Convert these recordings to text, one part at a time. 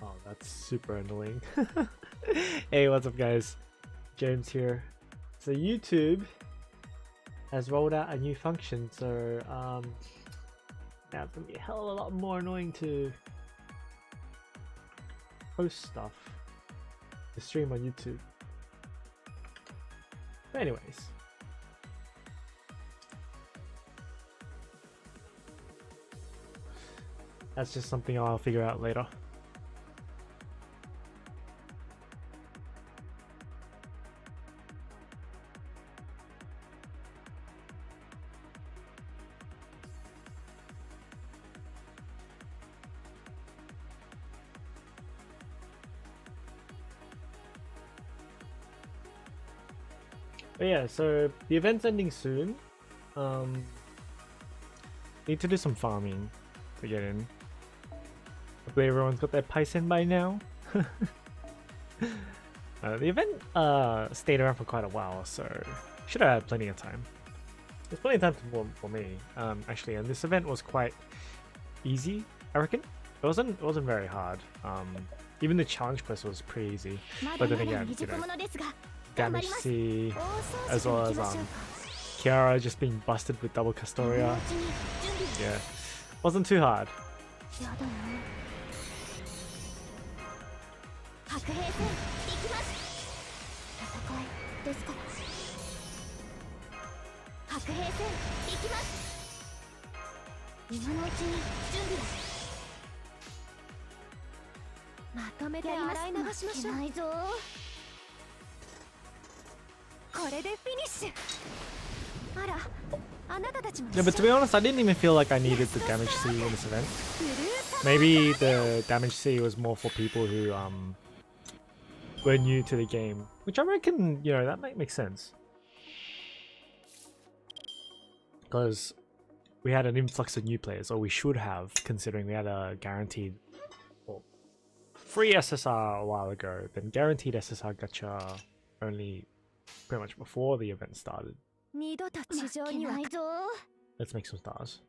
Oh, that's super annoying. Hey, what's up guys? James here. So YouTube has rolled out a new function, so now it's gonna be a hell of a lot more annoying to post stuff to stream on YouTube. But anyways. That's just something I'll figure out later. But yeah, so the event's ending soon. Need to do some farming to get in. Hopefully everyone's got their Python by now. The event stayed around for quite a while, so should have had plenty of time. There's plenty of time for me, actually, and this event was quite easy, I reckon. It wasn't very hard. Even the challenge quest was pretty easy, but then again, you know, Damage C, as well as Kiara just being busted with double Castoria. Yeah, wasn't too hard. Yeah, but to be honest, I didn't even feel like I needed the damage C in this event. Maybe the damage C was more for people who were new to the game, which I reckon, you know, that might make sense. Because we had an influx of new players, or we should have, considering we had a guaranteed, well, free SSR a while ago, then guaranteed SSR gacha only pretty much before the event started. Let's make some stars.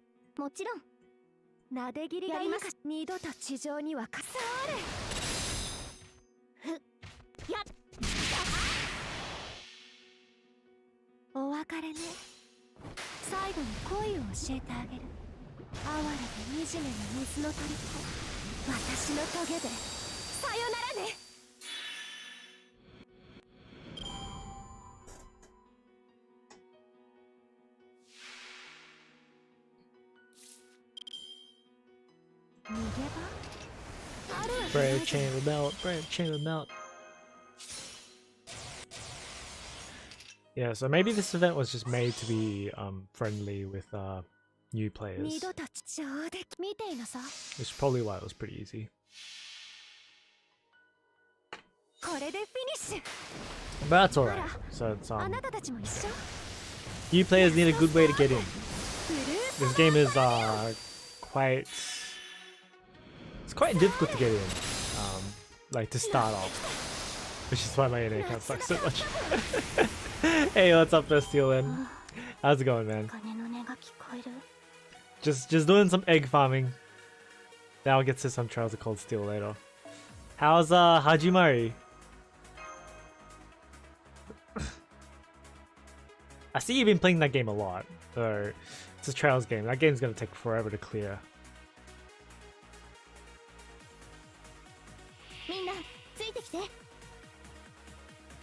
Brave Chamber Melt, Brave Chamber Melt. Yeah, so maybe this event was just made to be friendly with new players. Which is probably why it was pretty easy. But that's alright. So it's new players need a good way to get in. This game is it's quite difficult to get in, like to start off, which is why my NA account sucks so much. Hey, what's up, Bestiolin? How's it going, man? Just doing some egg farming. Then I'll get to some Trials of Cold Steel later. How's Hajimari? I see you've been playing that game a lot, so it's a Trials game. That game's gonna take forever to clear.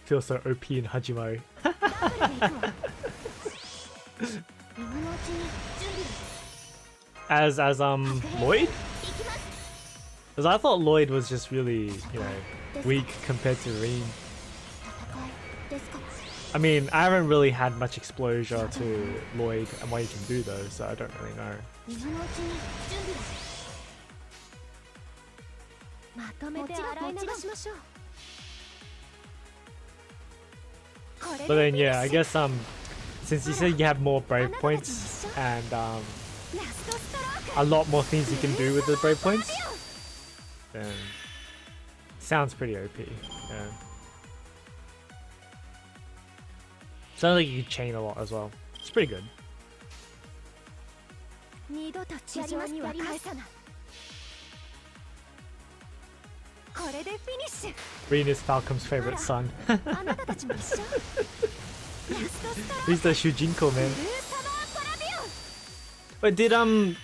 Feel so OP in Hajimari. as Lloyd? Because I thought Lloyd was just really, you know, weak compared to Rean. I mean, I haven't really had much exposure to Lloyd and what he can do though, so I don't really know. But then yeah, I guess since you said you have more brave points and a lot more things you can do with the brave points, then sounds pretty OP. Yeah. Sounds like you can chain a lot as well. It's pretty good. Rin is Falcom's favorite son. He's the Shujinko, man. But did the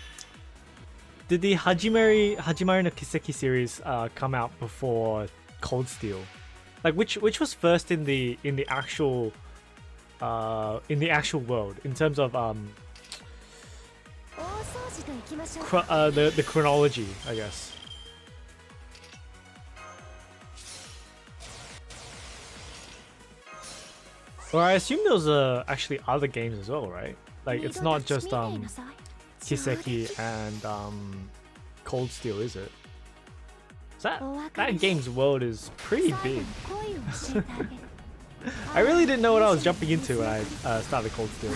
Hajimari no Kiseki series come out before Cold Steel? Like which was first in the actual world in terms of the chronology, I guess. Or I assume those are actually other games as well, right? Like it's not just Kiseki and Cold Steel, is it? So that game's world is pretty big. I really didn't know what I was jumping into when I started Cold Steel.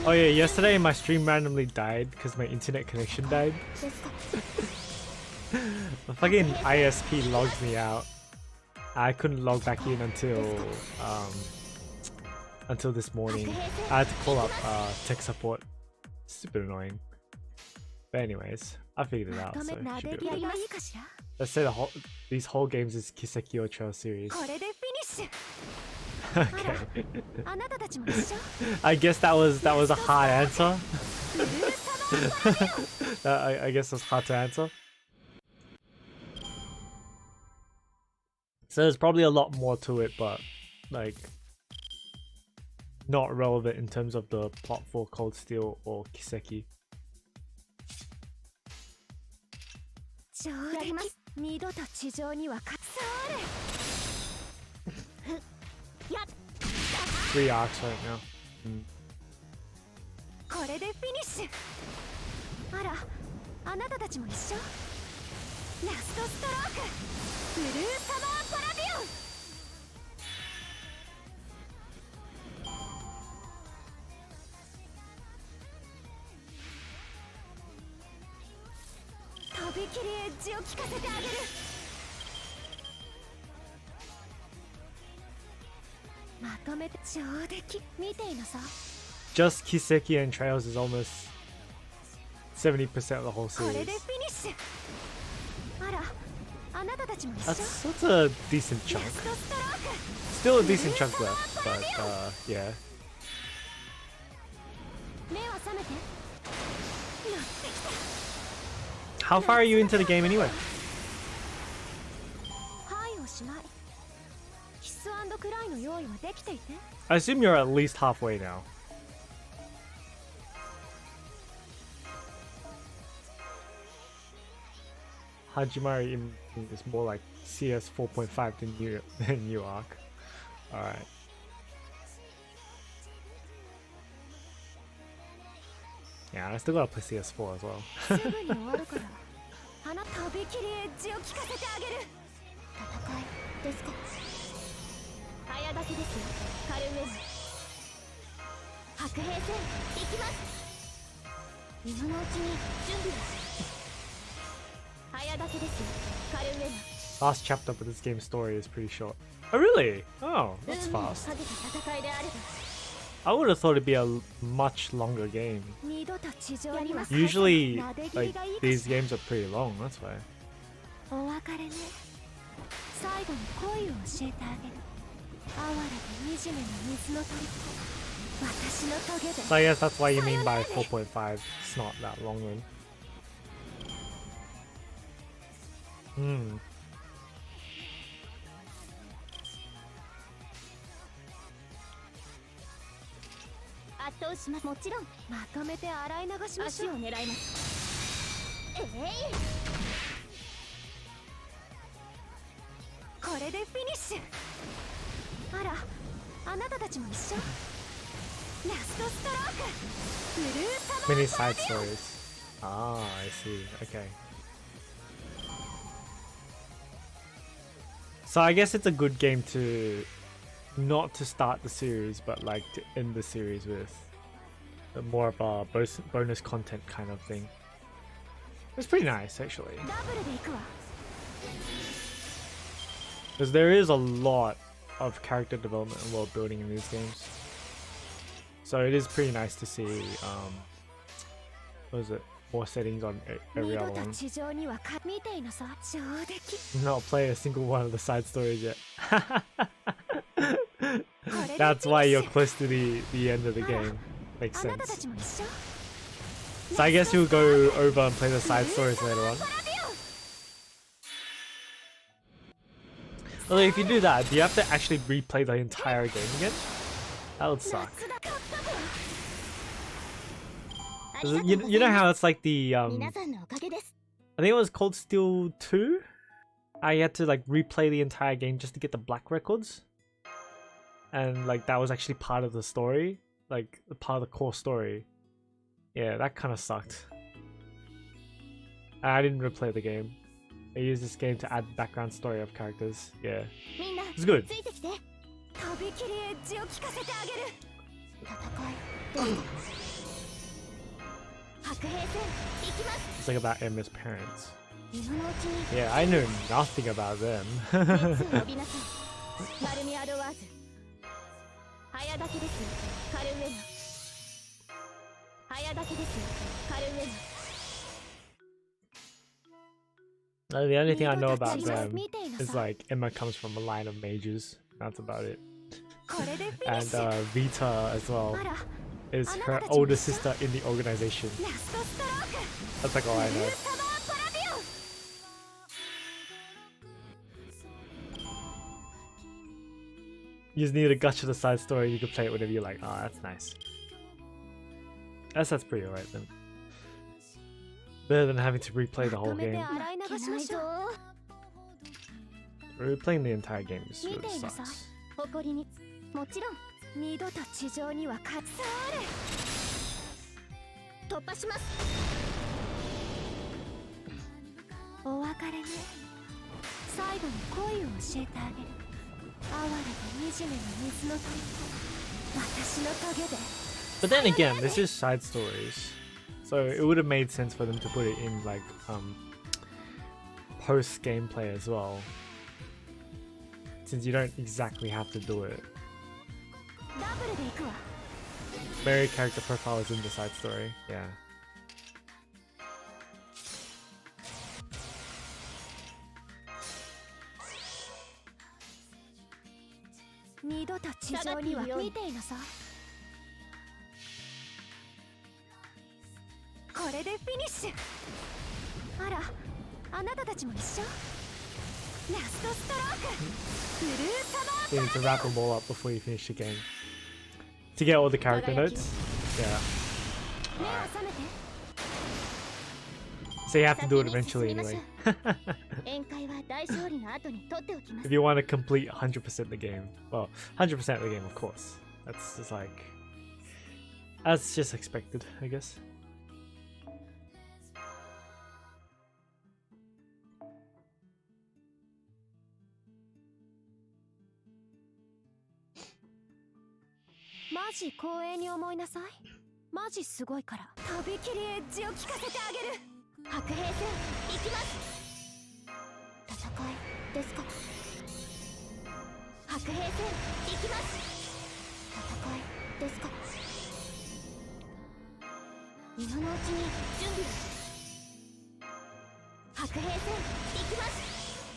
Oh yeah, yesterday my stream randomly died because my internet connection died. The fucking ISP logged me out. I couldn't log back in until this morning. I had to call up tech support. Super annoying. But anyways, I figured it out, so it should be okay. Let's say these whole games is Kiseki Ocho series. Okay. I guess that was a hard answer. I guess it's hard to answer. So there's probably a lot more to it, but like not relevant in terms of the plot for Cold Steel or Kiseki. Three arcs right now. Just Kiseki and Trails is almost 70% of the whole series. That's a decent chunk. Still a decent chunk left, but yeah. How far are you into the game anyway? I assume you're at least halfway now. Hajimari is more like CS 4.5 than new arc. Alright. Yeah, I still gotta play CS4 as well. Last chapter of this game's story is pretty short. Oh really? Oh, that's fast. I would have thought it'd be a much longer game. Usually, like, these games are pretty long, that's why. So I guess that's why you mean by 4.5. It's not that long then. Many side stories. Ah, I see. Okay. So I guess it's a good game to not to start the series, but like to end the series with more of a bonus content kind of thing. It's pretty nice actually. Because there is a lot of character development and world building in these games. So it is pretty nice to see, what is it, more settings on every other one. Not play a single one of the side stories yet. That's why you're close to the end of the game. Makes sense. So I guess you'll go over and play the side stories later on. Although if you do that, do you have to actually replay the entire game again? That would suck. You know how it's like the I think it was Cold Steel 2? I had to like replay the entire game just to get the black records. And like that was actually part of the story, like part of the core story. Yeah, that kind of sucked. I didn't replay the game. I used this game to add background story of characters. Yeah, it's good. It's like about Emma's parents. Yeah, I know nothing about them. The only thing I know about them is like Emma comes from a line of mages. That's about it. And Vita as well is her older sister in the organization. That's like all I know. You just need a gotcha the side story. You can play it whenever you like. Oh, that's nice. That's pretty alright then. Better than having to replay the whole game. Replaying the entire game just really sucks. But then again, this is side stories, so it would have made sense for them to put it in like post gameplay as well, since you don't exactly have to do it. Mary character profile is in the side story, yeah. You need to wrap them all up before you finish the game. To get all the character notes? Yeah. So you have to do it eventually anyway. If you want to complete 100% the game. Well, 100% of the game of course. That's just like... That's just expected, I guess.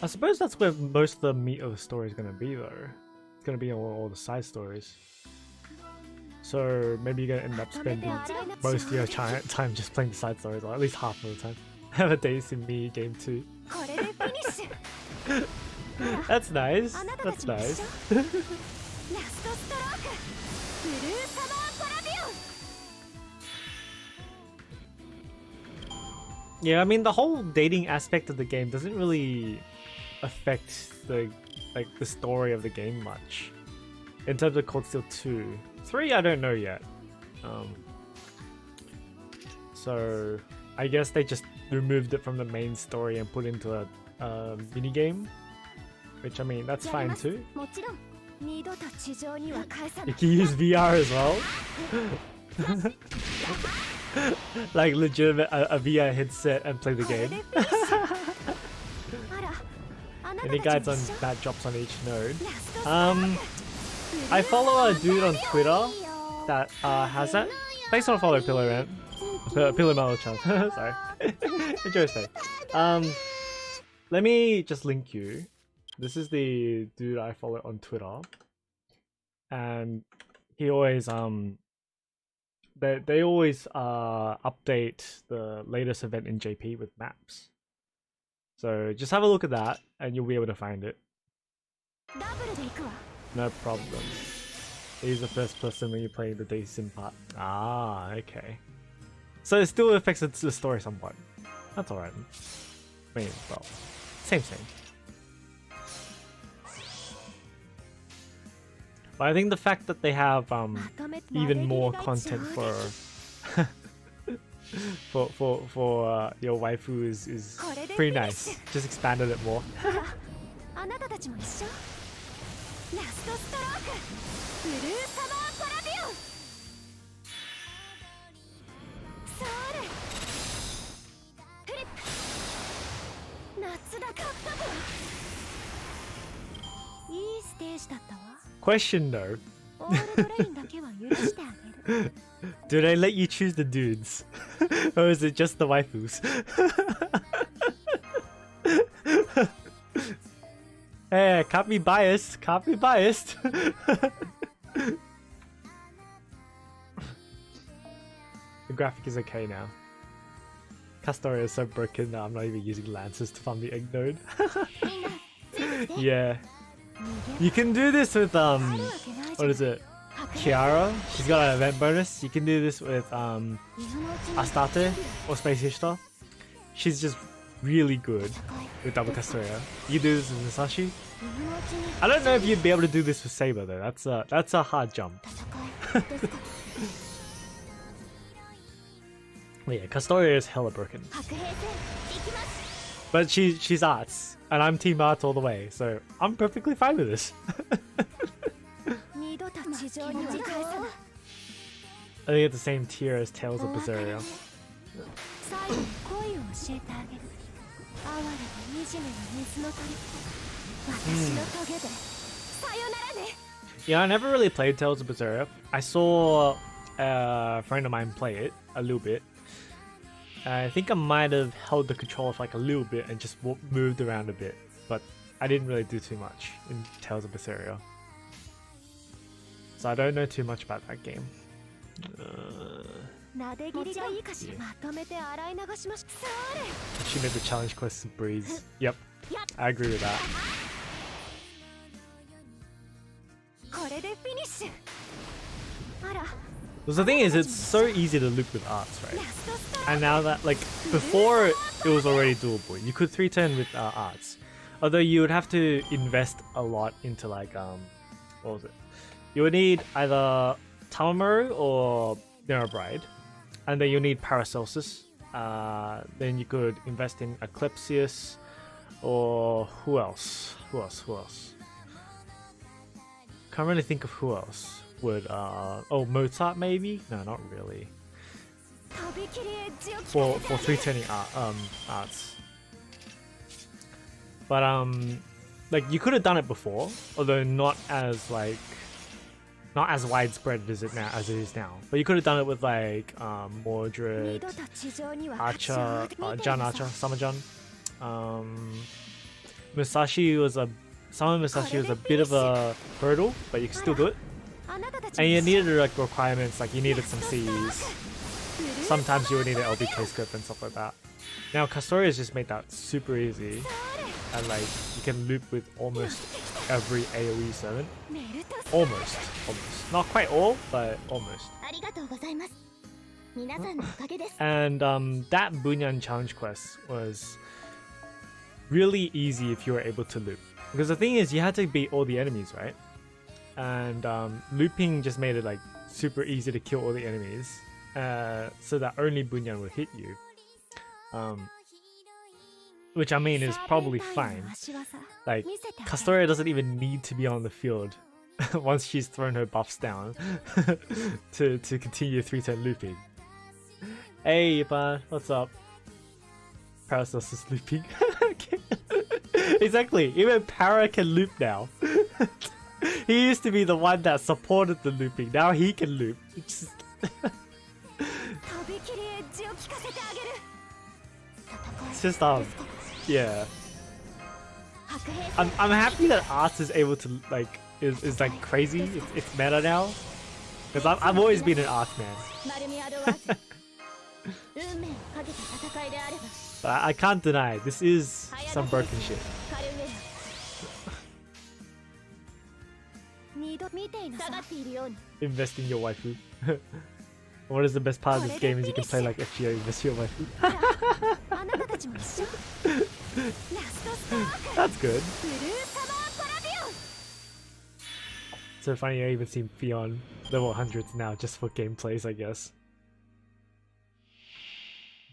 I suppose that's where most of the meat of the story is going to be though. It's going to be all the side stories. So maybe you're going to end up spending most of your time just playing the side stories, or at least half of the time. Have a Days in Me game 2. That's nice. That's nice. Yeah, I mean the whole dating aspect of the game doesn't really affect the story of the game much. in terms of Cold Steel 2. 3, I don't know yet. So I guess they just removed it from the main story and put it into a mini game, which I mean that's fine too. You can use VR as well. Like legitimate a VR headset and play the game. Any guides on bad drops on each node? I follow a dude on Twitter that has that. Thanks for follow Pillow Rant. Pillow Mellow-chan. Sorry. Enjoy your stay. Let me just link you. This is the dude I follow on Twitter. And he always they always update the latest event in JP with maps. So just have a look at that and you'll be able to find it. No problem. He's the first person when you're playing the DaySim part. Ah, okay. So it still affects the story somewhat. That's alright. I mean, well, same. But I think the fact that they have even more content for your waifu is pretty nice. Just expanded it more. Question though. Do they let you choose the dudes? Or is it just the waifus? Hey, can't be biased. Can't be biased. The graphic is okay now. Castoria is so broken that I'm not even using lances to farm the egg node. Yeah. You can do this with what is it? Kiara. She's got an event bonus. You can do this with Astarte or Space Ishtar. She's just really good with double Castoria. You do this with Musashi. I don't know if you'd be able to do this with Saber though. That's a hard jump. Yeah, Castoria is hella broken. But she's arts, and I'm team arts all the way, so I'm perfectly fine with this. I think it's the same tier as Tales of Berseria. Yeah, I never really played Tales of Berseria. I saw a friend of mine play it a little bit. I think I might have held the controller for like a little bit and just moved around a bit, but I didn't really do too much in Tales of Berseria. So I don't know too much about that game. She made the challenge quest a breeze. Yep, I agree with that. Because the thing is, it's so easy to loop with arts, right? And now that, like, before it was already doable. You could 3-turn with arts. Although you would have to invest a lot into, like, what was it? You would need either Tamamaru or Neurobride. And then you need Paracelsus. Then you could invest in Eclipsius. Or who else? Who else? Can't really think of who else would Mozart maybe? No, not really. For 3-turning arts. But like you could have done it before, although not as widespread as it is now. But you could have done it with like Mordred, Archer, Jan Archer, Summer-Jun. Musashi was a bit of a hurdle, but you can still do it. And you needed like requirements, like you needed some Cs. Sometimes you would need an LBK scope and stuff like that. Now Castoria's just made that super easy, and like you can loop with almost every AoE summon. Almost. Not quite all, but almost. And that Bunyan challenge quest was really easy if you were able to loop. Because the thing is, you had to beat all the enemies, right? and looping just made it like super easy to kill all the enemies, so that only Bunyan will hit you. Which I mean is probably fine. Like, Castoria doesn't even need to be on the field once she's thrown her buffs down to continue 3-turn looping. Hey, Ipan, what's up? Paracelsus is looping. Exactly, even Para can loop now. He used to be the one that supported the looping, now he can loop. It's just yeah. I'm happy that Arts is able to like is like crazy. It's meta now. Because I've always been an Arts man. But I can't deny this is some broken shit. Invest in your waifu. What is the best part of this game is you can play like FGO, invest in your waifu. That's good. So funny I even seen Fion level 100s now just for gameplays, I guess.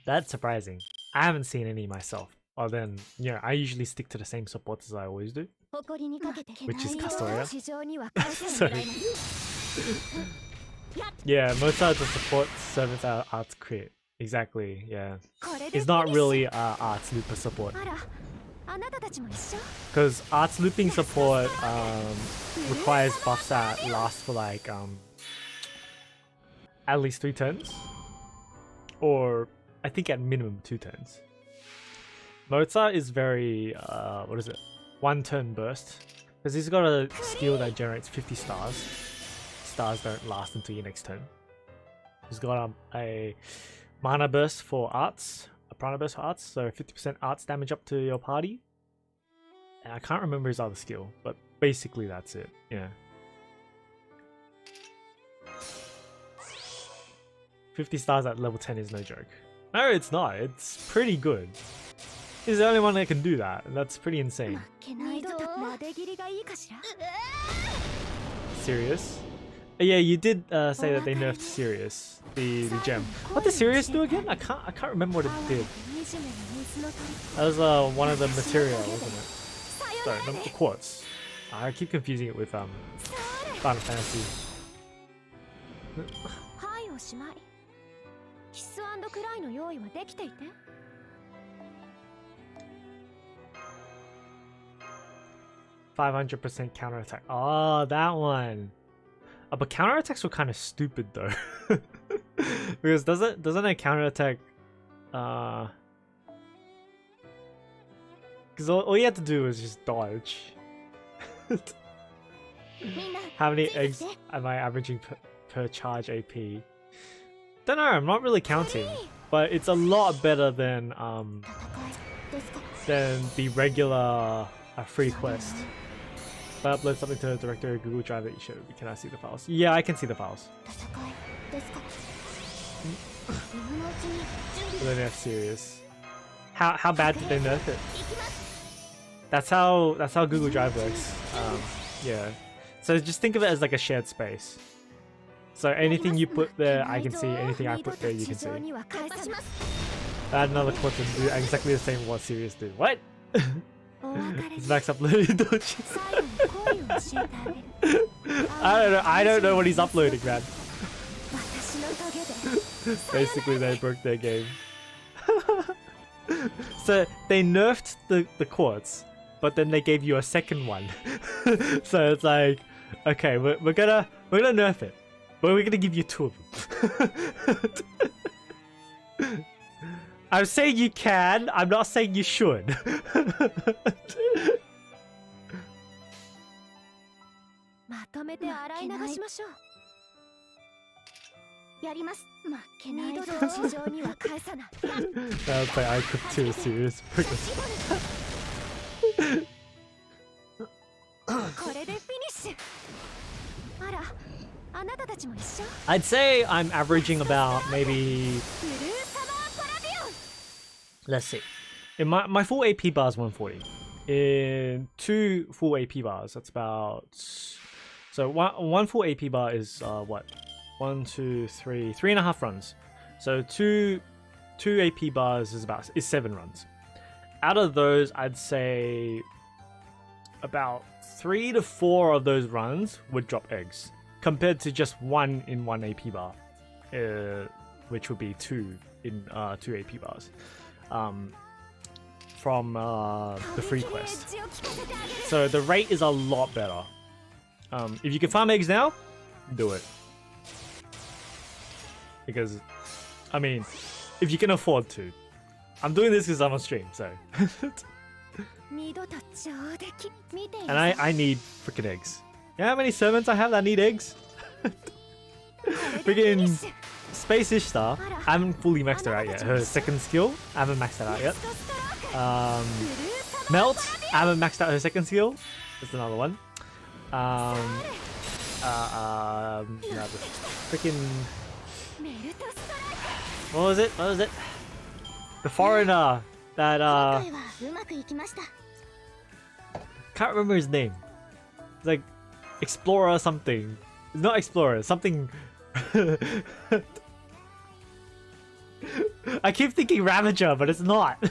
That's surprising. I haven't seen any myself. Or then, yeah, I usually stick to the same supports as I always do. Which is Castoria. Sorry. Yeah, Mozart's a support, servants are arts crit. Exactly, yeah. It's not really arts looper support. Because arts looping support requires buffs that last for like at least 3 turns. Or I think at minimum 2 turns. Mozart is very, what is it? 1 turn burst. Because he's got a skill that generates 50 stars. Stars don't last until your next turn. He's got a mana burst for arts, a prana burst for arts, so 50% arts damage up to your party. And I can't remember his other skill, but basically that's it, yeah. 50 stars at level 10 is no joke. No, it's not. It's pretty good. He's the only one that can do that, and that's pretty insane. Serious? Yeah, you did say that they nerfed Sirius, the gem. What did Sirius do again? I can't remember what it did. That was one of the material, wasn't it? Sorry, not the quartz. I keep confusing it with Final Fantasy. 500% counterattack. Oh, that one. But counterattacks were kind of stupid though. Because doesn't a counterattack because all you had to do was just dodge. How many eggs am I averaging per charge AP? Don't know, I'm not really counting. But it's a lot better than the regular free quest. If I upload something to the directory or Google Drive that you showed me, can I see the files? Yeah, I can see the files. So they nerf Sirius. How bad did they nerf it? That's how Google Drive works. Yeah. So just think of it as like a shared space. So anything you put there, I can see. Anything I put there, you can see. Add another quote and do exactly the same as what Sirius did. What? It's Max uploading dodges. I don't know what he's uploading, man. Basically, they broke their game. So they nerfed the quartz, but then they gave you a second one. So it's like, okay, we're gonna nerf it, but we're gonna give you 2 of them. I'm saying you can. I'm not saying you should. I'll play I Cook 2 serious. I'd say I'm averaging about maybe, let's see, in my full AP bar is 140. In 2 full AP bars, that's about So one full AP bar is what? 1, 2, 3, 3.5 runs. So two AP bars is 7 runs. Out of those, I'd say about 3 to 4 of those runs would drop eggs, compared to just 1 in 1 AP bar, which would be 2 in 2 AP bars. From the free quest. So the rate is a lot better. If you can farm eggs now, do it. Because, I mean, if you can afford to. I'm doing this because I'm on stream, so. And I need freaking eggs. You know how many servants I have that need eggs? Freaking Space Ishtar, I haven't fully maxed her out yet. Her second skill, I haven't maxed that out yet. Melt, I haven't maxed out her second skill. That's another one. Freaking... What was it? The foreigner that can't remember his name. It's like Explorer something. It's not Explorer, something. I keep thinking Ravager, but it's not.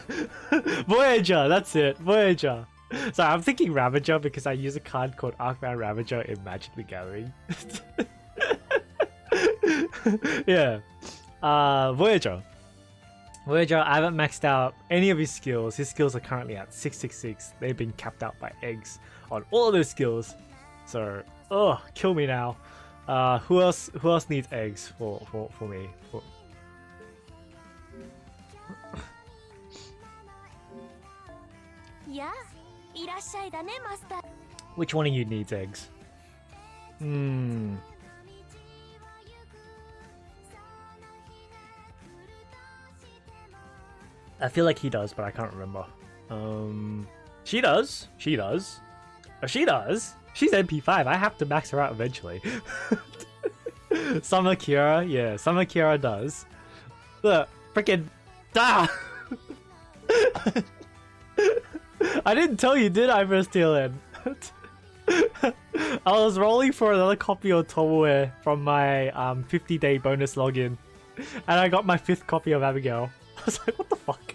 Voyager, that's it. Voyager. So I'm thinking Ravager because I use a card called Arcbound Ravager in Magic the Gathering. Yeah. Voyager. Voyager, I haven't maxed out any of his skills. His skills are currently at 666. They've been capped out by eggs on all of those skills. So, kill me now. Who else needs eggs for me? Which one of you needs eggs? I feel like he does, but I can't remember. She does. Oh, she does. She's MP5. I have to max her out eventually. Summer Kira, yeah, Summer Kira does. Look, freaking I didn't tell you, did I, Miss TLN? I was rolling for another copy of Tomoe from my 50-day bonus login, and I got my 5th copy of Abigail. I was like, what the fuck?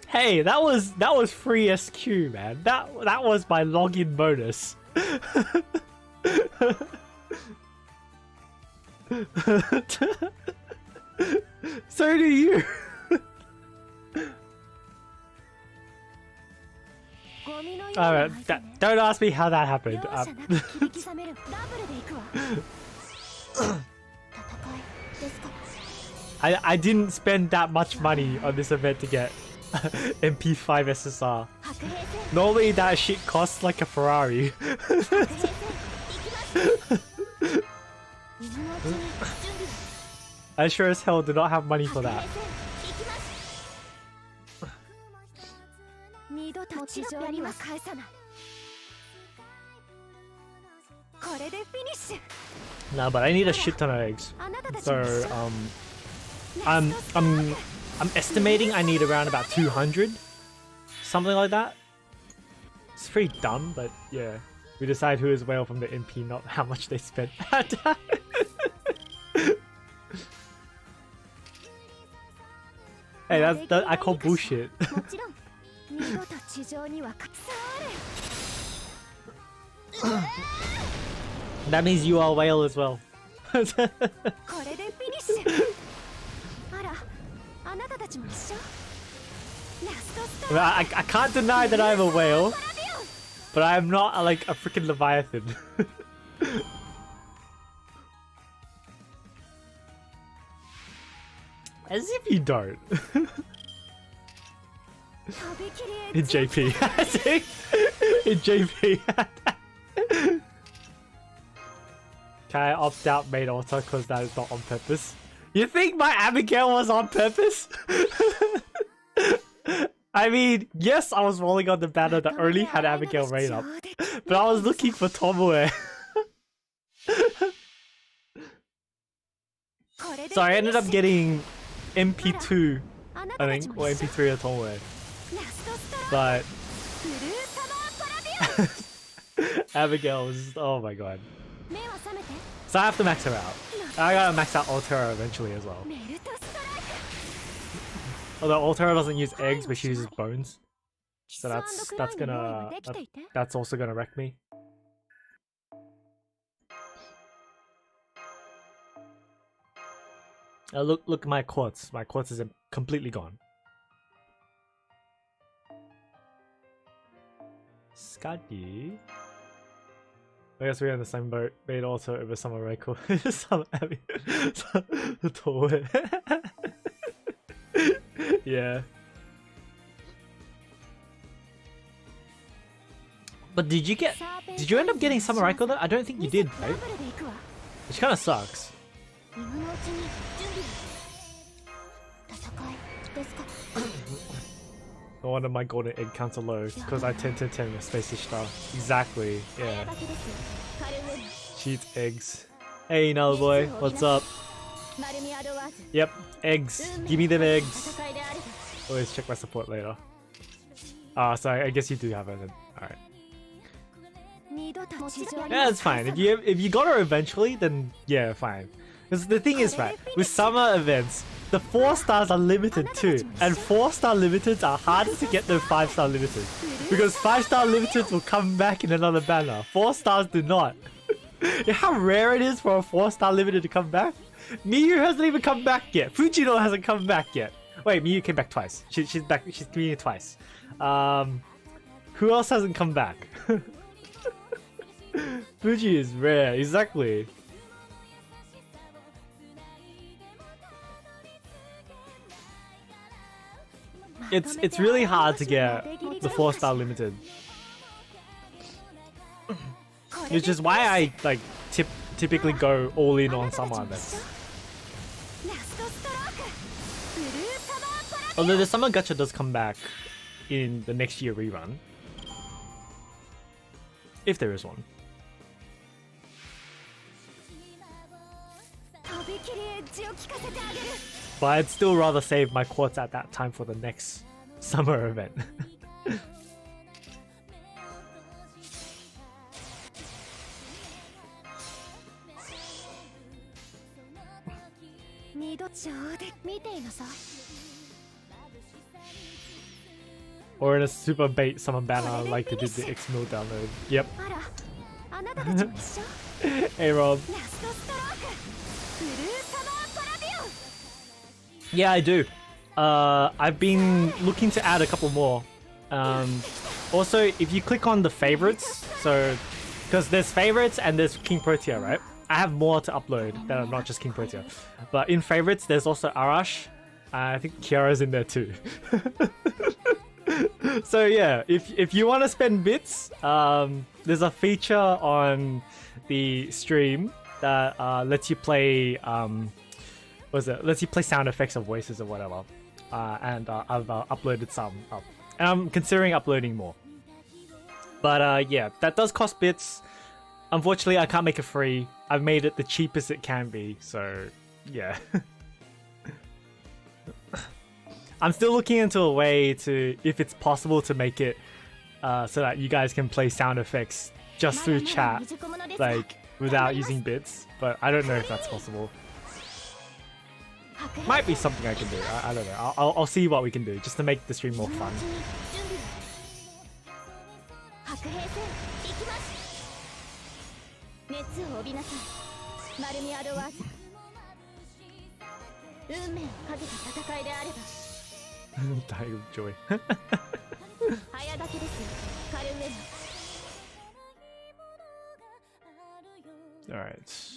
Hey, that was free SQ, man. That was my login bonus. So do you. Alright, don't ask me how that happened. I didn't spend that much money on this event to get MP5 SSR. Normally that shit costs like a Ferrari. I sure as hell do not have money for that. Nah, but I need a shit ton of eggs. So I'm estimating I need around about 200, something like that. It's pretty dumb, but yeah, we decide who is whale from the MP, not how much they spent. Hey, that I call bullshit. That means you are a whale as well. I can't deny that I'm a whale, but I am not like a freaking Leviathan. As if you don't. In JP. In JP. Can I opt out main auto because that is not on purpose? You think my Abigail was on purpose? I mean, yes, I was rolling on the banner that only had Abigail raid up, but I was looking for Tomoe. So I ended up getting MP2, I think, or MP3 or Tomoe. But Abigail was just, oh my god. So I have to max her out. I gotta max out Altera eventually as well. Although Altera doesn't use eggs, but she uses bones. So that's also gonna wreck me. Look at my quartz. My quartz is completely gone. Scotty. I guess we're in the same boat. Made also over Summer Reiko. Summer Abby. The toilet. Yeah. But did you end up getting Summer Reiko though? I don't think you did, right? Which kinda sucks. No wonder my golden egg counts are low, because I tend to with Space Star. Exactly, yeah. She eats eggs. Hey Null Boy, what's up? Yep, eggs. Give me them eggs. Always check my support later. So I guess you do have it then. Alright. Yeah, it's fine. If you got her eventually, then yeah, fine. Because the thing is, right, with summer events, the 4 stars are limited too, and 4-star limiteds are harder to get than 5-star limiteds. Because 5-star limiteds will come back in another banner. 4 stars do not. You know how rare it is for a 4-star limited to come back? Miyu hasn't even come back yet. Fujino hasn't come back yet. Wait, Miyu came back twice. She's back. She's coming here twice. Who else hasn't come back? Fuji is rare, exactly. It's really hard to get the 4-star limited. Which is why I like typically go all in on summer events. Although the summer gacha does come back in the next year rerun. If there is one. But I'd still rather save my quartz at that time for the next summer event. Or in a super bait summer banner like they did the X-Mill download. Yep. Hey Rob. Yeah, I do. I've been looking to add a couple more. Also, if you click on the favorites, so because there's favorites and there's King Protea, right? I have more to upload that are not just King Protea. But in favorites, there's also Arash. I think Kiara's in there too. So yeah, if you want to spend bits, there's a feature on the stream that lets you play lets you play sound effects of voices or whatever. And I've uploaded some up. And I'm considering uploading more. But yeah, that does cost bits. Unfortunately, I can't make it free. I've made it the cheapest it can be, so yeah. I'm still looking into a way to, if it's possible to make it so that you guys can play sound effects just through chat, like without using bits, but I don't know if that's possible. Might be something I can do. I don't know. I'll see what we can do just to make the stream more fun. Die of joy. Alright.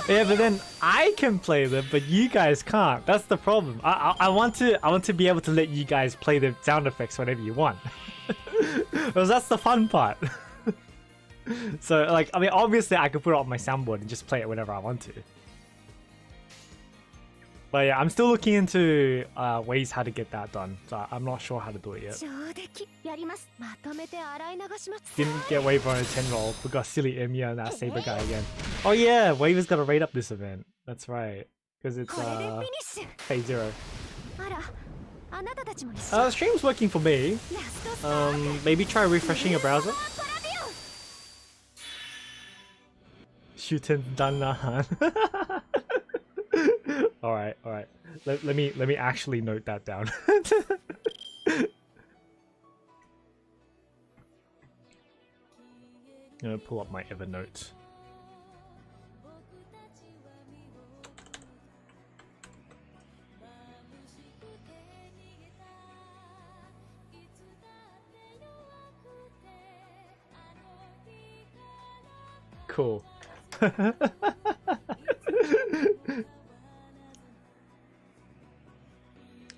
Yeah, but then I can play them, but you guys can't. That's the problem. I want to be able to let you guys play the sound effects whenever you want. Because that's the fun part. So, like, I mean, obviously I could put it on my soundboard and just play it whenever I want to. But yeah, I'm still looking into ways how to get that done. So I'm not sure how to do it yet. 上出来やります。まとめて洗い流します。 Didn't get Wave on a 10 roll. We got silly Emiya and that Saber guy again. Oh yeah, Wave is gonna rate up this event. That's right. Because it's これでフィニッシュ。 phase 0. あら、あなたたちも一緒。 Stream's working for me. ラストスパーク。 Maybe try refreshing your browser. パラビオン。 Shooten Danahan. Alright, alright. Let me actually note that down. I'm gonna pull up my Evernote. Cool.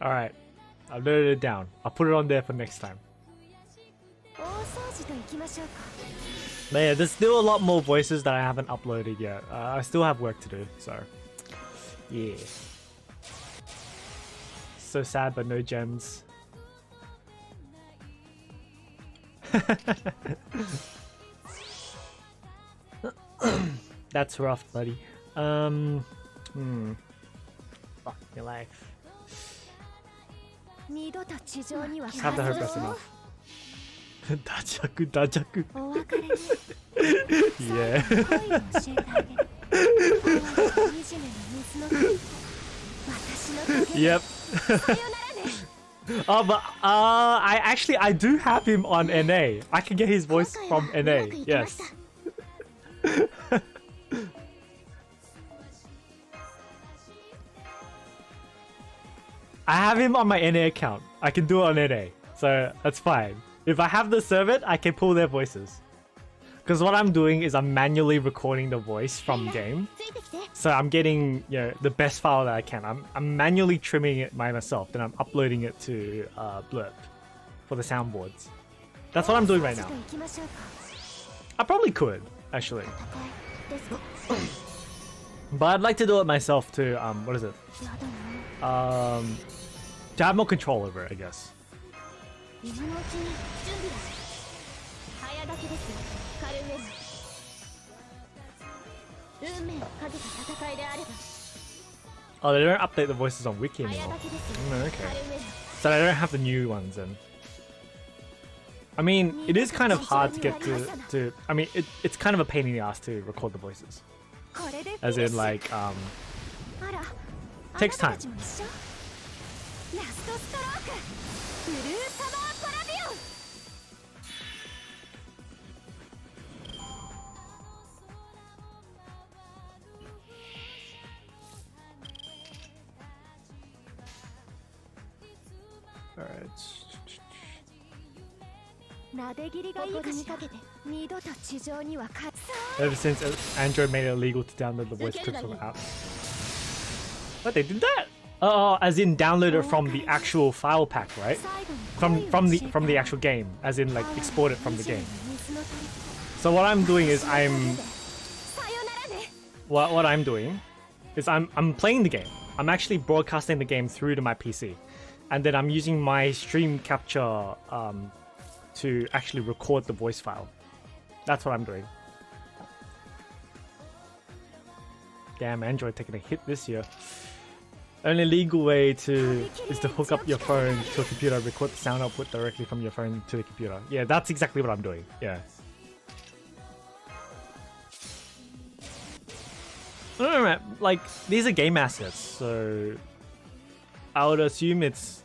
Alright. I've noted it down. I'll put it on there for next time. 大掃除と行きましょうか。 But yeah, there's still a lot more voices that I haven't uploaded yet. I still have work to do, so yeah. So sad, but no gems. That's rough, buddy. Fuck your life. 二度と地上には Have the hope that's enough. Dajaku, dajaku. お別れね。 Yeah. 恋を教えてあげる。惨めの水の国。私の影。 Yep. さよならね。 Oh, but I do have him on NA. I can get his voice from NA. Yes. I have him on my NA account. I can do it on NA, so that's fine. If I have the servant, I can pull their voices. Because what I'm doing is I'm manually recording the voice from game. ついてきて。 So I'm getting, you know, the best file that I can. I'm manually trimming it by myself, then I'm uploading it to Blurb for the soundboards. That's what I'm doing right now. と行きましょうか。 I probably could, actually. 戦いですか。 But I'd like to do it myself to, what is it? やだな。 To have more control over it, I guess. 今のうちに準備だ。早掛けですよ。カルメラ。運命をかけた戦いであれば。 Oh, they don't update the voices on Wiki 早 anymore. 掛けですよ。 Mm, カ okay. ルメラ。 So I don't have the new ones then. I mean, it is kind of hard to get to I mean, it's kind of a pain in the ass to record the voices. これでフィニッ As シュ。 in, like, あら、 takes あ time. なたたちも一緒。ラストストローク。ブルーサマーパラビオン。 Alright. なで切りがいいかしら。二度と地上には勝つ。 Ever since Android made it illegal to download the voice clips from the app. What, they did that? Oh, as in download it from the actual file pack, right? From the actual game, as in like export it from the game. So what I'm doing is what I'm doing is I'm playing the game. I'm actually broadcasting the game through to my PC, and then I'm using my stream capture to actually record the voice file. That's what I'm doing. Damn, Android taking a hit this year. Only legal way is to hook up your phone to a computer, record the sound output directly from your phone to the computer. Yeah, that's exactly what I'm doing. Yeah. I don't know, like these are game assets, so I would assume it's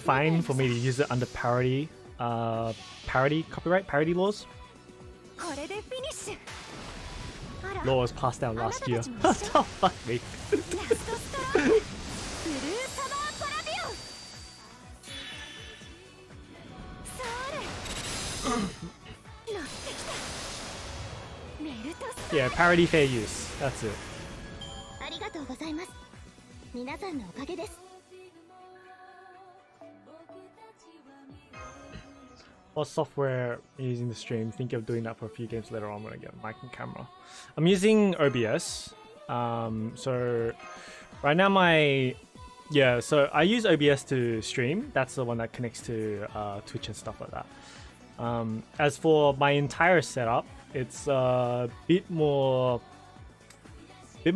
fine for me to use it under parody copyright parody laws. これでフィニッシュ。あら、 Law was passed down last year. あなたたちも一緒。 Oh, fuck me. ラストストローク。ブルーサマーパラビオン。それ。乗ってきた。メルトス。 Yeah, parody fair use. That's it. ありがとうございます。皆さんのおかげです。 What software are you using to stream? Think of doing that for a few games later on when I get a mic and camera. I'm using OBS. So right now so I use OBS to stream. That's the one that connects to Twitch and stuff like that. As for my entire setup, it's a bit more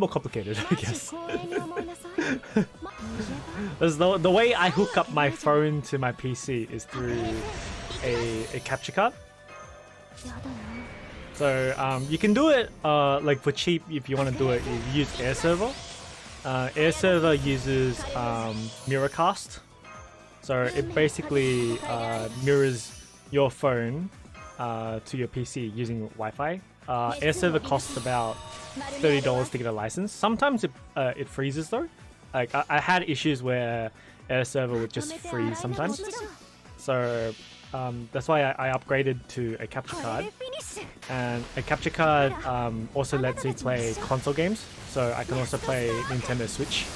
complicated, I guess. The way I hook up my phone to my PC is through a capture card. So you can do it like for cheap if you want to do it. You use AirServer. AirServer uses Miracast, so it basically mirrors your phone to your PC using Wi-Fi. AirServer costs about $30 to get a license. Sometimes it freezes though. Like I had issues where AirServer would just freeze sometimes. So that's why I upgraded to a capture card. And a capture card also lets me play console games. So I can also play Nintendo Switch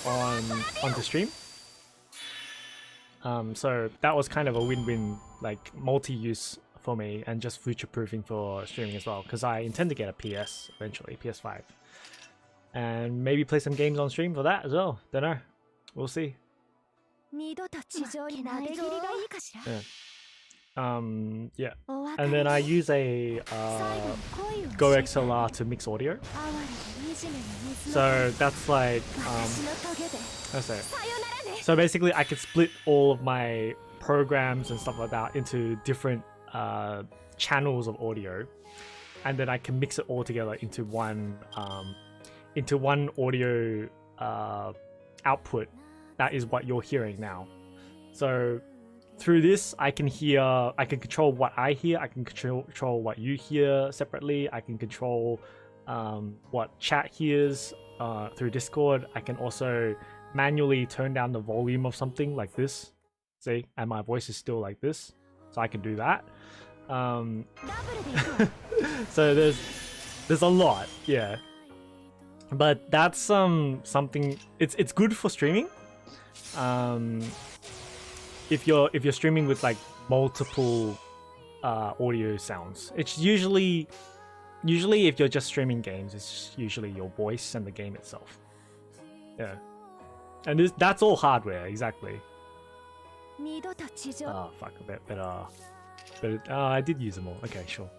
on the stream. So that was kind of a win-win, like multi-use for me, and just future-proofing for streaming as well, because I intend to get a PS eventually, PS5, and maybe play some games on stream for that as well. Don't know, we'll see. Yeah, and then I use a Go XLR to mix audio. So that's like so basically I could split all of my programs and stuff like that into different channels of audio, and then I can mix it all together into one audio output. That is what you're hearing now. So through this, I can control what I hear. I can control what you hear separately. I can control what chat hears through Discord. I can also manually turn down the volume of something like this. See, and my voice is still like this, so I can do that. So there's a lot, yeah. But that's something. It's good for streaming. If you're streaming with like multiple audio sounds, it's usually if you're just streaming games, it's usually your voice and the game itself. Yeah, and that's all hardware, exactly. Oh fuck, a bit better. But I did use them all. Okay, sure.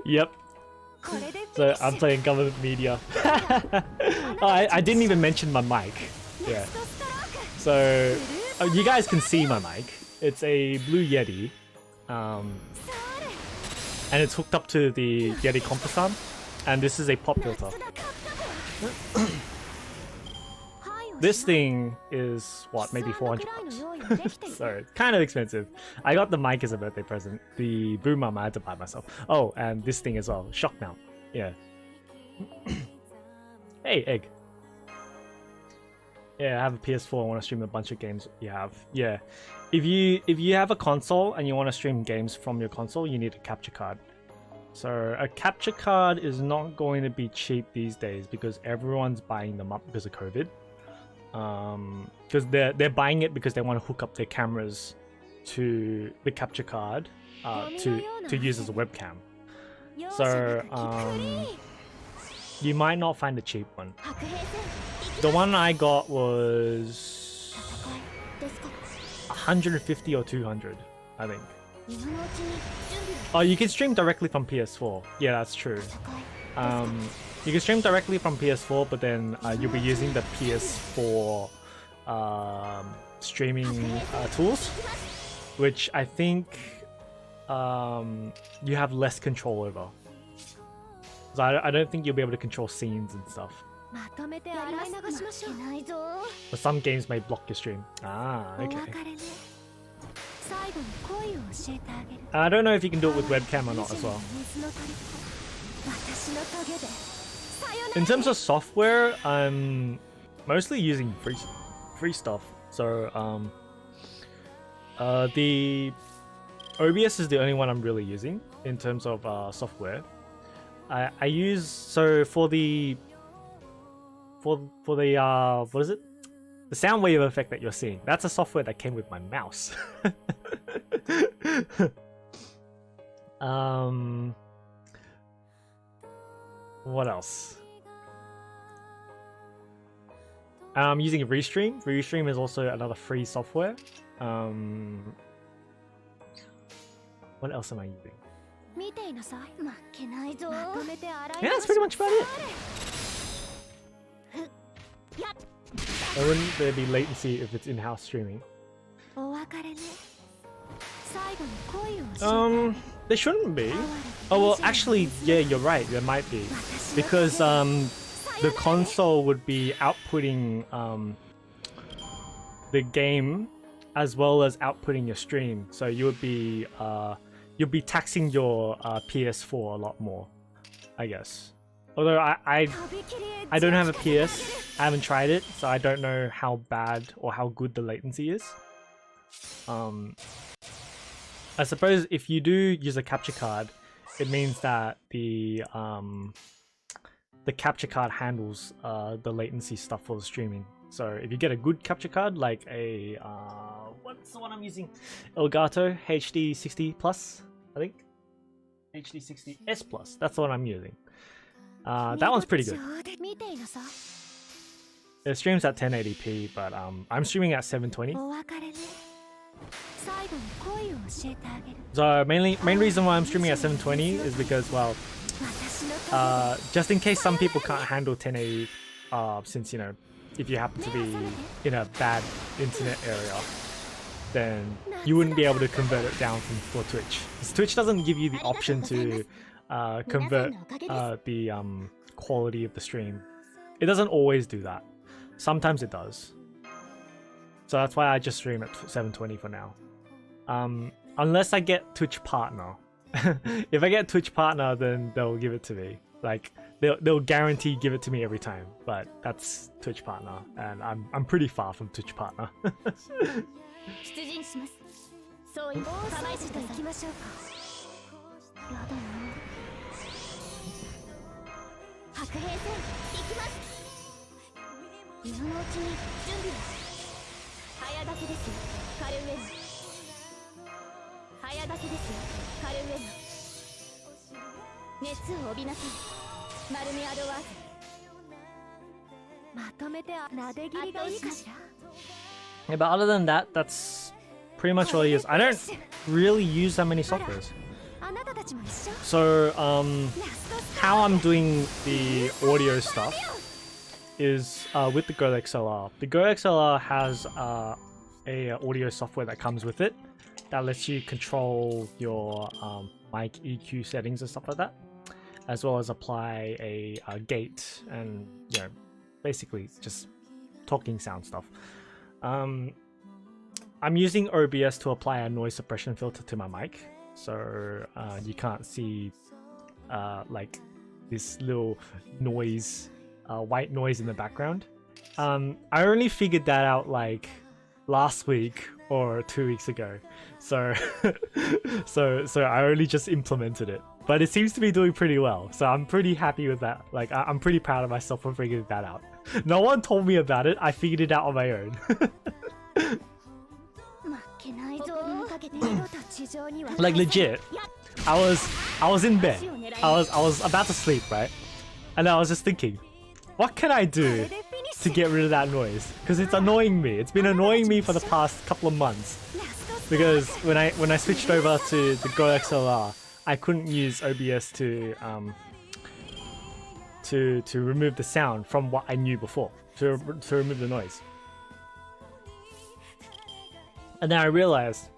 Yep. So I'm playing government media. Oh, I didn't even mention my mic. Yeah. So you guys can see my mic. It's a Blue Yeti, and it's hooked up to the Yeti Compass arm, and this is a pop filter. This thing is what, maybe $400. So it's kind of expensive. I got the mic as a birthday present. The boom arm I had to buy myself. Oh, and this thing as well, shock mount. Yeah. Hey, Egg. Yeah, I have a PS4. I want to stream a bunch of games. You have, yeah. If you have a console and you want to stream games from your console, you need a capture card. So a capture card is not going to be cheap these days because everyone's buying them up because of COVID. Because they're buying it because they want to hook up their cameras to the capture card to use as a webcam. So you might not find a cheap one. The one I got was 150 or 200, I think. Oh, you can stream directly from PS4. Yeah, that's true. You can stream directly from PS4, but then you'll be using the PS4 streaming tools, which I think you have less control over. So I don't think you'll be able to control scenes and stuff. But some games may block your stream. Ah, okay. I don't know if you can do it with webcam or not as well. In terms of software, I'm mostly using free stuff. So the OBS is the only one I'm really using in terms of software. I use for the what is it? The sound wave effect that you're seeing. That's a software that came with my mouse. What else? I'm using Restream. Restream is also another free software. What else am I using? Yeah, that's pretty much about it. Wouldn't there be latency if it's in-house streaming? There shouldn't be. Oh well, actually, yeah, you're right. There might be, because the console would be outputting the game as well as outputting your stream. So you would be you'll be taxing your PS4 a lot more, I guess. Although I don't have a PS, I haven't tried it, so I don't know how bad or how good the latency is. I suppose if you do use a capture card, it means that the capture card handles the latency stuff for the streaming. So if you get a good capture card, like a what's the one I'm using? Elgato HD60 Plus, I think. HD60 S Plus. That's the one I'm using. That one's pretty good. It streams at 1080p, but I'm streaming at 720. So main reason why I'm streaming at 720 is because, well, just in case some people can't handle 1080, since, you know, if you happen to be in a bad internet area, then you wouldn't be able to convert it down for Twitch. Because Twitch doesn't give you the option to convert the quality of the stream. It doesn't always do that. Sometimes it does. So that's why I just stream at 720 for now. Unless I get Twitch Partner. If I get Twitch Partner, then they'll give it to me. Like they'll guarantee give it to me every time. But that's Twitch Partner, and I'm pretty far from Twitch Partner. Yeah, but other than that, that's pretty much all it is. I don't really use that many softwares. So how I'm doing the audio stuff is with the Go XLR. The Go XLR has a audio software that comes with it that lets you control your mic EQ settings and stuff like that, as well as apply a gate and, you know, basically just talking sound stuff. I'm using OBS to apply a noise suppression filter to my mic, so you can't see like this little noise, white noise in the background. I only figured that out like last week or 2 weeks ago, so so I only just implemented it, but it seems to be doing pretty well, so I'm pretty happy with that. Like I'm pretty proud of myself for figuring that out. No one told me about it, I figured it out on my own. Like legit, I was in bed, I was about to sleep, right? And I was just thinking, what can I do to get rid of that noise? Because it's annoying me. It's been annoying me for the past couple of months. Because when I switched over to the Go XLR, I couldn't use OBS to remove the sound from what I knew before, to remove the noise. And then I realized,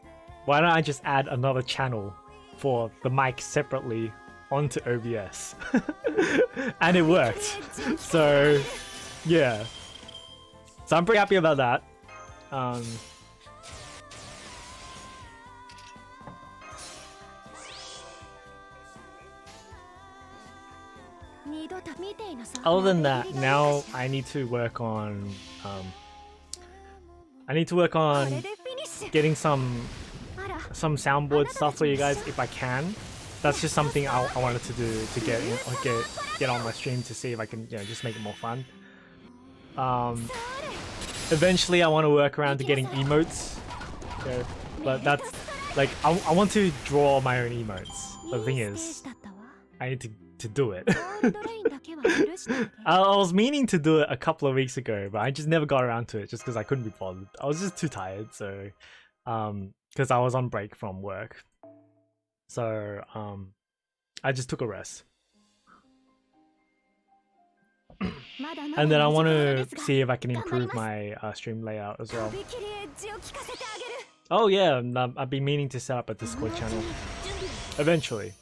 why don't I just add another channel for the mic separately onto OBS? And it worked. So yeah, so I'm pretty happy about that. Other than that, now I need to work on getting some soundboard stuff for you guys if I can. That's just something I wanted to do to get on my stream, to see if I can, you know, just make it more fun. Eventually I want to work around to getting emotes, but Like, I want to draw my own emotes. But the thing is, I need to do it. I was meaning to do it a couple of weeks ago, but I just never got around to it just because I couldn't be bothered. I was just too tired, so because I was on break from work. So I just took a rest. And then I want to see if I can improve my stream layout as well. Oh yeah, I've been meaning to set up a Discord channel eventually.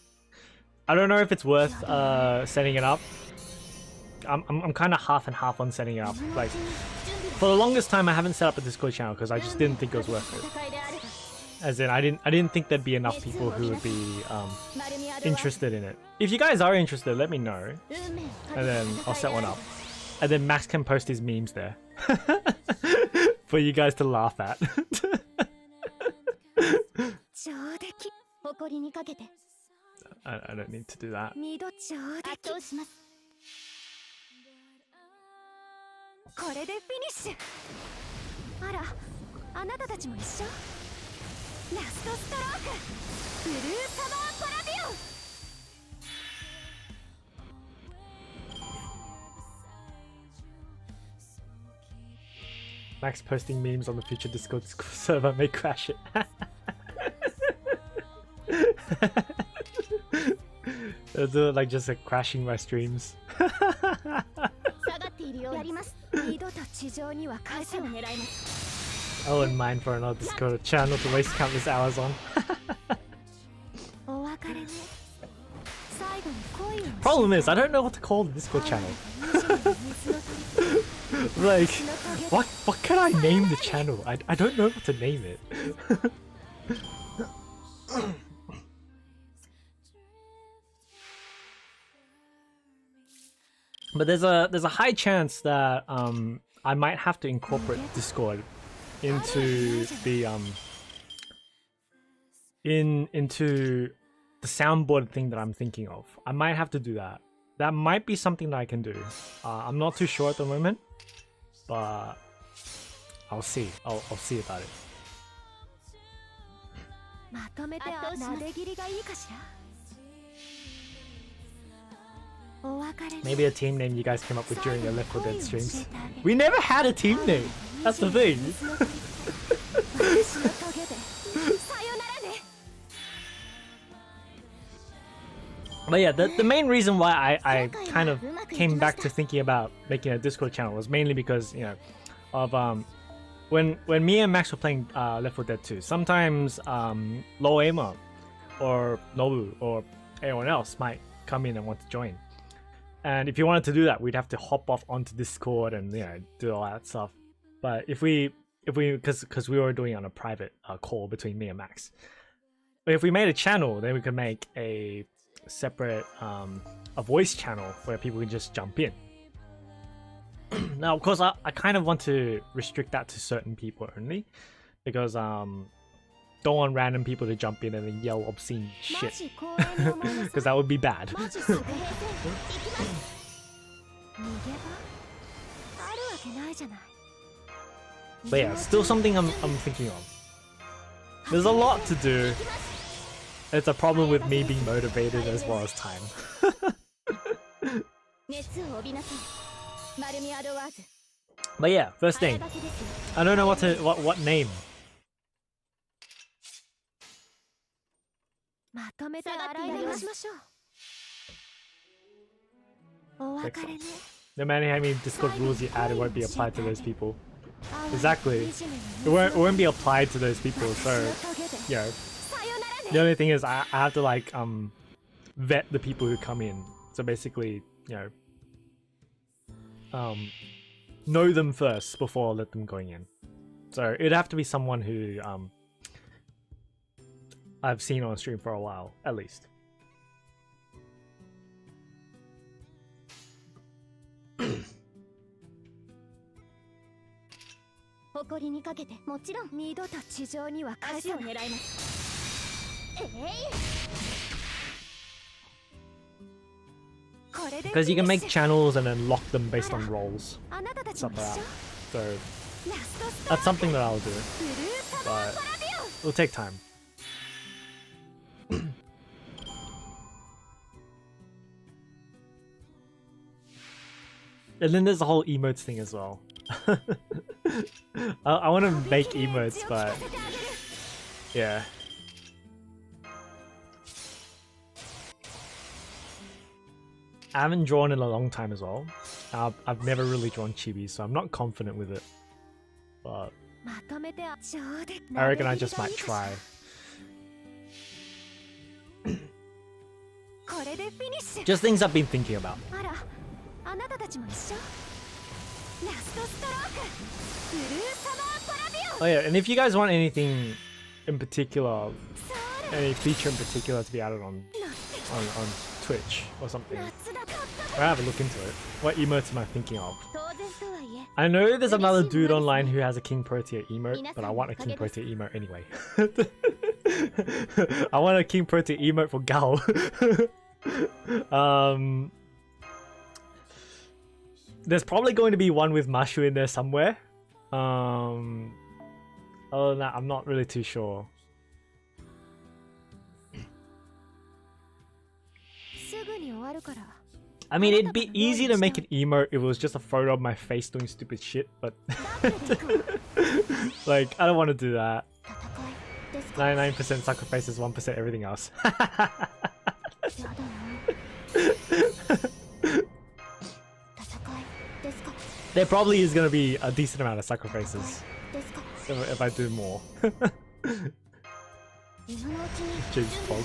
I don't know if it's worth setting it up. I'm kind of half and half on setting it up. Like, for the longest time I haven't set up a Discord channel because I just didn't think it was worth it. As in, I didn't think there'd be enough people who would be interested in it. If you guys are interested, let me know, and then I'll set one up. And then Max can post his memes there for you guys to laugh at. I don't need to do that. これでフィニッシュ。あら、あなたたちも一緒？ラストストローク、ブルーサマーパラディオン。 Max posting memes on the future Discord server may crash it. I'll do it like just like crashing my streams. I wouldn't mind for another Discord channel to waste countless hours on. Problem is, I don't know what to call the Discord channel. Like, what can I name the channel? I don't know what to name it. But there's a high chance that I might have to incorporate Discord into the into the soundboard thing that I'm thinking of. I might have to do that. That might be something that I can do. I'm not too sure at the moment, but I'll see. I'll see about it. Maybe a team name you guys came up with during your Left 4 Dead streams. We never had a team name. That's the thing. But yeah, the main reason why I kind of came back to thinking about making a Discord channel was mainly because, you know, of when me and Max were playing Left 4 Dead 2, sometimes Low Aimer or Nobu or anyone else might come in and want to join. And if you wanted to do that, we'd have to hop off onto Discord and, you know, do all that stuff. But if we because we were doing it on a private call between me and Max. But if we made a channel, then we could make a separate a voice channel where people can just jump in. Now, of course, I kind of want to restrict that to certain people only, because don't want random people to jump in and then yell obscene shit, because that would be bad. But yeah, still something I'm thinking of. There's a lot to do. It's a problem with me being motivated as well as time. But yeah, first thing, I don't know what name. No matter how many Discord rules you add, it won't be applied to those people. Exactly. It won't be applied to those people, so, you know. The only thing is I have to like vet the people who come in. So basically, you know, know them first before I let them going in. So it'd have to be someone who I've seen on stream for a while, at least. Because you can make channels and then lock them based on roles, stuff like that. So that's something that I'll do, but it'll take time. And then there's the whole emotes thing as well. I want to make emotes, but yeah. I haven't drawn in a long time as well. I've never really drawn chibi, so I'm not confident with it. But I reckon I just might try. Just things I've been thinking about. Oh yeah, and if you guys want anything in particular, any feature in particular to be added on Twitch or something, I'll have a look into it. What emotes am I thinking of? I know there's another dude online who has a King Protea emote, but I want a King Protea emote anyway. I want a King Protea emote for Gal. There's probably going to be one with Mashu in there somewhere. Other than that, I'm not really too sure. I mean, it'd be easy to make an emote if it was just a photo of my face doing stupid shit, but like, I don't want to do that. 99% sacrifices, 1% everything else. There probably is going to be a decent amount of sacrifices if I do more. James Pog.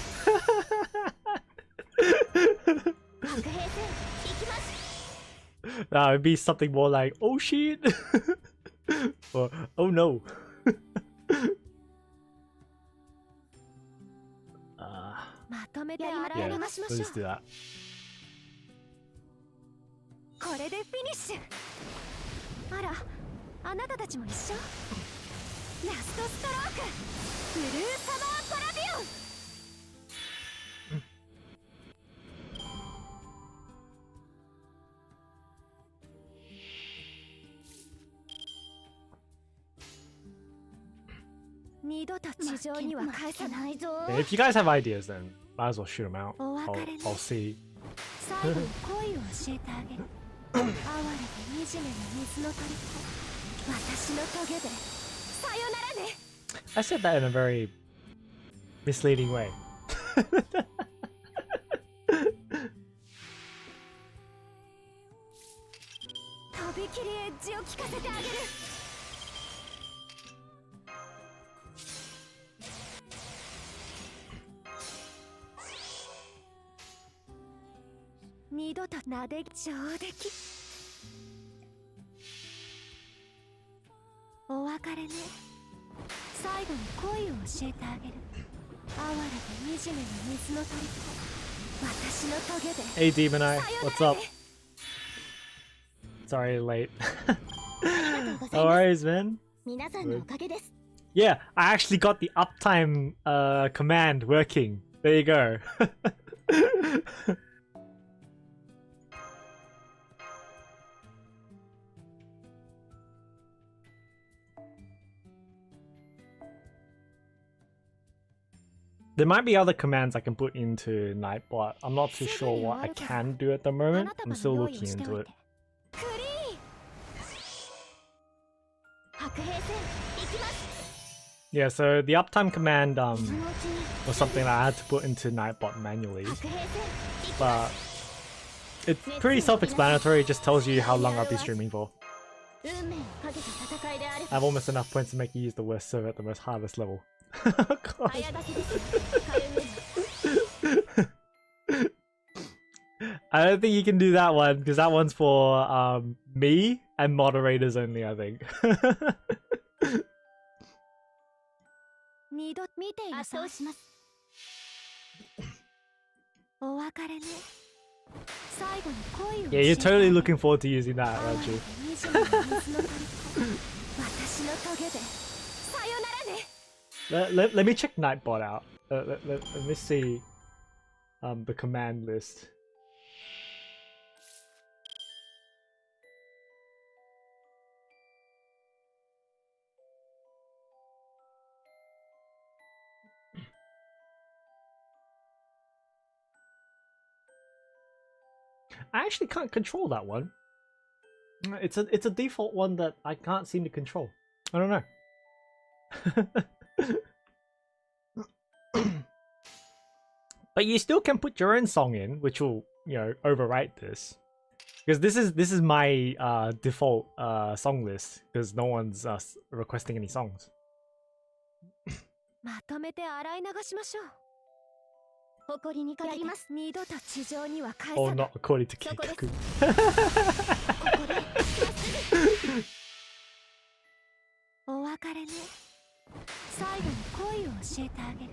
Nah, it'd be something more like, oh shit! Or, oh no! Yeah, let's just do that. これでフィニッシュ。あら、あなたたちも一緒？ラストストローク、ブルーサマーパラビオン。二度と地上には返さないぞ。 Yeah, if you guys have ideas, then might as well shoot them out. I'll see. 最後に恋を教えてあげる。哀れで惨めな水の虜、私の棘でさよならね。 I said that in a very misleading way. とびきりエッジを効かせてあげる。二度となで上出来。お別れね。最後に恋を教えてあげる。哀れで惨めな水の虜、私の棘で。 Hey Demon Eye, what's up? Sorry, late. No worries, man. 皆さんのおかげです。 Yeah, I actually got the uptime command working. There you go. There might be other commands I can put into Nightbot. I'm not too sure what I can do at the moment. I'm still looking into it. Yeah, so the uptime command was something that I had to put into Nightbot manually. But it's pretty self-explanatory, it just tells you how long I'll be streaming for. I have almost enough points to make you use the worst server at the most hardest level. I don't think you can do that one, because that one's for me and moderators only, I think. 二度見ていなさい。お別れね。最後に恋を。 Yeah, you're totally looking forward to using that, aren't you? 私の棘でさよならね。 Let me check Nightbot out. Let me see the command list. I actually can't control that one. It's a default one that I can't seem to control. I don't know. But you still can put your own song in, which will, you know, overwrite this. Because this is my default song list, because no one's requesting any songs. まとめて洗い流しましょう。誇りにかけて二度と地上には返さ Oh, ない。 not according to そこです。 Keikaku. ここでお別れね。最後に恋を教えてあげる。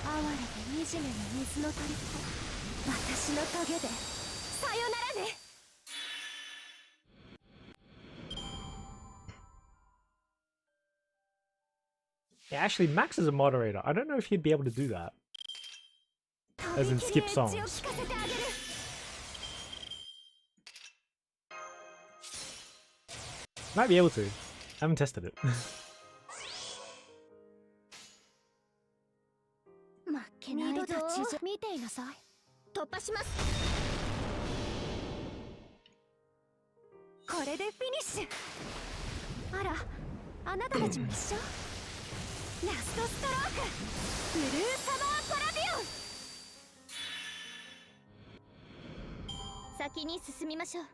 哀れで惨めな水の鳥と私の棘でさよならね。 Yeah, actually, Max is a moderator. I don't know if he'd be able to do that. As in skip songs. Might be able to. I haven't tested it. 負けないぞ。見ていなさい。突破します。これでフィニッシュ。あら、あなたたちも一緒。ラストストローク。ブルーサマーパラビオン。先に進みましょう。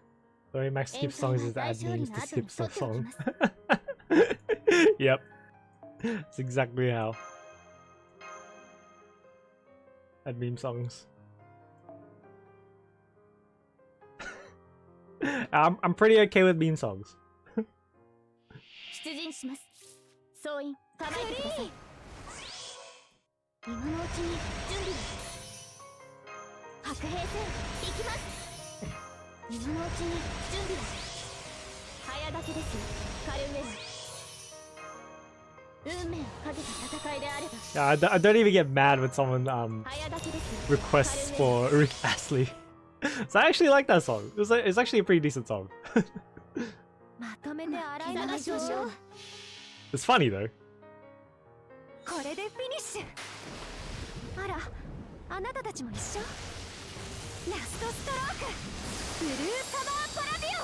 The way Max skips songs is to add memes to skip the song. Yep. That's exactly how. Add meme songs. I'm pretty okay with meme songs. 出陣します。総員、構えてください。今のうちに準備を。白兵戦、行きます。今のうちに準備を。早だけですよ、カルメラ。運命をかけた戦いであれば。 Yeah, I don't even get mad when someone 早だけですよ。 requests for Rick Astley. So I actually like that song. It's actually a pretty decent song. まとめて洗い流しましょう。 It's funny though. これでフィニッシュ。あら、あなたたちも一緒。ラストストローク。ブルーサマーパラビオ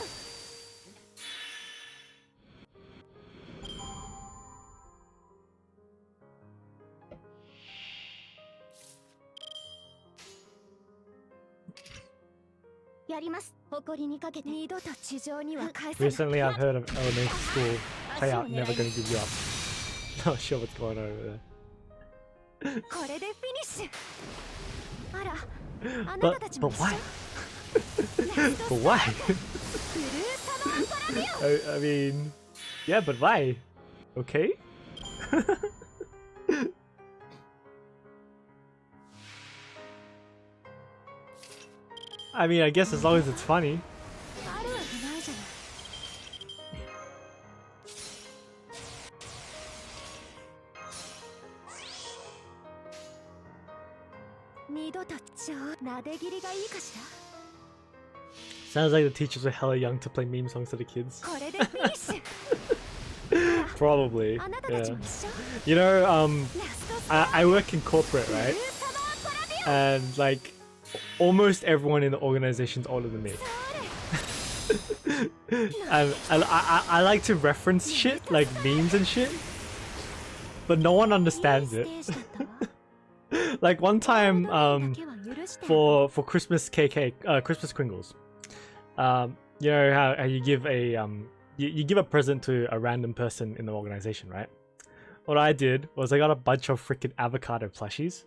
ン。 やります。誇りにかけて二度と地上には返さない。 Recently, I've heard of elementary school playout never gonna give you up. Not sure what's going on over there. これでフィニッシュ。あら、あなたたちも But 一緒。 why? ラストストロー But ク。 why? ブルーサマーパラビオン。 I mean, yeah, but why? Okay. I mean, I guess as long as it's funny. あるわけないじゃない。二度となで切りがいいかしら。 Sounds like the teachers were hella young to play meme songs to the kids. これでフィニッシュ。 Probably. あなたた Yeah. ちも一緒。 You know, ラストストローク。 I work in corporate, ブル right? ーサマーパラビオン。 And like, almost everyone in the organization's older than me. And I like to reference shit, like memes and shit, but no one understands it. Like one time, for Christmas KK, Christmas Kringles, you know how you give a you give a present to a random person in the organization, right? What I did was I got a bunch of freaking avocado plushies.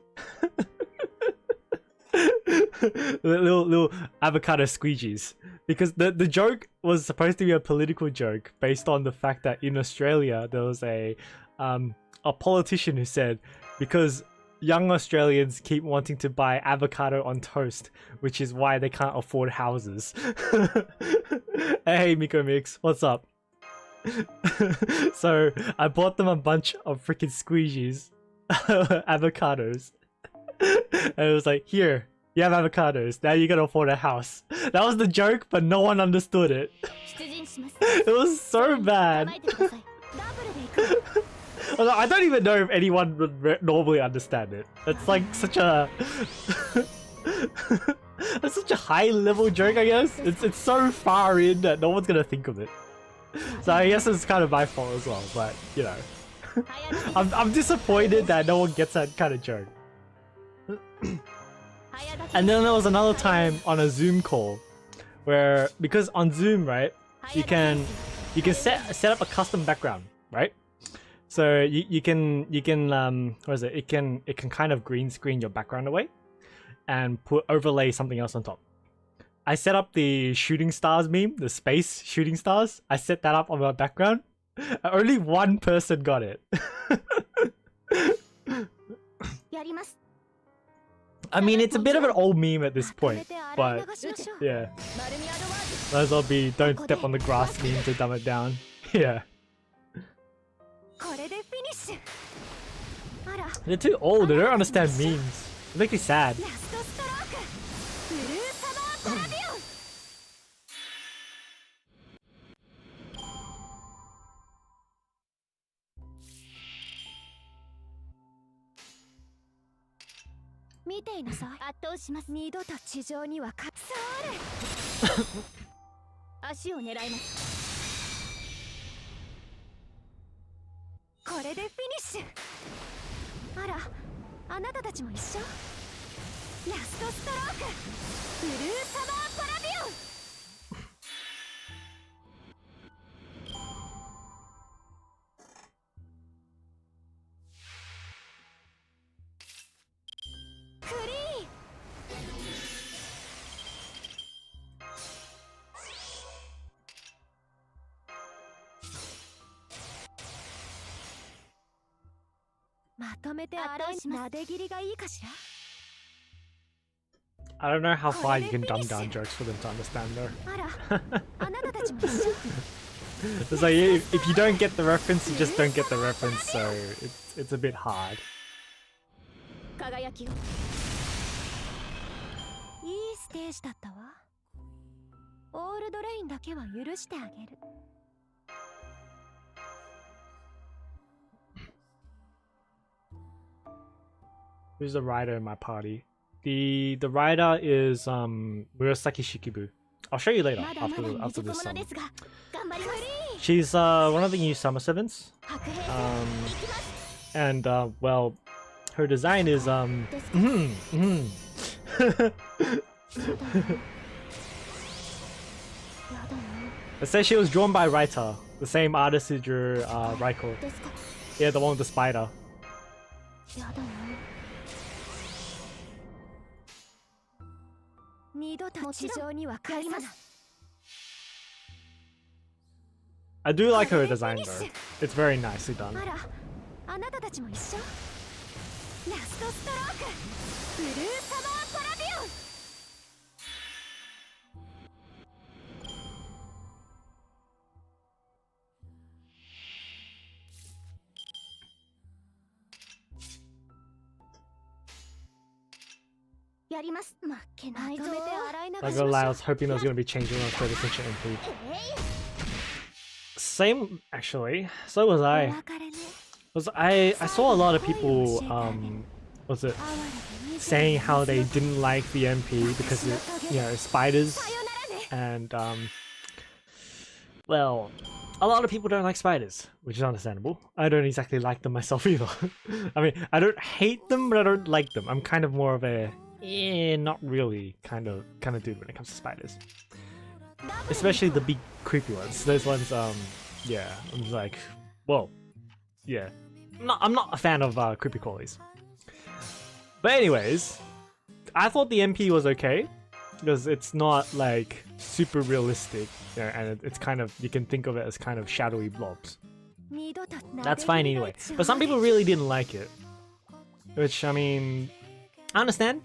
little avocado squeegees, because the joke was supposed to be a political joke based on the fact that in Australia there was a politician who said, because young Australians keep wanting to buy avocado on toast, which is why they can't afford houses. Hey Miko Mix, what's up? So I bought them a bunch of freaking squeegees, avocados, and it was like, here, you have avocados, now you gotta afford a house. That was the joke, but no one understood it. It was so bad. I don't even know if anyone would normally understand it. It's like such a That's such a high level joke, I guess. It's so far in that no one's gonna think of it. So I guess it's kind of my fault as well, but you know. I'm disappointed that no one gets that kind of joke. And then there was another time on a Zoom call where, because on Zoom, right, you can set up a custom background, right? So you can what is it? It can kind of green screen your background away and overlay something else on top. I set up the shooting stars meme, the space shooting stars. I set that up on my background. Only one person got it. I mean, it's a bit of an old meme at this point, but yeah. Might as well be don't step on the grass meme to dumb it down. Yeah. They're too old, they don't understand memes. It makes me sad. 見ていなさい。圧倒します。二度と地上にはそれ足を狙います。これでフィニッシュ。あら、あなたたちも一緒？ラストストローク、ブルーサマーパラビオン。まとめて洗いなで切りがいいかしら I don't know how far you can dumb down jokes for them to understand though. It's like if you don't get the reference, you just don't get the reference, so it's a bit hard. 輝きをいいステージだったわ。オールドレインだけは許してあげる。 Who's the rider in my party? The rider is Murasaki Shikibu. I'll show you later after this song. She's one of the new Summer Sevens. And well, her design is It says she was drawn by Raita, the same artist who drew Raiko. Yeah, the one with the spider. I do like her design though. It's very nicely done. Like I was hoping there was going to be changes on 30th MP. Same, actually. So was I. I saw a lot of people, saying how they didn't like the MP because it, you know, spiders, and well, a lot of people don't like spiders, which is understandable. I don't exactly like them myself either. I mean, I don't hate them, but I don't like them. I'm kind of more of a not really kind of dude when it comes to spiders, especially the big creepy ones. Those ones, yeah, I'm just like, whoa, yeah. I'm not a fan of creepy crawlies. But anyways, I thought the MP was okay because it's not like super realistic, you know, and it's kind of, you can think of it as kind of shadowy blobs. That's fine anyway. But some people really didn't like it, which I mean, I understand.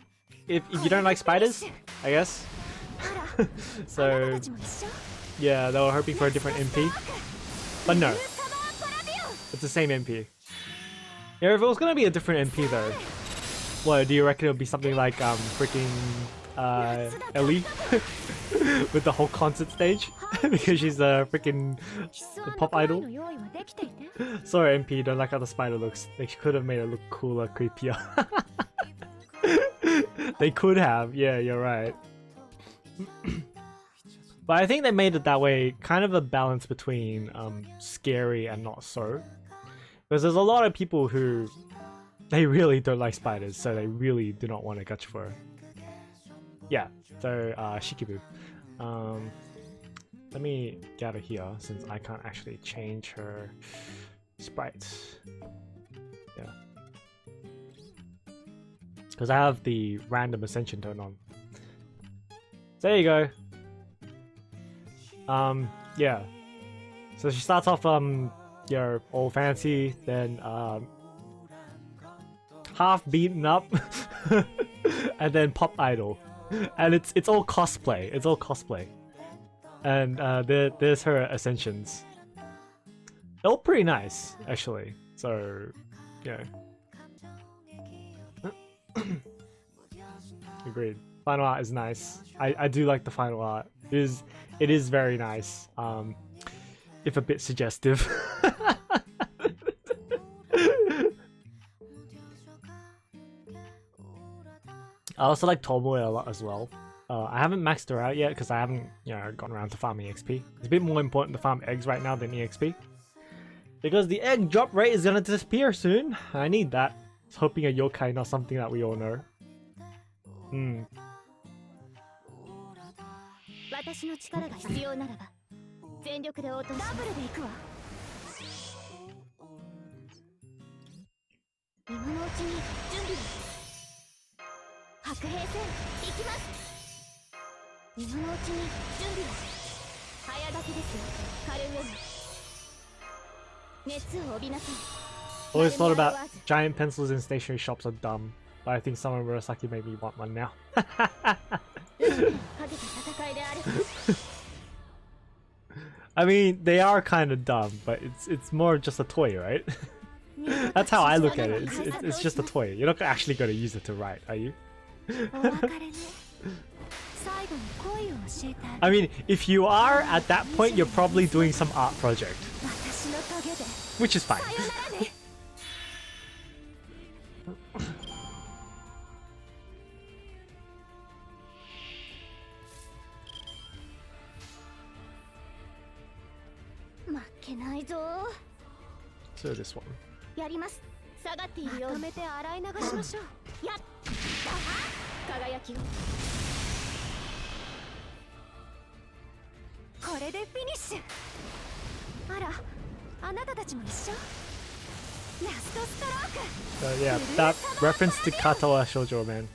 If you don't like spiders, I guess. So yeah, they were hoping for a different MP, but no, it's the same MP. Yeah, if it was gonna be a different MP though, what do you reckon it would be? Something like freaking Ellie with the whole concert stage because she's a freaking pop idol. Sorry MP, don't like how the spider looks. They could have made it look cooler, creepier. They could have, yeah, you're right. But I think they made it that way, kind of a balance between scary and not so. Because there's a lot of people who they really don't like spiders, so they really do not want to gacha for. Yeah, so Shikibu. Let me get her here since I can't actually change her sprites. Yeah. Because I have the random ascension turned on. There you go. Yeah. So she starts off your all fancy, then half beaten up, and then pop idol, and it's all cosplay. It's all cosplay. And there's her ascensions. They're all pretty nice, actually. So, yeah. Agreed. Final art is nice. I do like the final art. It is very nice. If a bit suggestive. I also like Tomoe a lot as well. I haven't maxed her out yet because I haven't, gotten around to farming XP. It's a bit more important to farm eggs right now than EXP. Because the egg drop rate is gonna disappear soon. I need that. I was hoping a yokai, not something that we all know. 私の力が必要ならば全力で応答します。ダブルで行くわ。今のうちに準備を。白兵戦行きます。今のうちに準備を。早書きですよ。カルウェム。熱を帯びなさい。Always thought about giant pencils in stationery shops are dumb, but I think someone Murasaki made me want one now. I mean, they are kind of dumb, but it's more just a toy, right? That's how I look at it. It's just a toy. You're not actually going to use it to write, are you? I mean, if you are at that point, you're probably doing some art project, which is fine. 負けないぞ。 So this one. やります。下がっているよ。まとめて洗い流しましょう。やっ。輝きを。これでフィニッシュ。あら、あなたたちも一緒。ラストストローク。Yeah, that reference to Katawa Shoujo, man.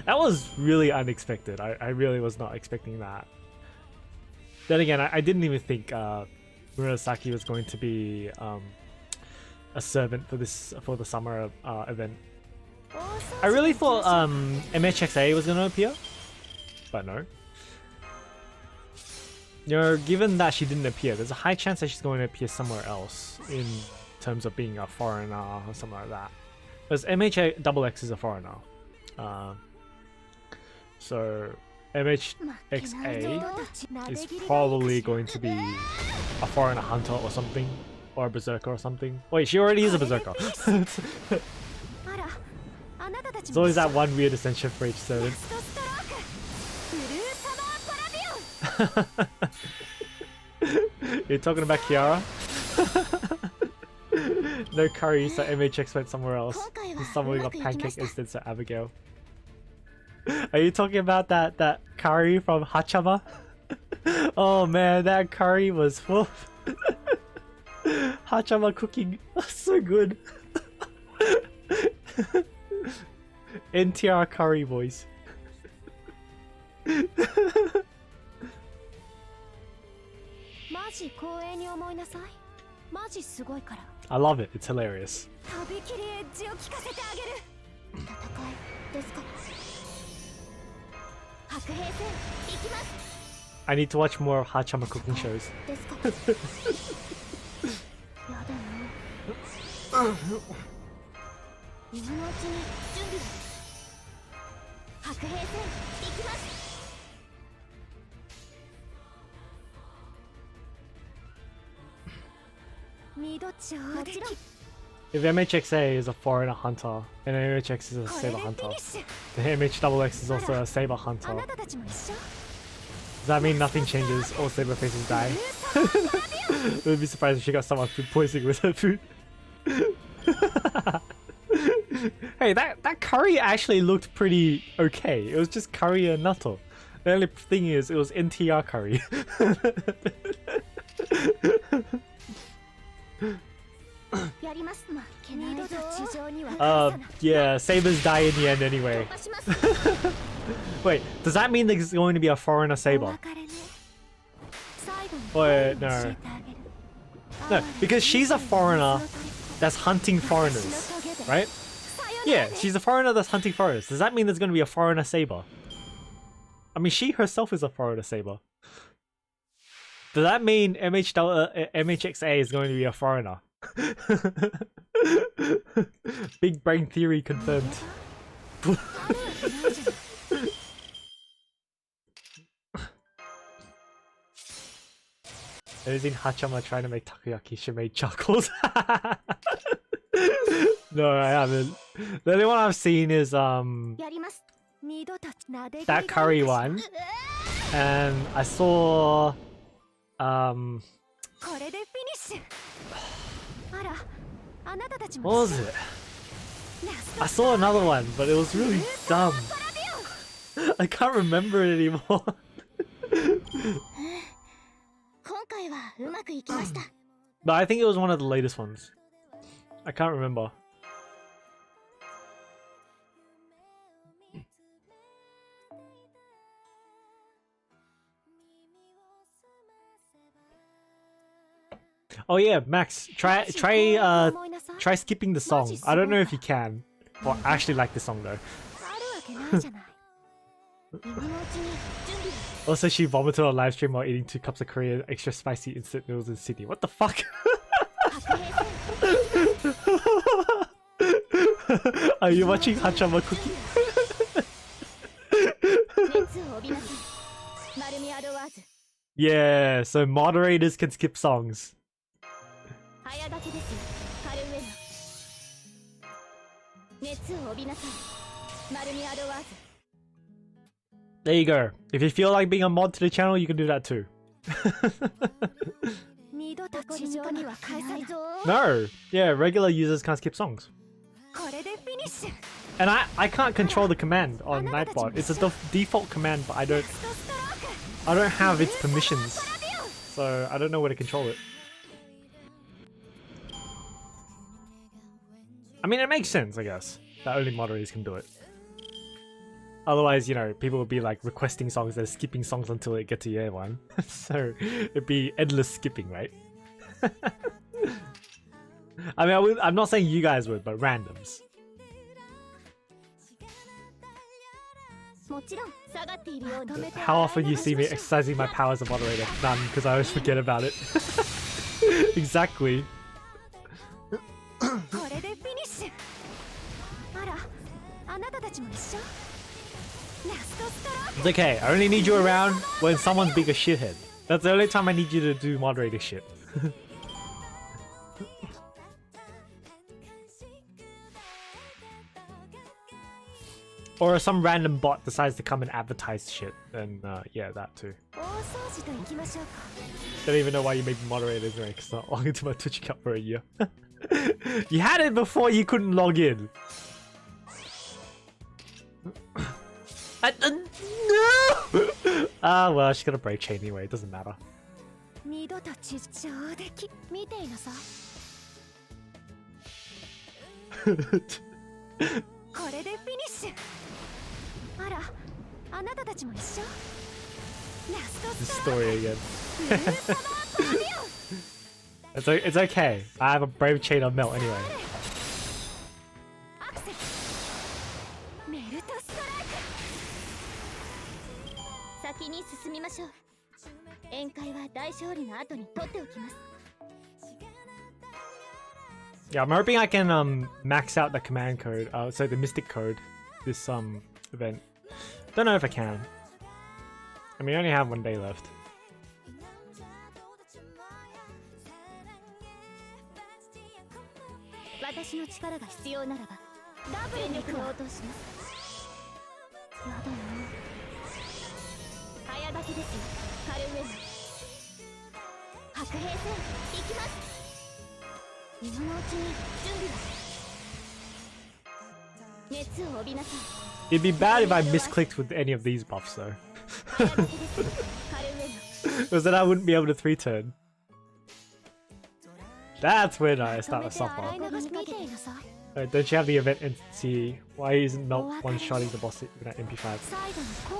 That was really unexpected. I really was not expecting that. Then again, I didn't even think Murasaki was going to be a servant for the summer event. I really thought MHXA was going to appear, but no. Given that she didn't appear, there's a high chance that she's going to appear somewhere else in terms of being a foreigner or something like that. Because MHXX is a foreigner. So MHXA is probably going to be a foreigner hunter or something, or a berserker or something. Wait, she already is a berserker. There's always that one weird ascension for each servant. You're talking about Kiara? No curry, so MHX went somewhere else. Someone got pancake instance at Abigail. Are you talking about that curry from Hachama? Oh man, that curry was full. Hachama cooking, so good. NTR curry boys. I love it, it's hilarious. I need to watch more of Hachama cooking shows. if MHXA is a foreigner hunter and MHX is a これ saber でフィ hunter, ニッシュ then MHXX is also a saber あ hunter. なたたちも一緒 Does that mean nothing changes? All saber faces die? Wouldn't be surprised if she got someone food poisoning with her food. Hey, that curry actually looked pretty okay. It was just curry and natto. The only thing is, it was NTR curry. Yeah, sabers die in the end anyway. Wait, does that mean there's going to be a foreigner saber? Wait, no. No, because she's a foreigner that's hunting foreigners, right? Yeah, she's a foreigner that's hunting foreigners. Does that mean there's going to be a foreigner saber? I mean, she herself is a foreigner saber. Does that mean MHXA is going to be a foreigner? Big brain theory confirmed. Have you seen Hachama trying to make takoyaki? She made chuckles. No, I haven't. The only one I've seen is that curry one, and I saw what was it? I saw another one, but it was really dumb. I can't remember it anymore. But I think it was one of the latest ones. I can't remember. Oh yeah, Max, try skipping the song. I don't know if you can. Well, I actually like the song though. Also, she vomited on live stream while eating 2 cups of Korean extra spicy instant noodles in Sydney. What the fuck? Are you watching Hachama cooking? Yeah, so moderators can skip songs. There you go. If you feel like being a mod to the channel, you can do that too. No! Yeah, regular users can't skip songs. And I can't control the command on Nightbot. It's a default command, but I don't have its permissions. So I don't know where to control it. I mean, it makes sense, I guess, that only moderators can do it. Otherwise, you know, people would be like requesting songs, they're skipping songs until they get to year 1. So it'd be endless skipping, right? I mean, I'm not saying you guys would, but randoms. How often you see me exercising my power as a moderator? None, because I always forget about it. Exactly. It's okay, I only need you around when someone's being a shithead. That's the only time I need you to do moderator shit. Or some random bot decides to come and advertise shit, then yeah, that too. Don't even know why you made me moderator anyway, because I'm not logging into my Twitch account for a year. You had it before you couldn't log in. No! Ah, well, she's gonna break chain anyway, it doesn't matter. The story again. It's okay. I have a brave chain on melt anyway. Yeah, I'm hoping I can max out the command code, so the mystic code, this event. Don't know if I can. I mean, I only have 1 day left. 私の力が必要ならばダブルに食おうとします。やだな。早炊きですよカルメナ。白兵戦行きます。今のうちに準備は。熱を帯びなさい。 It'd be bad if I misclicked with any of these buffs though. 早炊きですよカルメナ。Because then I wouldn't be able to 3-turn. That's when I start a soft bar. Wait, don't you have the event entity? Why isn't Melt one-shotting the boss even at MP5?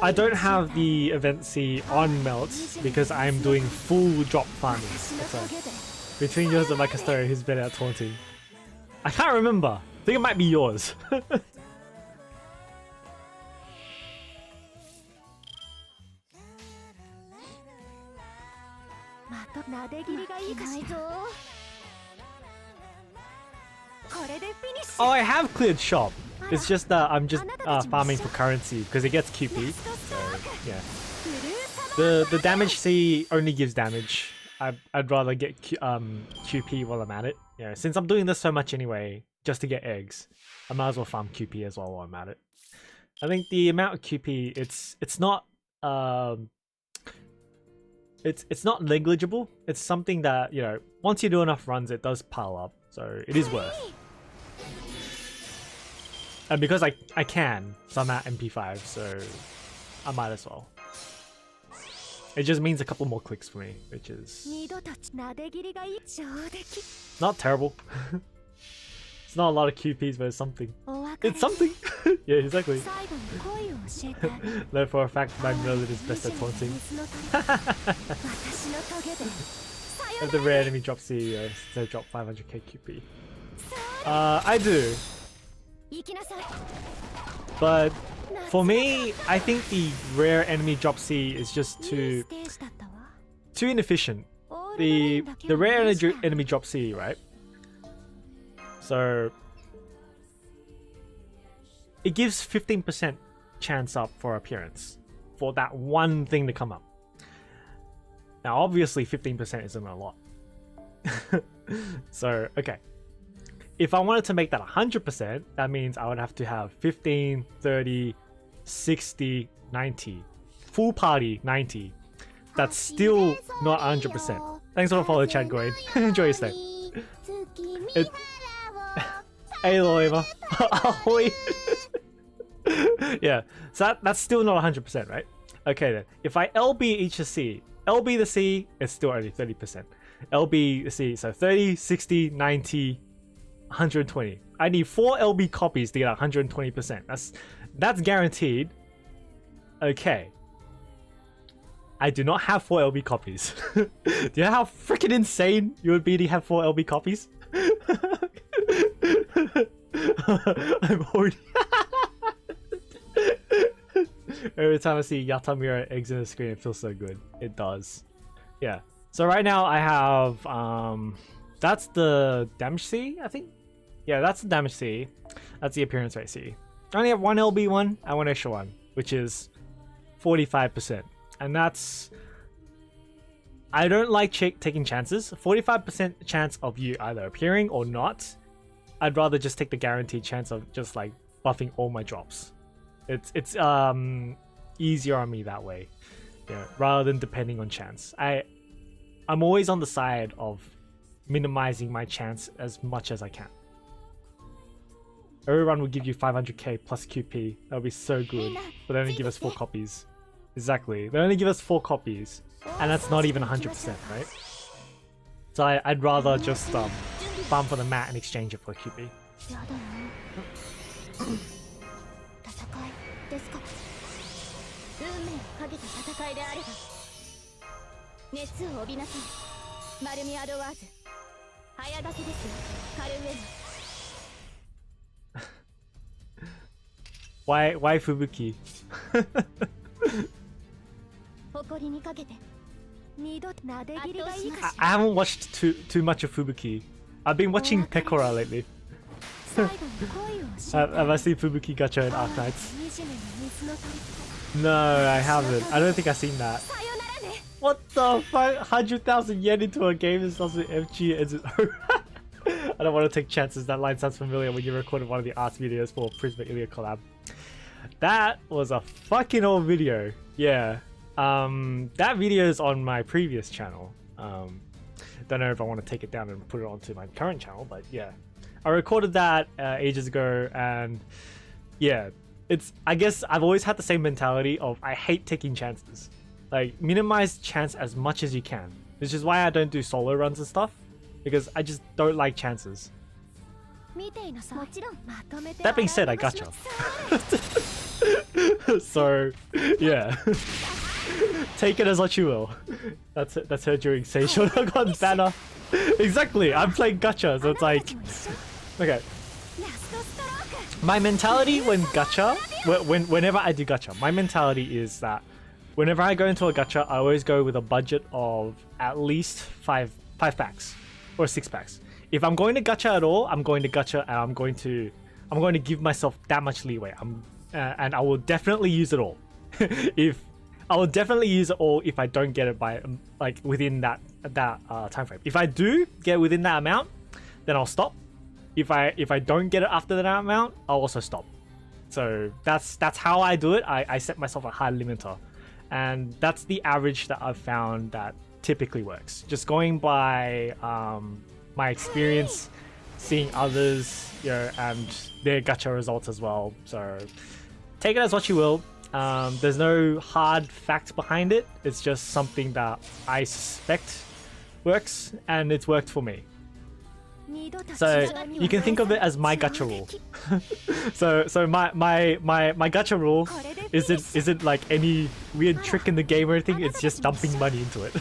I don't have the event C on Melt because I'm doing full drop farming. That's right. Between yours and my custodian, who's better at taunting? I can't remember. I think it might be yours. Oh, I have cleared shop. It's just that I'm just farming for currency because it gets QP. So yeah, the damage C only gives damage. I'd rather get QP while I'm at it. Yeah, since I'm doing this so much anyway, just to get eggs, I might as well farm QP as well while I'm at it. I think the amount of QP it's not it's not negligible. It's something that, you know, once you do enough runs, it does pile up. So it is worth. And because I can, so I'm at MP5, so I might as well. It just means a couple more clicks for me, which is not terrible. It's not a lot of QPs, but it's something. It's something! Yeah, exactly. Though for a fact, Magnolia is best at taunting. If the rare enemy drops CEO, they drop 500k QP. I do. But for me, I think the rare enemy drop C is just too inefficient. The rare enemy drop C, right? So it gives 15% chance up for appearance for that one thing to come up. Now obviously 15% isn't a lot. So okay, if I wanted to make that 100%, that means I would have to have 15, 30, 60, 90. Full party 90. That's still not 100%. Thanks for the follow, Chad Goyne. Enjoy your stay. Hey Loima. Ahoy. Yeah, so that's still not 100%, right? Okay then, if I LB each a C, LB the C, it's still only 30%. LB the C, so 30, 60, 90, 120. I need 4 LB copies to get 120%. That's guaranteed. Okay. I do not have 4 LB copies. Do you know how freaking insane you would be to have 4 LB copies? I'm already... Every time I see Yatamura eggs in the screen, it feels so good. It does. Yeah. So right now I have that's the damage C, I think. Yeah, that's the damage C. That's the appearance rate C. I only have one LB one and one extra one, which is 45%. And that's... I don't like taking chances. 45% chance of you either appearing or not. I'd rather just take the guaranteed chance of just like buffing all my drops. It's easier on me that way, yeah, rather than depending on chance. I'm always on the side of minimizing my chance as much as I can. Every run will give you 500k plus QP. That would be so good, but they only give us 4 copies. Exactly, they only give us 4 copies, and that's not even 100%, right? So I'd rather just farm for the mat and exchange it for QP. 熱を帯びなさい。マルミアドワーズ。早炊きですよ、カルメナ。Why Fubuki? 誇りにかけて。二度なで切りがいいかし I haven't watched too much of Fubuki. I've been watching Pekora lately. Have I seen Fubuki Gacha and Arknights? No, I haven't. I don't think I've seen that. What the fuck? 100,000 yen into a game and starts with FG as its own. I don't want to take chances. That line sounds familiar when you recorded one of the arts videos for Prisma Ilya collab. That was a fucking old video. Yeah. That video is on my previous channel. Don't know if I want to take it down and put it onto my current channel, but yeah. I recorded that ages ago, and yeah, I guess I've always had the same mentality of I hate taking chances. Like, minimize chance as much as you can. Which is why I don't do solo runs and stuff, because I just don't like chances. That being said, I gotcha. So, yeah. Take it as what you will. That's her during Seishonagon banner. Exactly, I'm playing gacha, so it's like... Okay. My mentality when gacha... Whenever I do gacha, my mentality is that whenever I go into a gacha, I always go with a budget of at least 5 packs or 6 packs. If I'm going to gacha at all, I'm going to gacha and I'm going to give myself that much leeway. And I will definitely use it all. I will definitely use it all if I don't get it by like within that time frame. If I do get within that amount, then I'll stop. If I don't get it after that amount, I'll also stop. So that's how I do it. I set myself a high limiter, and that's the average that I've found that typically works. Just going by my experience, seeing others, you know, and their gacha results as well. So take it as what you will. There's no hard fact behind it. It's just something that I suspect works, and it's worked for me. So you can think of it as my gacha rule. so my gacha rule isn't like any weird trick in the game or anything. It's just dumping money into it.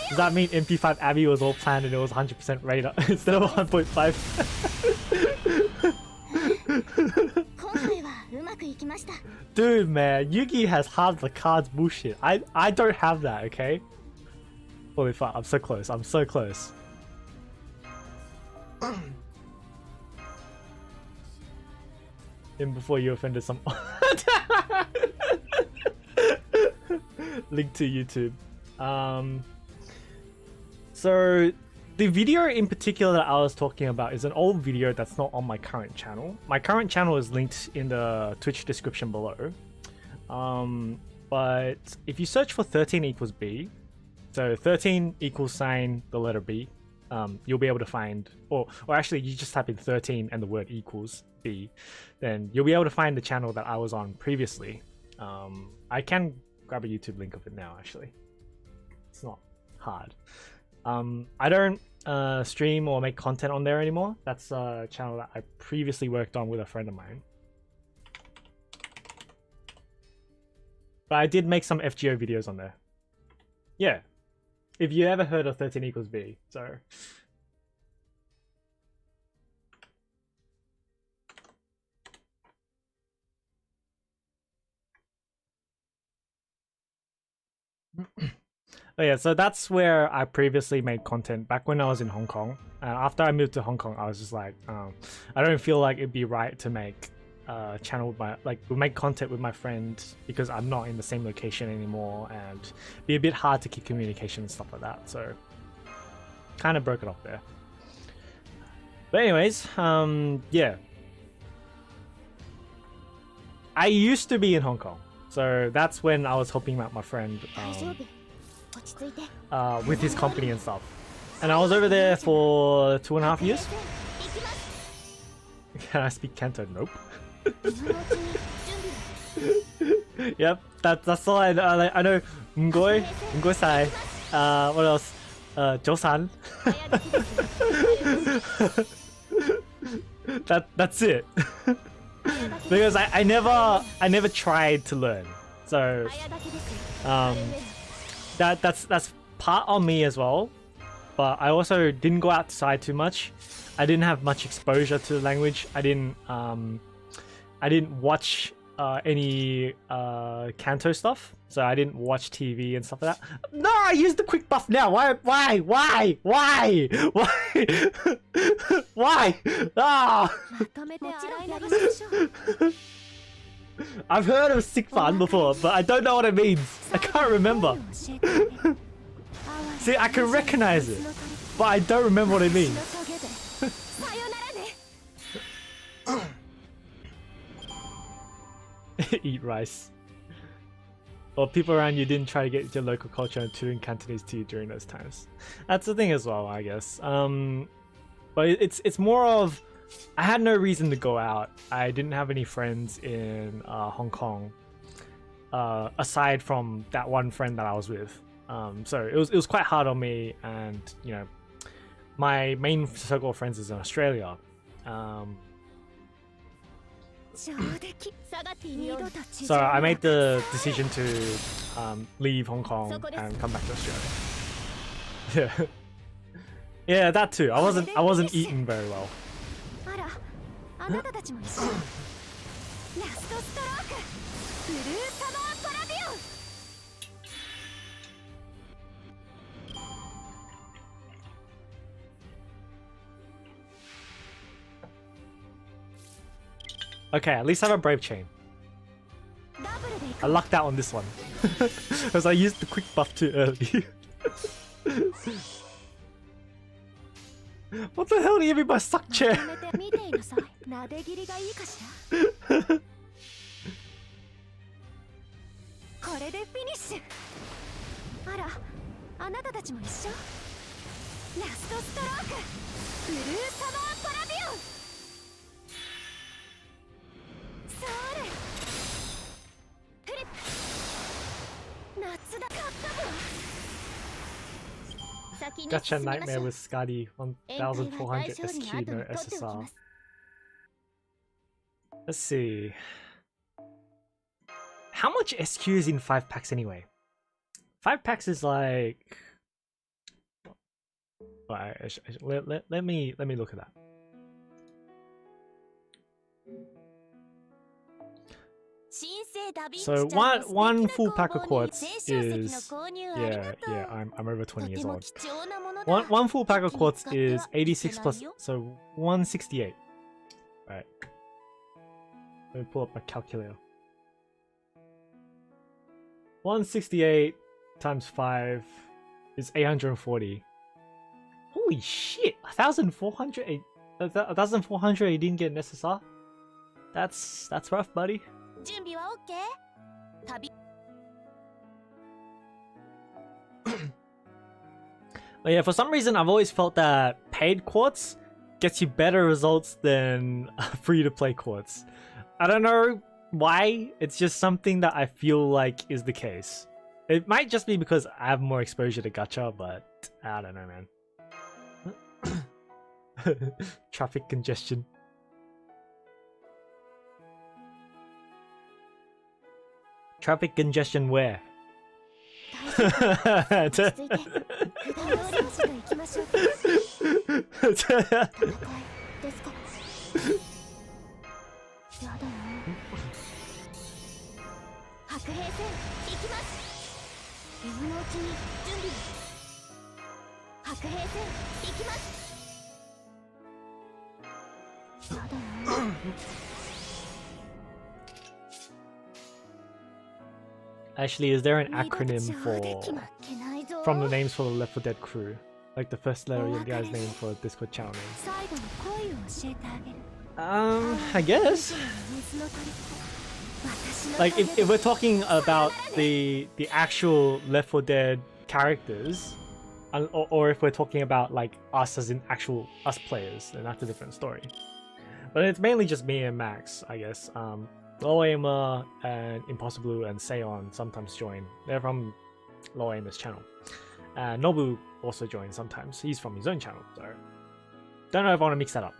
Does that mean MP5 Abby was all planned and it was 100% radar instead of 1.5? Dude, man, Yugi has half the cards bullshit. I don't have that, okay? Holy fuck, I'm so close. I'm so close. Even before you offended some... Link to YouTube. So the video in particular that I was talking about is an old video that's not on my current channel. My current channel is linked in the Twitch description below. But if you search for 13 equals B, so 13 equals sign the letter B, you'll be able to find, or actually you just type in 13 and the word equals B, then you'll be able to find the channel that I was on previously. I can grab a YouTube link of it now, actually. It's not hard. I don't stream or make content on there anymore. That's a channel that I previously worked on with a friend of mine. But I did make some FGO videos on there. Yeah. If you ever heard of 13 equals B, so... Oh yeah, so that's where I previously made content back when I was in Hong Kong. And after I moved to Hong Kong, I was just like, I don't feel like it'd be right to make a channel with my, make content with my friends because I'm not in the same location anymore, and be a bit hard to keep communication and stuff like that. So kind of broke it off there. But anyways, yeah. I used to be in Hong Kong. So that's when I was helping out my friend with his company and stuff. And I was over there for 2.5 years. Can I speak Kanto? Nope. Yep, that's all I know. I know Ngoi-sai. What else? Josan. That's it. Because I never tried to learn. So that's part on me as well. But I also didn't go outside too much. I didn't have much exposure to the language. I didn't watch any Kanto stuff, so I didn't watch TV and stuff like that. No, I used the quick buff now. Why? Why? Ah! I've heard of sick fun before, but I don't know what it means. I can't remember. See, I can recognize it, but I don't remember what it means. Eat rice. Or people around you didn't try to get your local culture and tutoring Cantonese to you during those times. That's the thing as well, I guess. But it's more of, I had no reason to go out. I didn't have any friends in Hong Kong, aside from that one friend that I was with. So it was quite hard on me, and you know, my main circle of friends is in Australia. So I made the decision to leave Hong Kong and come back to Australia. Yeah, yeah, that too. I wasn't eating very well. Okay, at least I have a Brave Chain. I lucked out on this one. Because I used the quick buff too early. What the hell do you mean by suck chair? Gacha Nightmare with Skadi 1400 SQ, no SSR. Let's see. How much SQ is in 5 packs anyway? 5 packs is like... Let me look at that. So one full pack of quartz is I'm over 20 years old. One full pack of quartz is 86 plus, so 168. Right. Let me pull up my calculator. 168 times 5 is 840. Holy shit! 1,400. 1,400. You didn't get an SSR. That's rough, buddy. But yeah, for some reason I've always felt that paid quartz gets you better results than free to play quartz. I don't know why, it's just something that I feel like is the case. It might just be because I have more exposure to gacha, but I don't know, man. Traffic congestion. Traffic congestion where? Actually, is there an acronym from the names for the Left 4 Dead crew? Like the first letter of your guys' name for Discord channel name? I guess. Like if we're talking about the actual Left 4 Dead characters, or if we're talking about like us as in actual us players, then that's a different story. But it's mainly just me and Max, I guess. Low Aimer and Impossible and Seon sometimes join. They're from Low Aimer's channel. Nobu also joins sometimes. He's from his own channel, so don't know if I want to mix that up.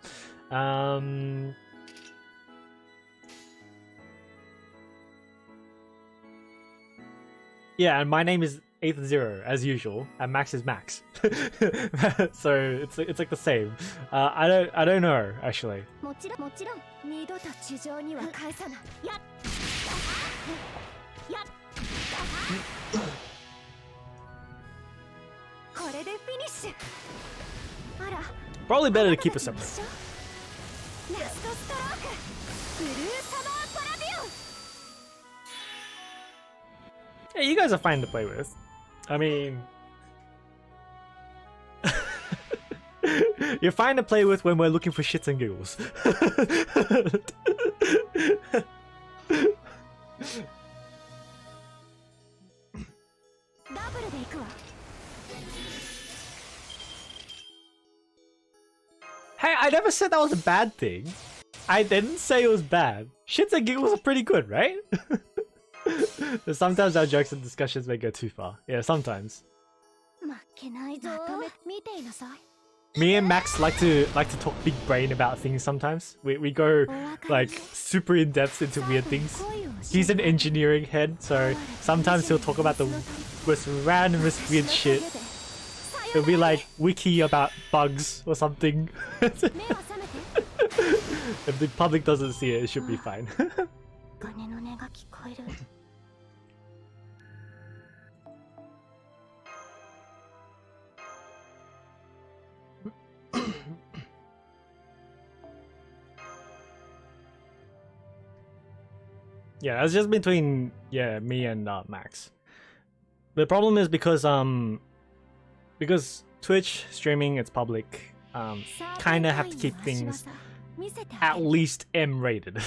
Yeah, and my name is 8th0 as usual, and Max is Max. So it's like the same. I don't know actually. Probably better to keep it separate. Yeah, you guys are fine to play with. I mean, You're fine to play with when we're looking for shits and giggles. ダブルで行くわ。 Hey, I never said that was a bad thing. I didn't say it was bad. Shits and giggles are pretty good, right? Sometimes our jokes and discussions may go too far. Yeah, sometimes. 負けないぞ。まとめ見ていなさい。 Me and Max like to talk big brain about things sometimes. We go like super in depth into weird things. He's an engineering head, so sometimes he'll talk about the most randomest weird shit. It'll be like wiki about bugs or something. If the public doesn't see it, it should be fine. 鐘の音が聞こえる。 Yeah, it's just between me and Max. The problem is because Twitch streaming, it's public, kind of have to keep things at least M rated.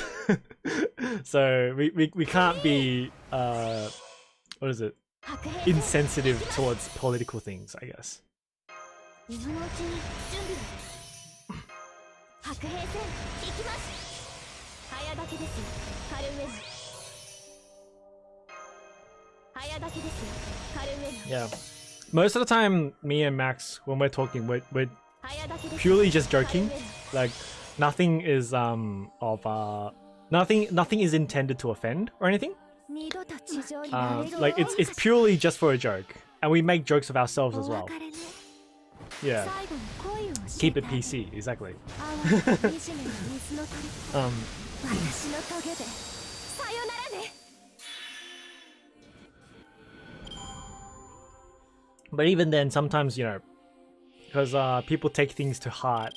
So we can't be what is it, insensitive towards political things, I guess. 今のうちに準備を。白兵戦行きます。早炊きですよ。カルメナ。早炊きですよ。カルメナ。 Yeah, most of the time, me and Max, when we're talking, we're 早炊きですよ。 purely just joking. カルメナ。 Like nothing is nothing is intended to offend or anything. 二度と地上になれる。 Like it's purely just for a joke, and we make jokes of ourselves as お well. 別れね。 Yeah, 最後に恋を教え keep て it PC, exactly. 哀れな惨めな水の鳥。 私の棘でさよならね。 But even then, sometimes, you know, because people take things to heart.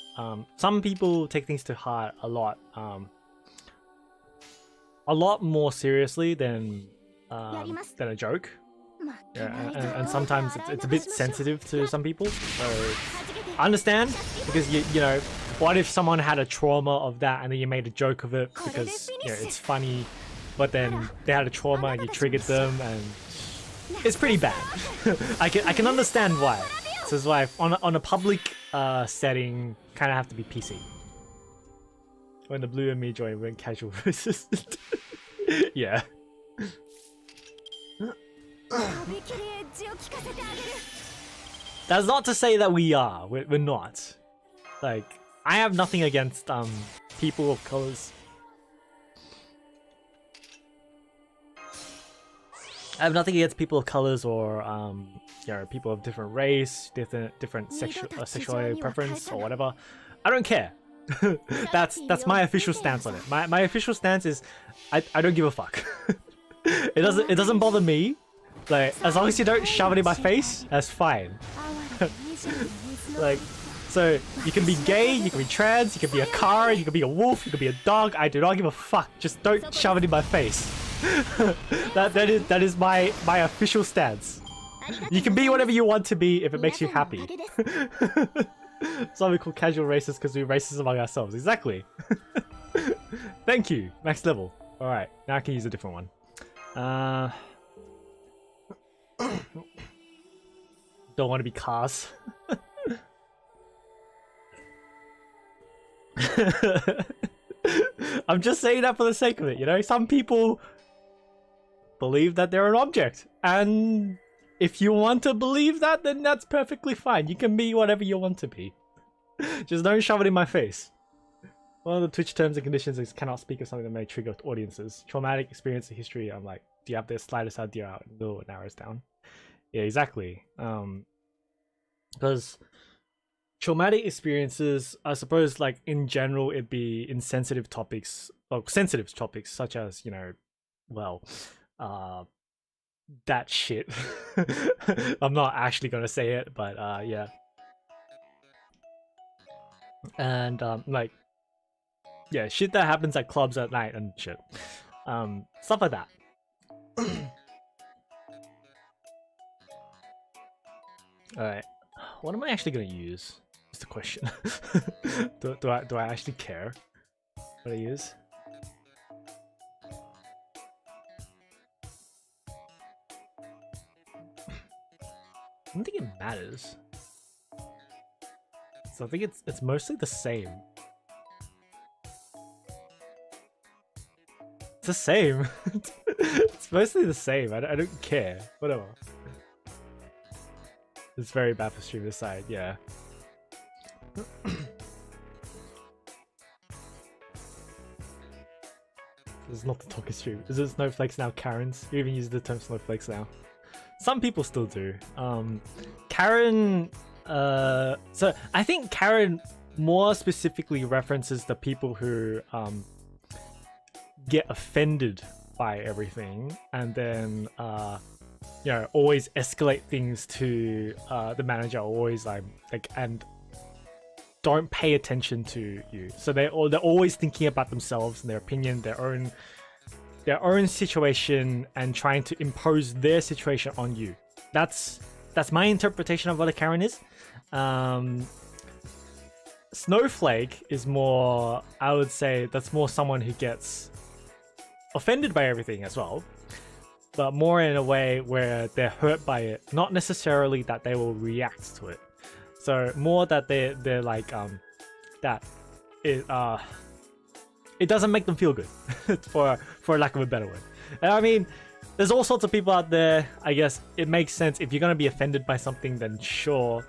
Some people take things to heart a lot more seriously than a joke. Yeah, and sometimes it's a bit sensitive to some people. So I understand, because you know, what if someone had a trauma of that and then you made a joke of it because, you know, it's funny, but then they had a trauma and you triggered them, and it's pretty bad. I can understand why. So this is why on a public setting, kind of have to be PC. When the blue and me join, we're in casual versus. Yeah. とびきりエッジを聞かせてあげる。 That's not to say that we are. We're not. Like, I have nothing against people of colors. I have nothing against people of colors or you know, people of different race, different sexual preference or whatever. I don't care. That's my official stance on it. My official stance is I don't give a fuck. It doesn't bother me. Like, as long as you don't shove it in my face, that's fine. Like, so you can be gay, you can be trans, you can be a car, you can be a wolf, you can be a dog. I do not give a fuck. Just don't shove it in my face. that is my official stance. You can be whatever you want to be if it makes you happy. So we call casual racist because we're racist among ourselves. Exactly. Thank you. Max level. All right, now I can use a different one. Don't want to be cars. I'm just saying that for the sake of it, you know? Some people believe that they're an object. And if you want to believe that, then that's perfectly fine. You can be whatever you want to be. Just don't shove it in my face. One of the Twitch terms and conditions is cannot speak of something that may trigger audiences. Traumatic experience in history, I'm like, do you have the slightest idea how it narrows down? Yeah, exactly. Because traumatic experiences, I suppose, like in general, it'd be insensitive topics, or sensitive topics, such as, you know, well, that shit. I'm not actually gonna say it, but yeah. And like, yeah, shit that happens at clubs at night and shit. Stuff like that. Alright, what am I actually gonna use? Just a question. do I actually care what I use? I don't think it matters. So I think it's mostly the same. It's the same. It's mostly the same. I don't care. Whatever. It's very bad for streamer side, yeah. This is not the talking stream. Is it snowflakes now, Karens? You even use the term snowflakes now. Some people still do. Karen, so I think Karen more specifically references the people who get offended by everything and then you know, always escalate things to the manager, always like and don't pay attention to you. So they're always thinking about themselves and their opinion, their own situation, and trying to impose their situation on you. That's my interpretation of what a Karen is. Snowflake is more, I would say, that's more someone who gets offended by everything as well, but more in a way where they're hurt by it, not necessarily that they will react to it. So more that they're like that it doesn't make them feel good for lack of a better word. And I mean, there's all sorts of people out there. I guess it makes sense if you're gonna be offended by something, then sure,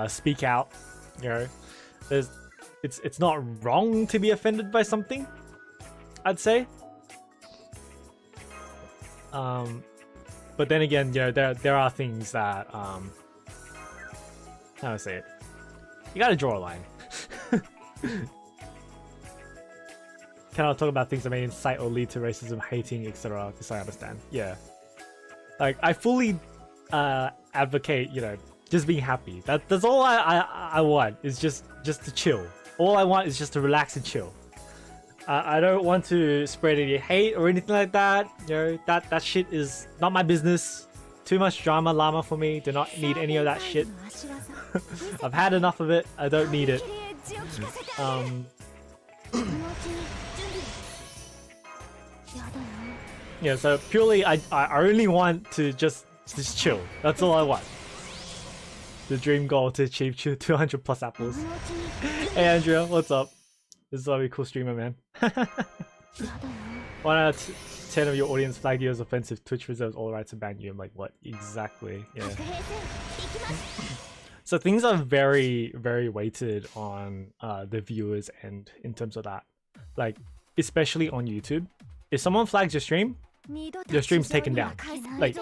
speak out. You know, it's not wrong to be offended by something, I'd say. But then again, you know, there are things that how do I say it? You gotta draw a line. Cannot talk about things that may incite or lead to racism, hating, etc. This I understand. Yeah, like I fully advocate, you know, just being happy. That's all I want. Is just to chill. All I want is just to relax and chill. I don't want to spread any hate or anything like that. You know, that shit is not my business. Too much drama llama for me. Do not need any of that shit. I've had enough of it. I don't need it. Yeah, so purely I only want to just chill. That's all I want. The dream goal to achieve 200 plus apples. Hey Andrea, what's up? This is why we cool streamer, man. 1 out of 10 of your audience flagged you as offensive. Twitch reserves all right to ban you. I'm like, what? Exactly. Yeah. So things are very, very weighted on the viewers' end in terms of that. Like, especially on YouTube. If someone flags your stream's taken down. Like,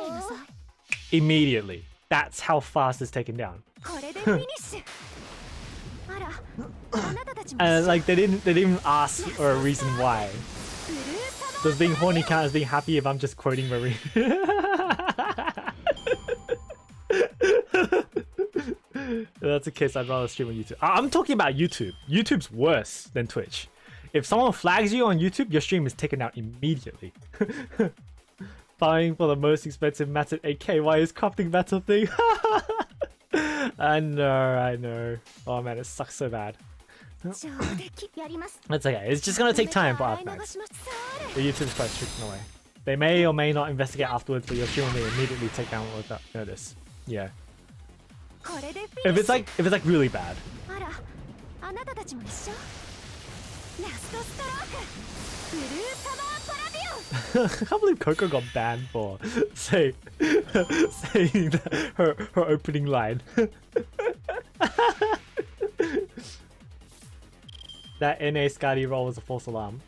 immediately. That's how fast it's taken down. And like they didn't even ask for a reason why. Does being horny count as being happy if I'm just quoting Marie? If that's the case, I'd rather stream on YouTube. I'm talking about YouTube. YouTube's worse than Twitch. If someone flags you on YouTube, your stream is taken out immediately. Buying for the most expensive mats at 8K. Why is crafting mats a thing? I know. Oh man, it sucks so bad. That's okay. It's just gonna take time for Arthmax. The YouTube's quite strict in a way. They may or may not investigate afterwards, but your stream will immediately take down without notice. Yeah. If it's like really bad. I can't believe Coco got banned for saying her opening line. That NA Skadi roll was a false alarm.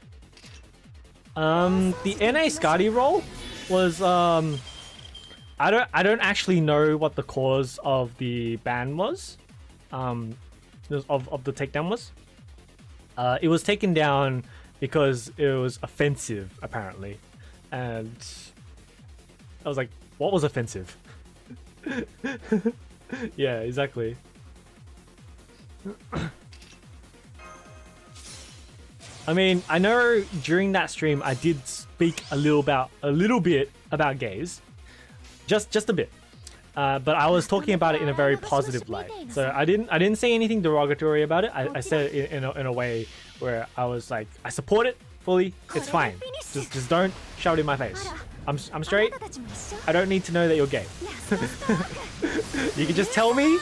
The NA Skadi roll was I don't actually know what the cause of the ban was. Of the takedown was. It was taken down because it was offensive, apparently. And I was like, what was offensive? Yeah, exactly. I mean, I know during that stream I did speak a little bit about gays. Just a bit. but I was talking about it in a very positive light. So I didn't say anything derogatory about it. I said it in a way where I was like, I support it fully. It's fine. Just don't shout it in my face. I'm straight. I don't need to know that you're gay. You can just tell me,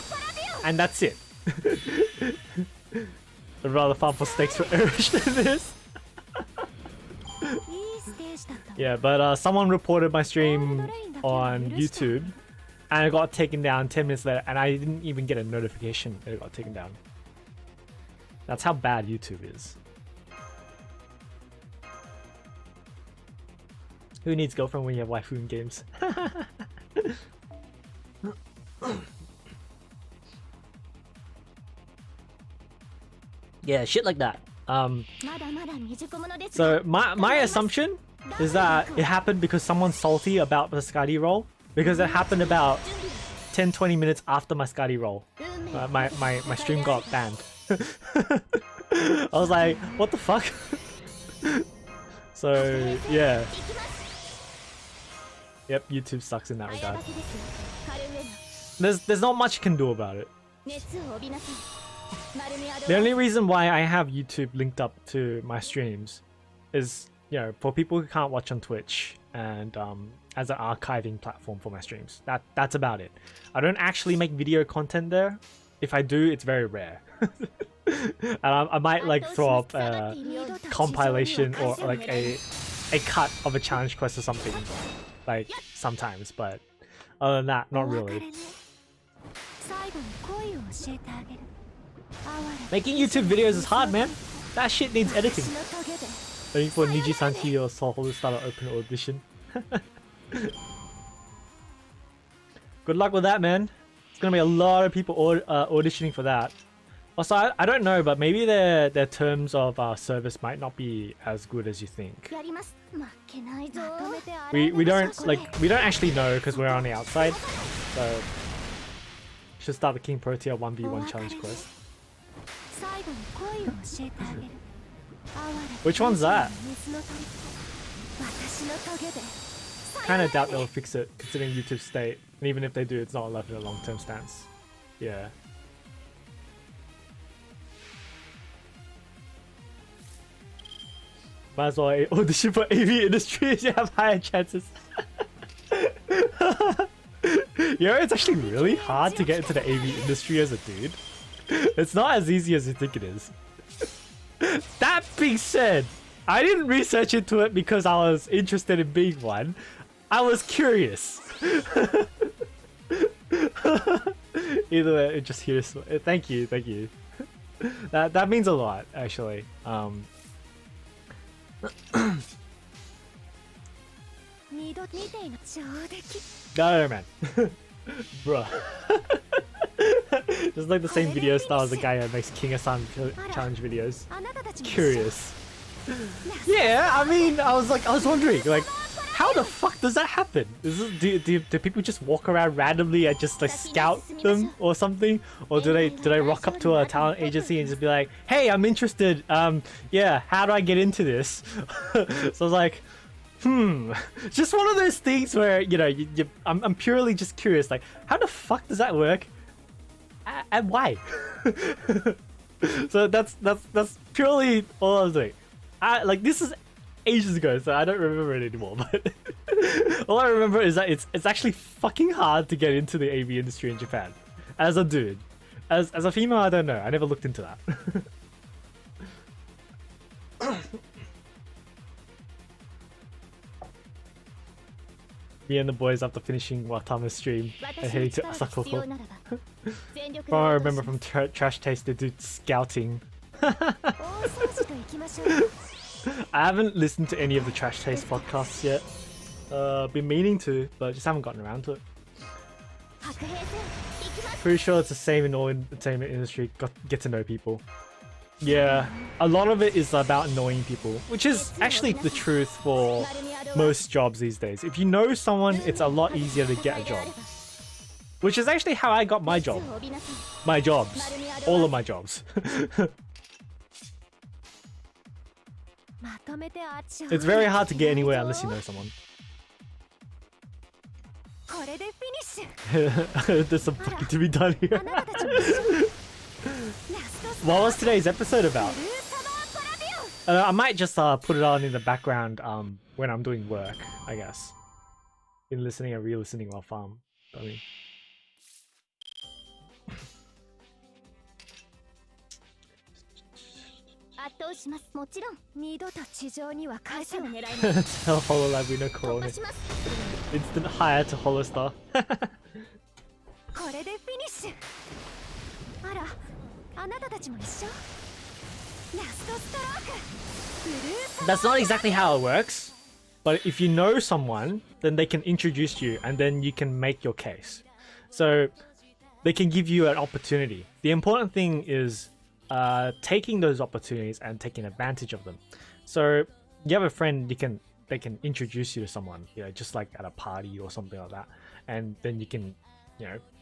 and that's it. I'd rather farm for stakes for Irish than this. Yeah, but someone reported my stream on YouTube, and it got taken down 10 minutes later, and I didn't even get a notification that it got taken down. That's how bad YouTube is. Who needs girlfriend when you have waifu in games? Yeah, shit like that. So my assumption is that it happened because someone's salty about the Skadi roll, because it happened about 10-20 minutes after my Skadi roll. My stream got banned. I was like, what the fuck? So yeah. Yep, YouTube sucks in that regard. There's not much you can do about it. The only reason why I have YouTube linked up to my streams is, you know, for people who can't watch on Twitch, and as an archiving platform for my streams. That's about it. I don't actually make video content there. If I do, it's very rare. And I might like throw up a compilation or like a cut of a challenge quest or something, like sometimes, but other than that, not really. Making YouTube videos is hard, man. That shit needs editing. Waiting for Niji-san or Soul to start an open audition. Good luck with that, man. It's gonna be a lot of people auditioning for that. Also, I don't know, but maybe their terms of service might not be as good as you think. We don't actually know because we're on the outside. So should start the King Protea 1v1 challenge quest. Which one's that? Kinda doubt they'll fix it considering YouTube's state. And even if they do, it's not left in a long-term stance. Yeah. Might as well audition for AV industry if you have higher chances. You know, it's actually really hard to get into the AV industry as a dude. It's not as easy as you think it is. That being said, I didn't research into it because I was interested in being one. I was curious. Either way, it just hears. Thank you. That means a lot, actually. No, man. Bruh. Just like the same video style as the guy that makes King-san challenge videos. Curious. Yeah, I mean, I was wondering, like, how the fuck does that happen? Do people just walk around randomly and just like scout them or something? Or do they rock up to a talent agency and just be like, hey, I'm interested, yeah, how do I get into this? So I was like, just one of those things where, you know, I'm purely just curious, like, how the fuck does that work? And why? So that's purely all I was doing. Like, this is ages ago, so I don't remember it anymore, but all I remember is that it's actually fucking hard to get into the AV industry in Japan. As a dude. As a female, I don't know. I never looked into that. Me and the boys after finishing Watama's stream and heading to Asakoko. From I remember from Trash Taste, they do scouting. I haven't listened to any of the Trash Taste podcasts yet. Been meaning to, but just haven't gotten around to it. Pretty sure it's the same in all entertainment industry. Get to know people. Yeah, a lot of it is about knowing people, which is actually the truth for most jobs these days. If you know someone, it's a lot easier to get a job. Which is actually how I got my job. My jobs. All of my jobs. It's very hard to get anywhere unless you know someone. これでフィニッシュ There's some fucking to be done あ here. なたたちも一緒ラストスパ What ー was today's episode ブ about? ルーサマーパラディオン I might just put it on in the background when I'm doing work, I guess. In listening and re-listening while farm. I mean, 圧倒しますもちろん二度と地上には返さない狙います tell HoloLab we know 突 Corona. 破します Instant hire to Holostar. これでフィニッシュあらあなたたちも一緒ラストストロークブルーサマー That's not exactly how it works. But if you know someone, then they can introduce you and then you can make your case. So they can give you an opportunity. The important thing is taking those opportunities and taking advantage of them. So you have a friend, they can introduce you to someone, just like at a party or something like that, and then you can,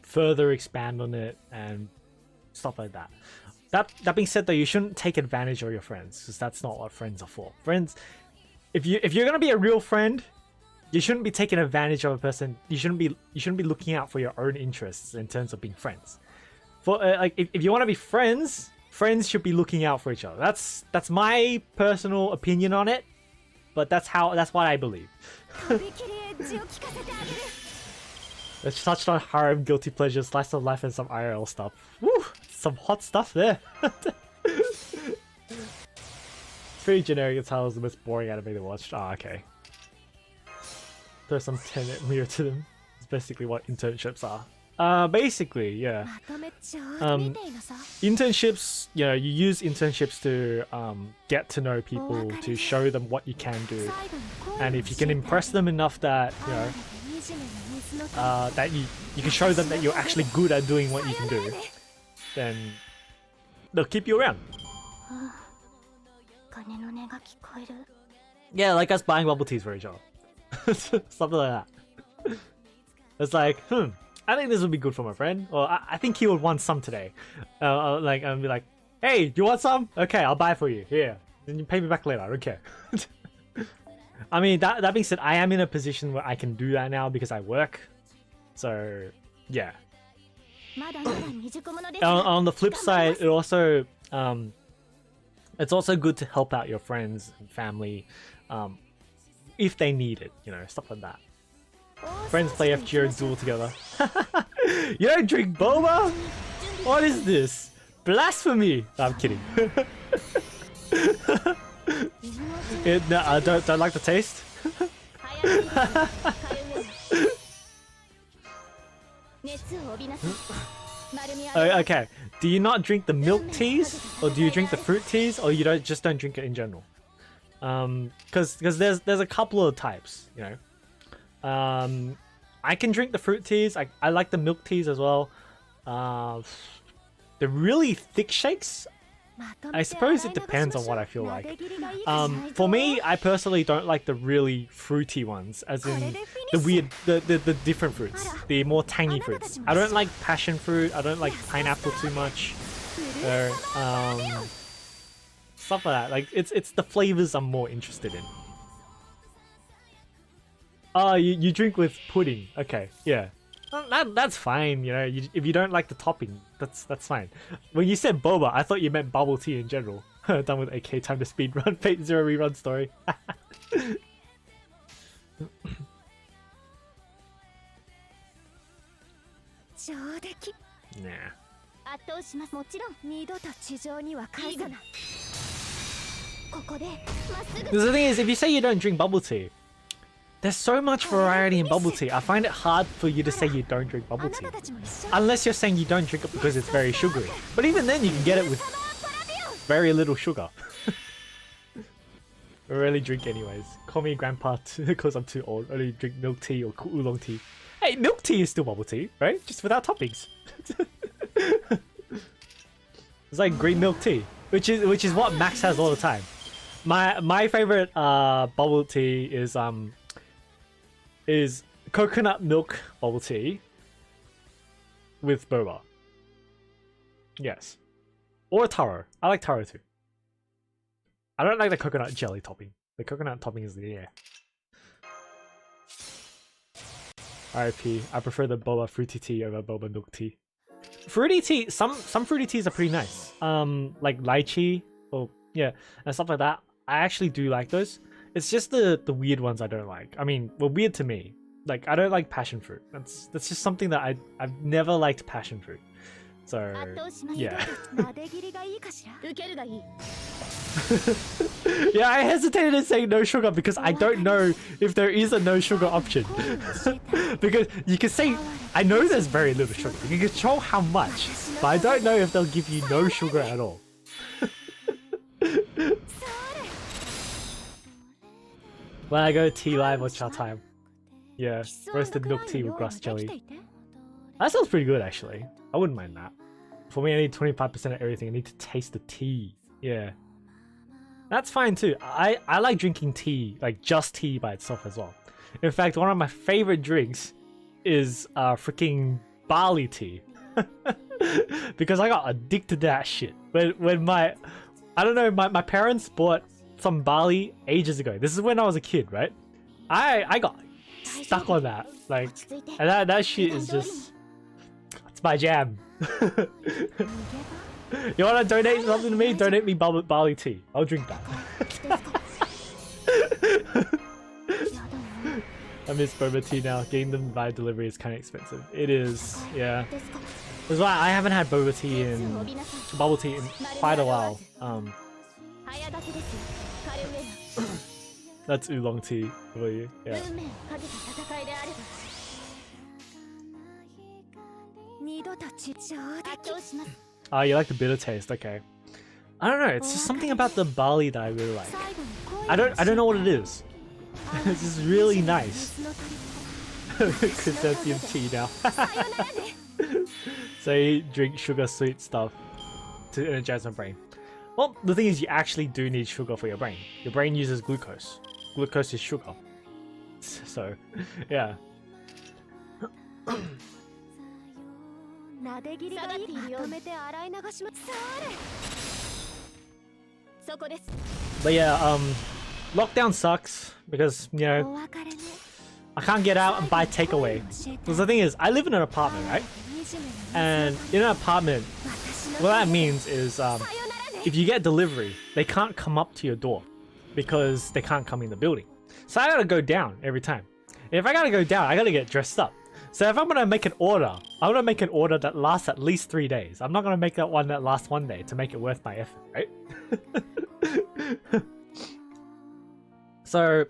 further expand on it and stuff like that. That being said, though, you shouldn't take advantage of your friends because that's not what friends are for. Friends, if you're gonna be a real friend, you shouldn't be taking advantage of a person. You shouldn't be looking out for your own interests in terms of being friends. For if you want to be friends, friends should be looking out for each other. That's my personal opinion on it, but that's what I believe. とびきりエッジを聞かせてあげる Let's touch on harem, guilty pleasure, slice of life, and some IRL stuff. Woo! Some hot stuff there. It's pretty generic. It's how the most boring anime they watched. Ah, okay. There's some tenet mirror to them. It's basically what internships are. Basically, yeah. まとめちゃうみたいなさ Internships, you use internships to get to know people, to show them what you can do. 最後に And if you can impress them enough that, 哀れて惨めな水の that you can show them that you're actually good at doing what you can do, then they'll keep you around. 鐘の音が聞こえる Yeah, like us buying bubble teas for each other. Something like that. It's like, I think this would be good for my friend. Or I think he would want some today. I'll be like, hey, you want some? Okay, I'll buy for you. Here. Then you pay me back later. I don't care. I mean, that being said, I am in a position where I can do that now because I work. So, yeah. まだまだ未熟者ですが On the flip side, it's also good to help out your friends and family if they need it, stuff like that. Friends play F-Zero Duel together. You don't drink boba? What is this? Blasphemy! No, I'm kidding. No, I don't like the taste. 早めにかゆめ熱を帯びなさい丸みある Okay, do you not drink the milk teas? Or do you drink the fruit teas? Or you just don't drink it in general? Because there's a couple of types, I can drink the fruit teas. I like the milk teas as well. The really thick shakes, I suppose it depends on what I feel like. For me, I personally don't like the really fruity ones, as in the weird, the different fruits, the more tangy fruits. I don't like passion fruit. I don't like pineapple too much. Or, stuff like that. Like it's the flavors I'm more interested in. Oh, you drink with pudding. Okay, yeah. That's fine, if you don't like the topping, that's fine. When you said boba, I thought you meant bubble tea in general. Done with AK, time to speed run, Fate Zero rerun story. 上出来 Nah. 圧倒しますもちろん二度と地上には返さないここでまっすぐ Because the thing is, if you say you don't drink bubble tea, there's so much variety in bubble tea. I find it hard for you to say you don't drink あ bubble な tea. たたちも一緒 Unless you're saying you don't drink it because it's very sugary. But even then, you can get it with very little sugar. I rarely drink anyways. Call me grandpa because I'm too old. Only drink milk tea or oolong tea. Hey, milk tea is still bubble tea, right? Just without toppings. It's like green milk tea, which is what Max has all the time. My favorite bubble tea is coconut milk bubble tea with boba. Yes. Or taro. I like taro too. I don't like the coconut jelly topping. The coconut topping is the RIP. I prefer the boba fruity tea over boba milk tea. Fruity tea, some fruity teas are pretty nice. Like lychee or yeah, and stuff like that. I actually do like those. It's just the weird ones I don't like. I mean, well, weird to me. Like I don't like passion fruit. That's just something that I've never liked passion fruit. So yeah. Yeah, I hesitated in saying no sugar because I don't know if there is a no sugar option. Because you can say, I know there's very little sugar. You can control how much, but I don't know if they'll give you no sugar at all. When I go tea live or cha time. Yeah, roasted milk tea with grass jelly. That sounds pretty good actually. I wouldn't mind that. For me, I need 25% of everything. I need to taste the tea. Yeah. That's fine too. I like drinking tea, like just tea by itself as well. In fact, one of my favorite drinks is freaking barley tea. Because I got addicted to that shit. When my parents bought some barley ages ago. This is when I was a kid, right? I got stuck on that. Like, and that shit is just, it's my jam. You wanna donate something to me? Donate me barley tea. I'll drink that. I miss boba tea now. Getting them via delivery is kind of expensive. It is, yeah. That's why I haven't had boba tea bubble tea in quite a while. That's oolong tea for you. Yeah. Oh, you like the bitter taste? Okay. I don't know. It's just something about the barley that I really like. I don't know what it is. It's just really nice. Chrysanthemum tea now. So you drink sugar sweet stuff to energize my brain. Well, the thing is, you actually do need sugar for your brain. Your brain uses glucose. Glucose is sugar. So, yeah. But yeah, lockdown sucks because, you know, I can't get out and buy takeaway. Because the thing is, I live in an apartment, right? And in an apartment, what that means is, if you get delivery, they can't come up to your door because they can't come in the building. So I gotta go down every time. If I gotta go down, I gotta get dressed up. So if I'm gonna make an order, I'm gonna make an order that lasts at least 3 days. I'm not gonna make that one that lasts 1 day to make it worth my effort, right? So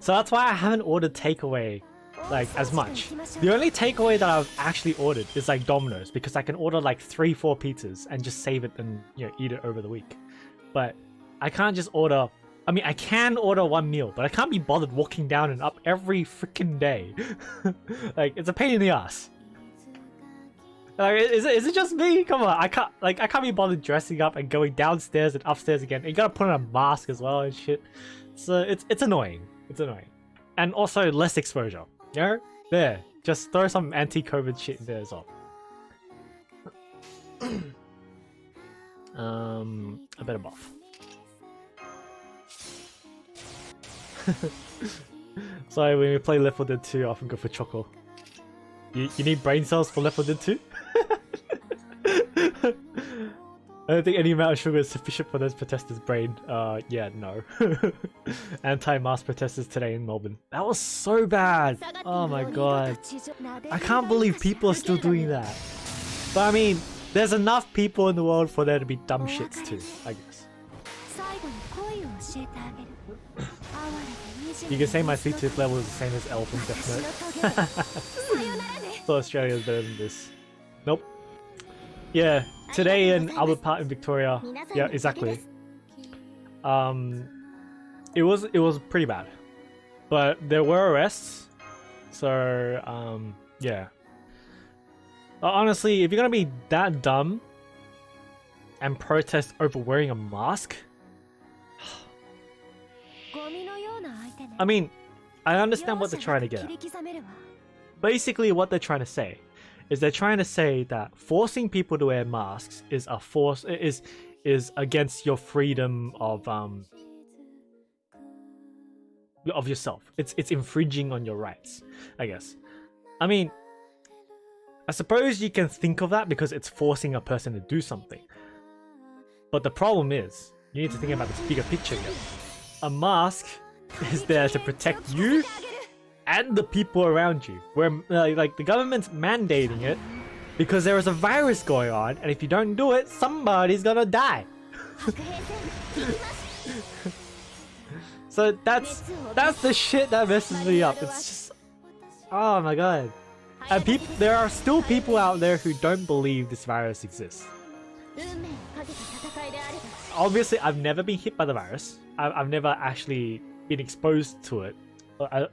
that's why I haven't ordered takeaway like as much. The only takeaway that I've actually ordered is like Domino's because I can order like 3-4 pizzas and just save it and, you know, eat it over the week. But I can't just order. I mean, I can order one meal, but I can't be bothered walking down and up every freaking day. Like, it's a pain in the ass. Like, is it just me? Come on, I can't be bothered dressing up and going downstairs and upstairs again. And you gotta put on a mask as well and shit. So it's annoying. It's annoying, and also less exposure. You know, there, just throw some anti-COVID shit in there as well. A better buff. So when we play Left 4 Dead 2, I often go for Choco. You need brain cells for Left 4 Dead 2? I don't think any amount of sugar is sufficient for those protesters' brain. Yeah, no. Anti-mask protesters today in Melbourne. That was so bad. Oh my god. I can't believe people are still doing that. But I mean, there's enough people in the world for there to be dumb shits too, I guess. You can say my sweet tooth level is the same as Elf in Death Note. So Australia is better than this. Nope. Yeah, today in Albert Park in Victoria. Yeah, exactly. It was pretty bad, but there were arrests. So yeah. Honestly, if you're gonna be that dumb and protest over wearing a mask, I mean, I understand what they're trying to get at. Basically, what they're trying to say is they're trying to say that forcing people to wear masks is a force is against your freedom of yourself. It's infringing on your rights, I guess. I mean, I suppose you can think of that because it's forcing a person to do something. But the problem is, you need to think about this bigger picture here. A mask is there to protect you and the people around you. Where like the government's mandating it because there is a virus going on, and if you don't do it, somebody's gonna die. So that's the shit that messes me up. It's just, oh my god. And there are still people out there who don't believe this virus exists. Obviously, I've never been hit by the virus. I've never actually been exposed to it,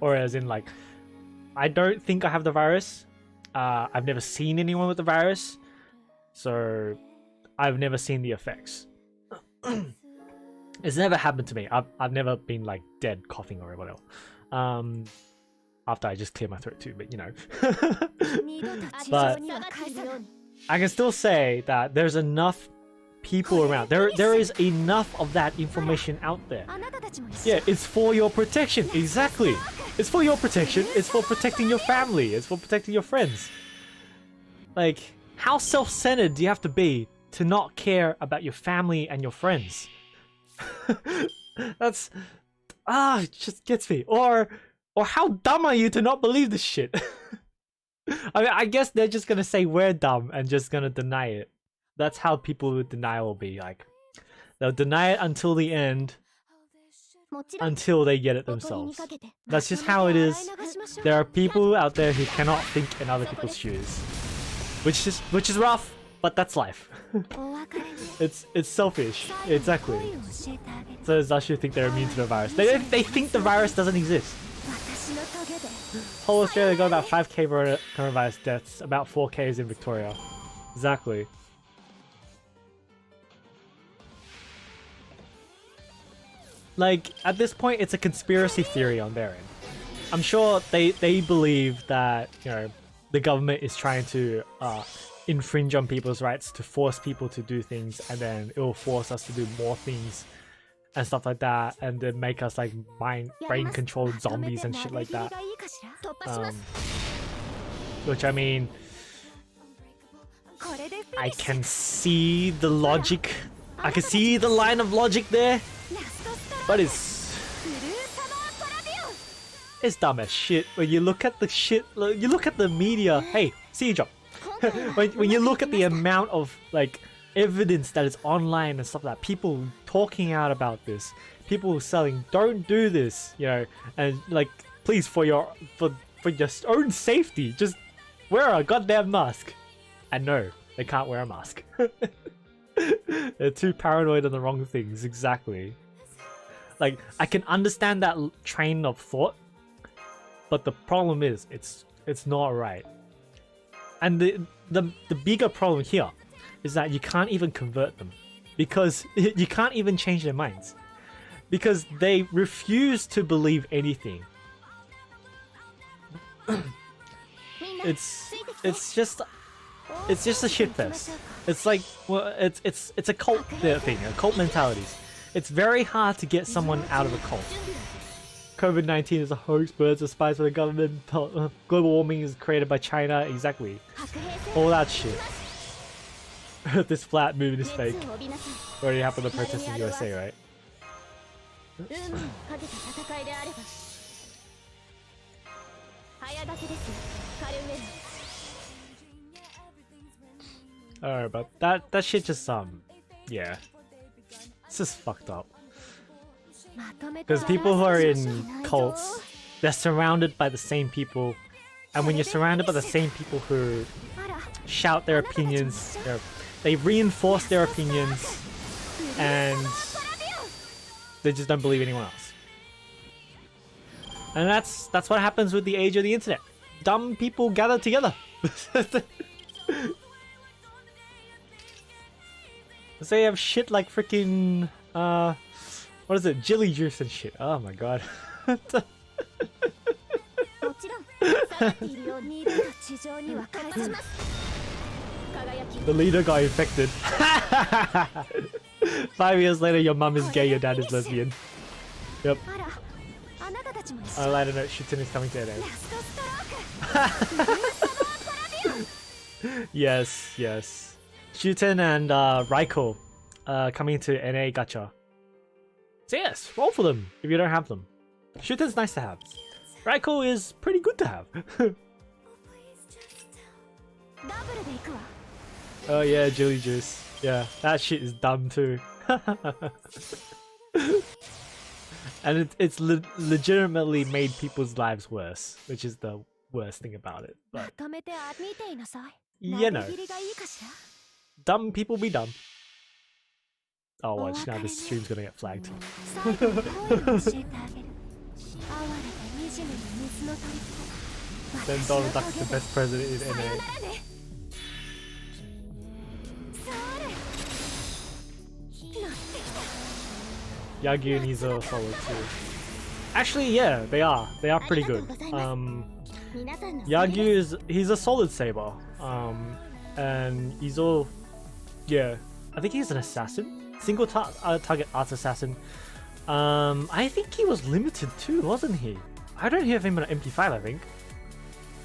or as in like, I don't think I have the virus. I've never seen anyone with the virus, so I've never seen the effects. It's never happened to me. I've never been like dead coughing or whatever. After I just clear my throat too, but you know. But I can still say that there's enough people around. There is enough of that information out there. Yeah, it's for your protection. Exactly. It's for your protection. It's for protecting your family. It's for protecting your friends. Like, how self-centered do you have to be to not care about your family and your friends? That's it just gets me. Or how dumb are you to not believe this shit? I mean, I guess they're just gonna say we're dumb and just gonna deny it. That's how people with denial will be. Like, they'll deny it until the end, until they get it themselves. That's just how it is. There are people out there who cannot think in other people's shoes, which is rough, but that's life. It's selfish. Exactly. So it's actually think they're immune to the virus. They think the virus doesn't exist. Whole Australia got about 5k coronavirus deaths, about 4k is in Victoria. Exactly. Like, at this point, it's a conspiracy theory on their end. I'm sure they believe that, you know, the government is trying to infringe on people's rights, to force people to do things, and then it will force us to do more things and stuff like that, and then make us like brain controlled zombies and shit like that. Which, I mean, I can see the logic. I can see the line of logic there, but it's dumb as shit. When you look at the shit, you look at the media. Hey, see you, Job. when you look at the amount of like evidence that is online and stuff like that, people talking out about this, people selling, don't do this, you know, and like, please, for your own safety, just wear a goddamn mask. And no, they can't wear a mask. They're too paranoid on the wrong things. Exactly. Like, I can understand that train of thought, but the problem is it's not right. And the bigger problem here is that you can't even convert them, because you can't even change their minds, because they refuse to believe anything. It's just a shitfest. It's like, well, it's a cult thing, a cult mentality. It's very hard to get someone out of a cult. COVID-19 is a hoax, birds are spies for the government, global warming is created by China, exactly. All that shit. This flat moving is fake. Already happened to protest in the USA, right? Alright, but that shit just yeah. It's just fucked up. Because people who are in cults, they're surrounded by the same people, and when you're surrounded by the same people who shout their opinions, they reinforce their opinions, and they just don't believe anyone else. And that's what happens with the age of the internet. Dumb people gather together. So you have shit like freaking what is it, jelly juice and shit. Oh my god. The leader got infected. 5 years later, your mum is gay, your dad is lesbian. Yep. On a lighter note, Shuten is coming to an end. Yes, yes. Shuten and Raiko coming to NA Gacha. So yes, roll for them if you don't have them. Shuten's nice to have. Raiko is pretty good to have. Oh yeah, Jelly Juice. Yeah, that shit is dumb too. And it's legitimately made people's lives worse, which is the worst thing about it. But you know, dumb people be dumb. Oh, watch now, this stream's gonna get flagged. Then Donald Duck's the best president in NA. Yagyu and Izo are solid too. Actually, yeah, they are. They are pretty good. Yagyu he's a solid saber. And Izo, yeah, I think he's an assassin, single target art assassin. I think he was limited too, wasn't he? I don't have him on an MP5. I think.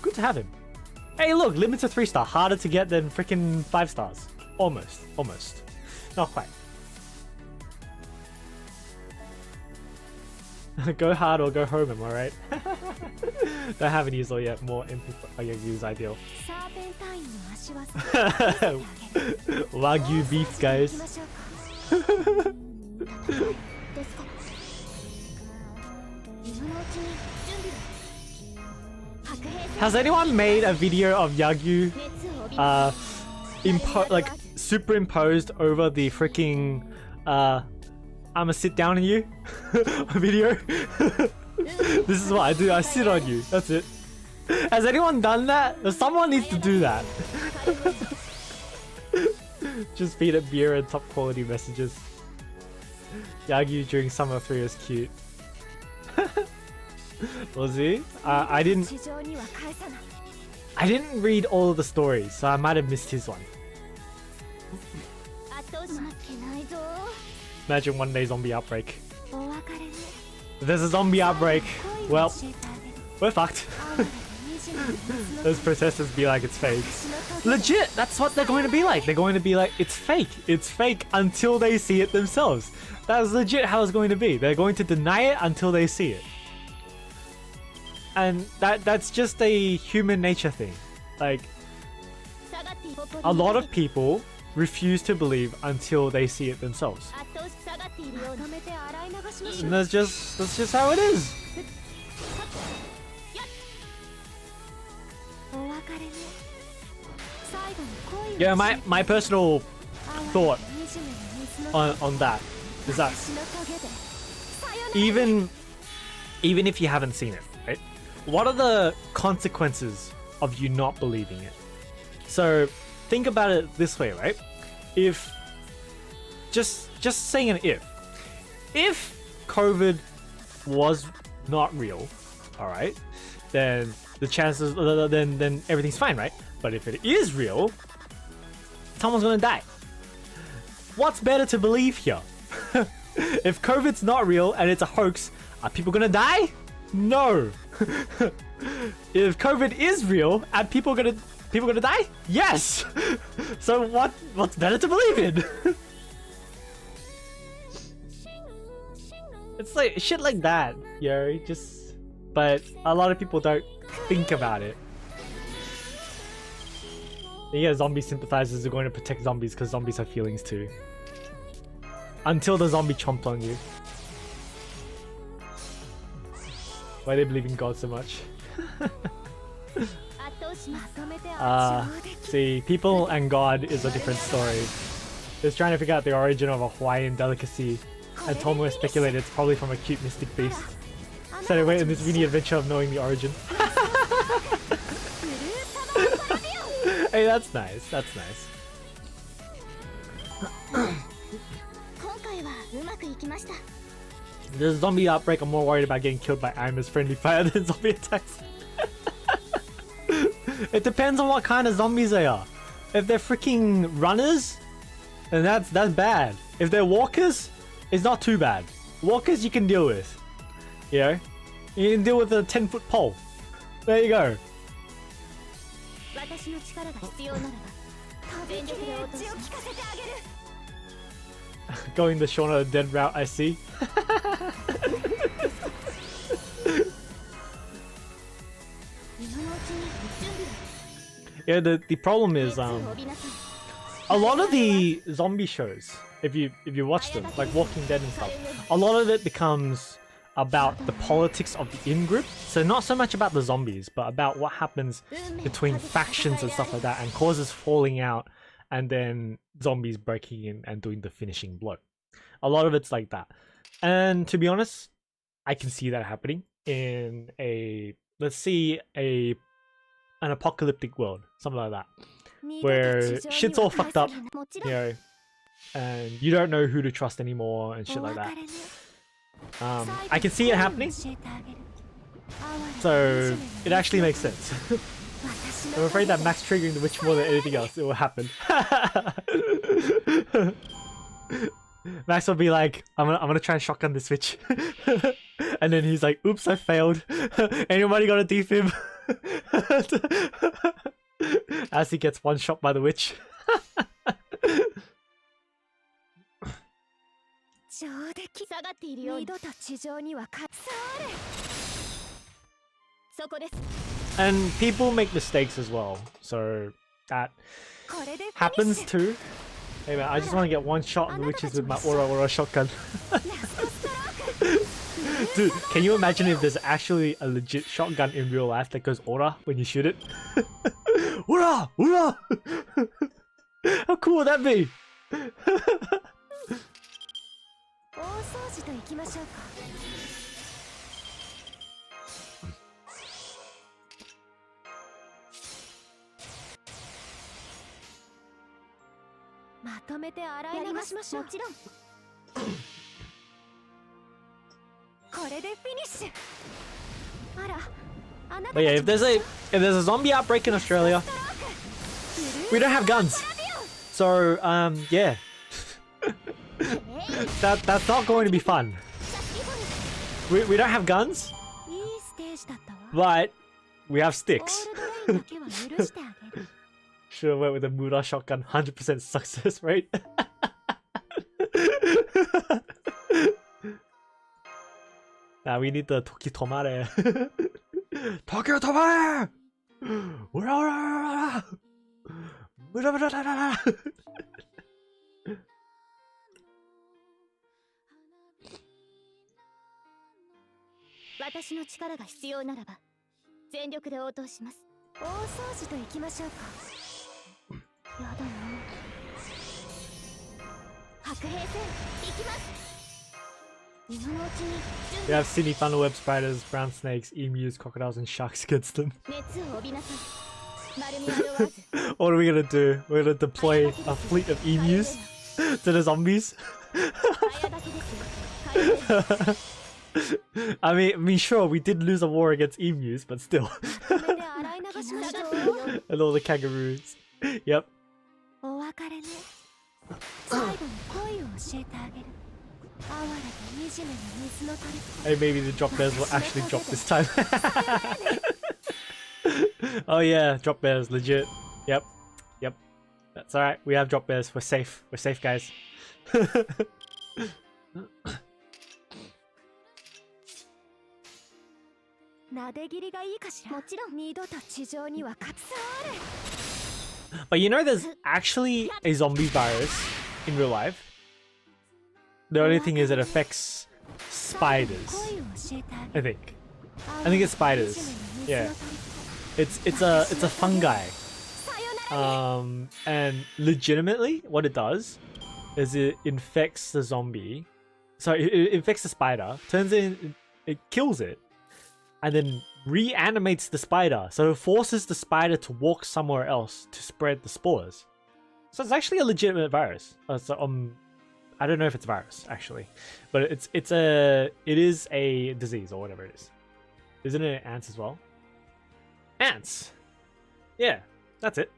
Good to have him. Hey, look, limited 3-star, harder to get than freaking 5 stars. Almost, not quite. Go hard or go home, am I right? Don't have any Izo yet, more MP5 is ideal. Wagyu beef, guys. Has anyone made a video of Yagyu superimposed over the freaking I'ma sit down on you video? This is what I do, I sit on you, that's it. Has anyone done that? Someone needs to do that. Just feed it beer and top quality messages. Yagyu during Summer 3 is cute. Was he? I didn't read all of the stories, so I might have missed his one. Imagine one day zombie outbreak. If there's a zombie outbreak, well, we're fucked. Those protesters be like it's fake. Legit, that's what they're going to be like. They're going to be like, it's fake. It's fake until they see it themselves. That is legit how it's going to be. They're going to deny it until they see it. And that's just a human nature thing. Like, a lot of people refuse to believe until they see it themselves. And that's just how it is. Yeah, my personal thought on that is that even if you haven't seen it, right? What are the consequences of you not believing it? So think about it this way, right? If just saying an if COVID was not real, all right, then the chances then everything's fine, right? But if it is real, someone's gonna die. What's better to believe here? If COVID's not real and it's a hoax, are people gonna die? No. If COVID is real and people gonna die? Yes. So what's better to believe in? It's like shit like that, yo. But a lot of people don't think about it. Yeah, zombie sympathizers are going to protect zombies because zombies have feelings too. Until the zombie chomped on you. Why they believe in God so much? See, people and God is a different story. Just trying to figure out the origin of a Hawaiian delicacy, and Tomoe speculated it's probably from a cute mystic beast. So anyway, in this mini adventure of knowing the origin. Hey, that's nice. That's nice. There's a zombie outbreak. I'm more worried about getting killed by Aima's friendly fire than zombie attacks. It depends on what kind of zombies they are. If they're freaking runners, then that's bad. If they're walkers, it's not too bad. Walkers you can deal with. You know? You can deal with a 10-foot pole. There you go. 私の力が必要ならば全力で応答します。聞かせてあげる。 Going the Shaun of the Dead route, I see. 今のうちに準備だ。 Yeah, the problem is 熱を帯びなさい。 a lot of the zombie shows, if you watch them, like Walking Dead and stuff, a lot of it becomes about the politics of the in-group. So not so much about the zombies, but about what happens between factions and stuff like that, and causes falling out, and then zombies breaking in and doing the finishing blow. A lot of it's like that. And to be honest, I can see that happening in a, let's see, an apocalyptic world, something like that, where shit's all fucked up, you know, and you don't know who to trust anymore and shit like that. I can see it happening, so it actually makes sense. I'm afraid that Max triggering the witch more than anything else, it will happen. Max will be like, I'm gonna try and shotgun this witch. And then he's like, oops, I failed. Anybody got a defib? As he gets one shot by the witch. 上出来下がっているように二度と地上にはかそれそこです And people make mistakes as well, so that これで happens too. Hey man, I just want to get one shot on the witches with my Aura shotgun. Dude, can you imagine if there's actually a legit shotgun in real life that goes Aura when you shoot it? Aura! Aura! How cool would that be? 大掃除と行きましょうか。まとめて洗い流しましょう。もちろん。これでフィニッシュ。あら、あなたた But yeah, ち if there's a zombie outbreak in Australia, we don't have guns. So yeah. That's not going to be fun. We don't have guns, いいステージだったわ。 but we have オ sticks. ールドレインだけは許してあげる。 Should have went with a Mura shotgun, 100% success rate. Now we need the Toki Tomare. Toki Tomare! Ura, ura, ura, ura. Ura, ura, ura, ura. 私の力が必要ならば全力で応答します。大掃除と行きましょうか。やだな。白兵戦行きます。今のうちに We have Sydney funnel-web spiders, brown snakes, emus, crocodiles, and sharks against them. 熱を帯びなさい。丸みあるわず。 What are we gonna do? We're gonna deploy a fleet of emus to the zombies? 早だけですよ。 I mean, sure, we did lose a war against emus, but still. まとめて洗い流しましょう。 And all the kangaroos. Yep. お別れね。最後に恋を教えてあげる。哀れと惨めな水の鳥。 Hey, maybe the drop bears will actually drop this time. Oh yeah, drop bears, legit. Yep. Yep. That's alright. We have drop bears. We're safe. We're safe, guys. なで切りがいいかしら。もちろん二度と地上には勝つ。 But you know, there's actually a zombie virus in real life. The only thing is it affects spiders. 恋を教えてあ I げる。 think. I think it's spiders. Yeah. It's a fungi. さよなら。 And legitimately, what it does is it infects the zombie. So it infects the spider, turns it in, it kills it, and then reanimates the spider. So it forces the spider to walk somewhere else to spread the spores. So it's actually a legitimate virus. I don't know if it's a virus actually, but it is a disease or whatever it is. Isn't it ants as well? Ants. Yeah, that's it.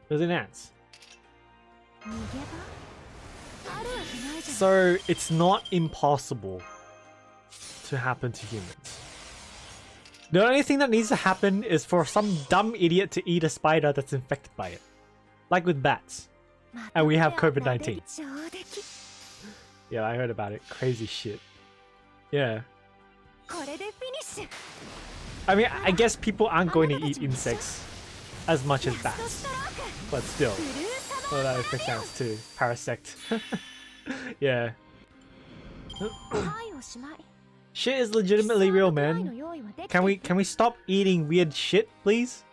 There's an ants. 逃げ場あるわけないじゃん。 So it's not impossible to happen to humans. The only thing that needs to happen is for some dumb idiot to eat a spider that's infected by it. Like with bats. And we have COVID-19. Yeah, I heard about it. Crazy shit. Yeah. I mean, I guess people aren't going to eat insects as much as bats. But still. Well, that makes sense too. Parasect. Yeah. Shit is legitimately real, man. Can we stop eating weird shit, please?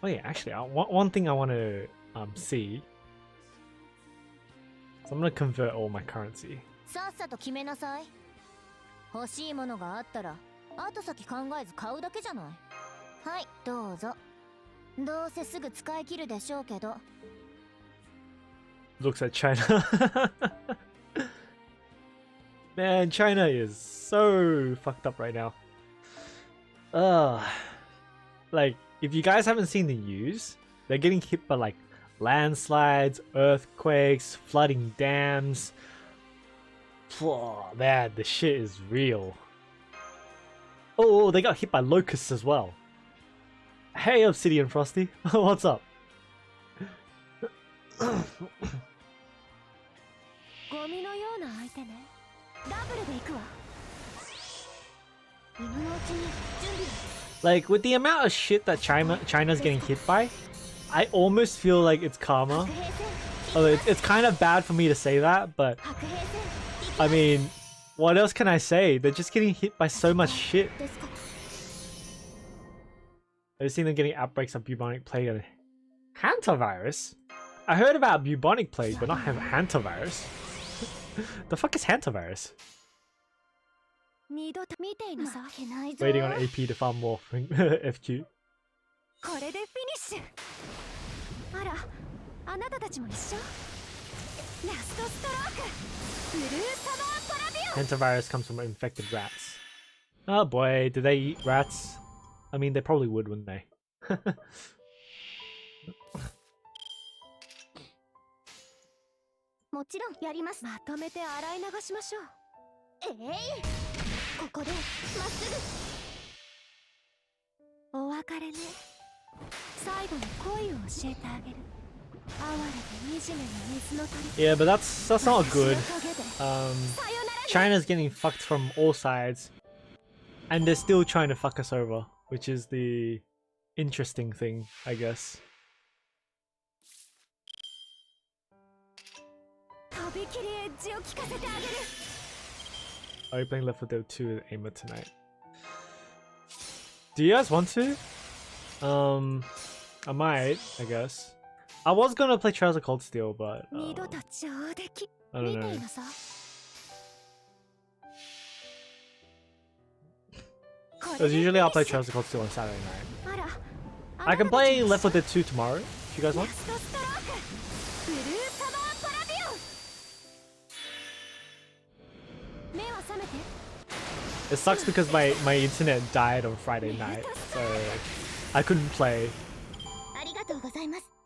Oh yeah, actually, one thing I want to see. So I'm gonna convert all my currency. さっさと決めなさい。欲しいものがあったら、後先考えず買うだけじゃない。はい、どうぞ。どうせすぐ使い切るでしょうけど。Looks like China. Man, China is so fucked up right now. Like, if you guys haven't seen the news, they're getting hit by like landslides, earthquakes, flooding dams. Oh, man, the shit is real. Oh, they got hit by locusts as well. Hey, Obsidian Frosty. What's up? Like, with the amount of shit that China's getting hit by, I almost feel like it's karma. Although it's kind of bad for me to say that, but I mean, what else can I say? They're just getting hit by so much shit. I've seen them getting outbreaks of bubonic plague and hantavirus. I heard about bubonic plague, but not hantavirus. The fuck is hantavirus? Waiting on AP to farm more FQ. Hantavirus comes from infected rats. Oh boy, do they eat rats? I mean, they probably would, wouldn't they? もちろんやります。まとめて洗い流しましょう。ここでまっすぐ。お別れね。最後に恋を教えてあげる。哀れで惨めな水の鳥。Yeah, but that's not good. China's getting fucked from all sides, and they're still trying to fuck us over, which is the interesting thing, I guess. Are you playing Left 4 Dead 2 with Aimer tonight? Do you guys want to? I might, I guess. I was gonna play Trails of Cold Steel, but I don't know. Because usually I'll play Trails of Cold Steel on Saturday night. I can play Left 4 Dead 2 tomorrow, if you guys want. It sucks because my internet died on Friday night, so I couldn't play.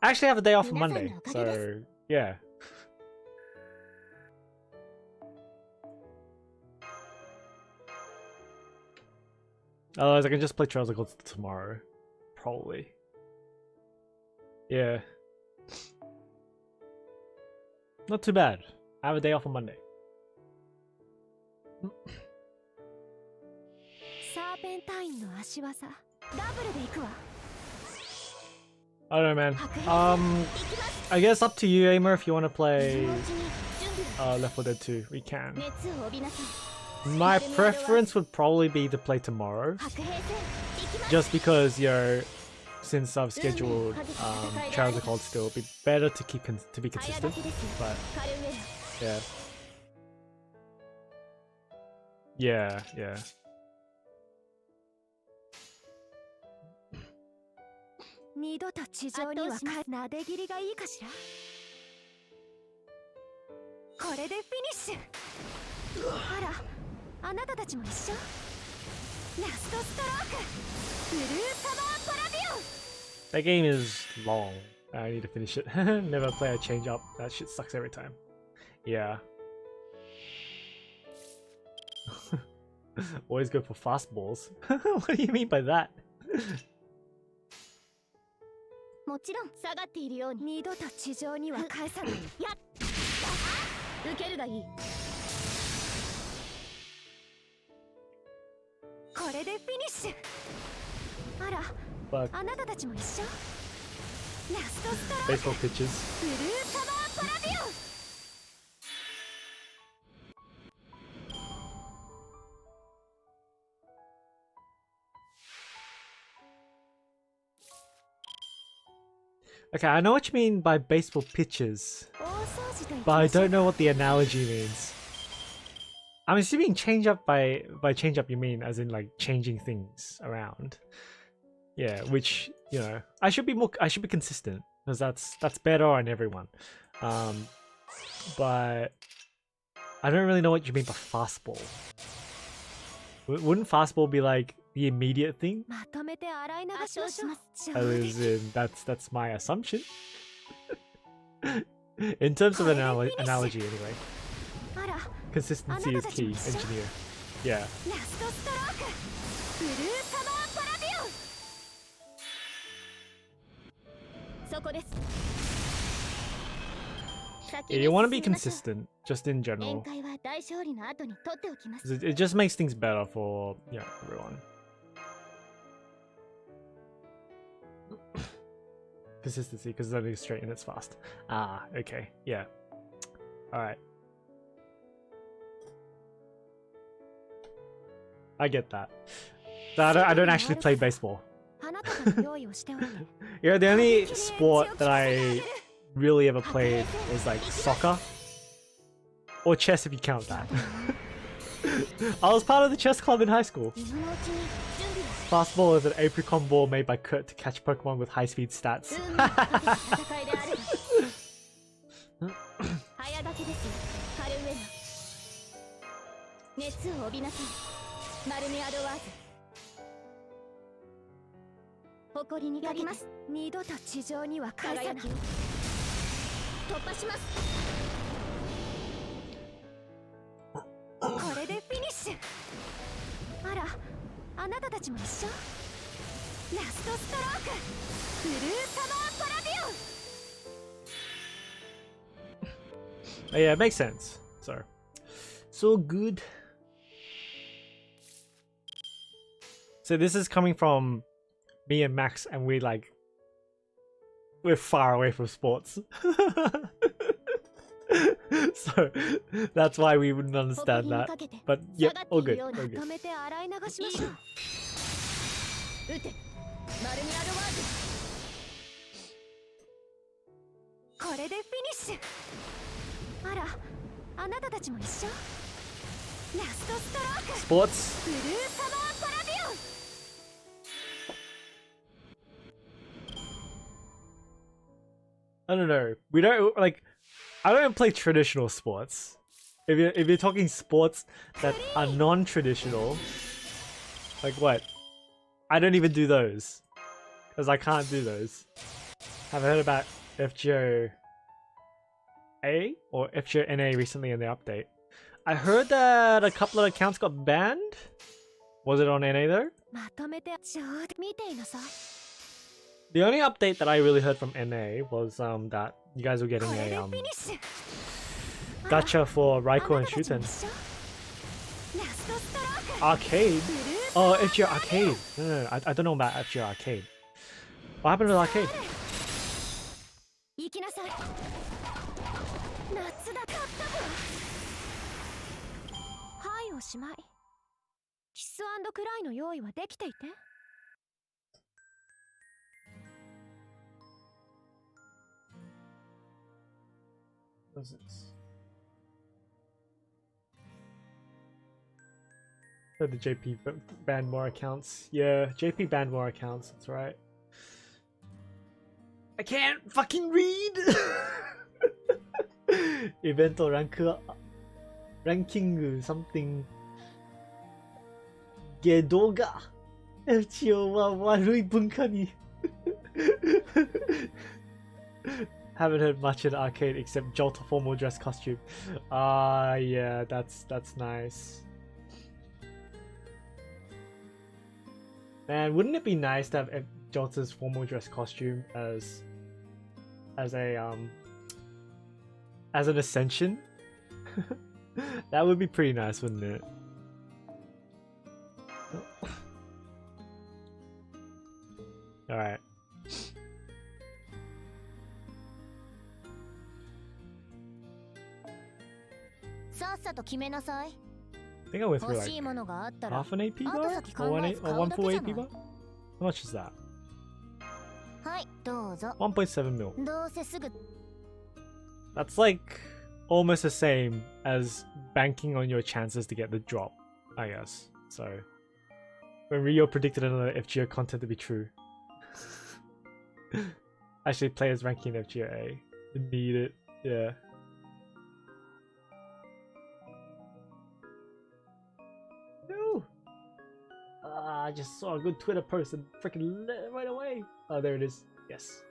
I actually have a day off on Monday, so yeah. Otherwise I can just play Trails of Cold Steel tomorrow. Probably. Yeah. Not too bad. I have a day off on Monday. I don't know, man. I guess up to you, Aimer, if you want to play Left 4 Dead 2. We can. My preference would probably be to play tomorrow. Just because, since I've scheduled Trails of Cold Steel, it'd be better to keep to be consistent. But yeah. Yeah. That game is long. I need to finish it. Never play a change up. That shit sucks every time. Yeah. Always go for fastballs. What do you mean by that? もちろん下がっているように二度と地上には返さない。やっ受けるがいい。これでフィニッシュ。あら、あなたたちも一緒。ラストストローク。 Baseball pitches. ブルーサマーパラビオン。 Okay, I know what you mean by baseball pitches, but I don't know what the analogy means. I'm assuming change up by change up you mean as in like changing things around. Yeah, which, you know, I should be consistent because that's better on everyone. But I don't really know what you mean by fastball. Wouldn't fastball be like the immediate thing? As in, that's my assumption. In terms of analogy, anyway. Consistency is key, engineer. Yeah. Yeah, you want to be consistent, just in general. It just makes things better for, yeah, everyone. Consistency, because it's only straight and it's fast. Ah, okay, yeah. Alright. I get that. I don't actually play baseball. Yeah, the only sport that I really ever played was like soccer. Or chess if you count that. I was part of the chess club in high school. Fastball is an apricot ball made by Kurt to catch Pokemon with high-speed stats. Oh, yeah, it makes sense. So good. So this is coming from me and Max, and we're far away from sports. So that's why we wouldn't understand that. But yep, all good. All good. Sports. I don't know. We don't like. I don't play traditional sports. If you're talking sports that are non-traditional, like what? I don't even do those because I can't do those. Have heard about FGO A or FGO NA recently in the update. I heard that a couple of accounts got banned. Was it on NA though? The only update that I really heard from NA was that you guys were getting a gacha for Raikou and Shuten. Arcade? Oh, FGO Arcade. No, I don't know about FGO Arcade. What happened with Arcade? What is this? Oh, the JP banned more accounts. Yeah, JP banned more accounts, that's right. I can't fucking read! Evento ranking something. Gedoga! FGO wa warui bunka ni. Haven't heard much in Arcade except Jolta formal dress costume. Yeah, that's nice. Man, wouldn't it be nice to have Jolta's formal dress costume as an ascension? That would be pretty nice, wouldn't it? Alright. I think I went through like half an AP bar? Or one full AP bar? How much is that? 1.7 mil. That's like almost the same as banking on your chances to get the drop, I guess. So, when Rio predicted another FGO content to be true. Actually, players ranking FGO A. Need it, yeah. No! I just saw a good Twitter post and freaking lit it right away. Oh, there it is. Yes.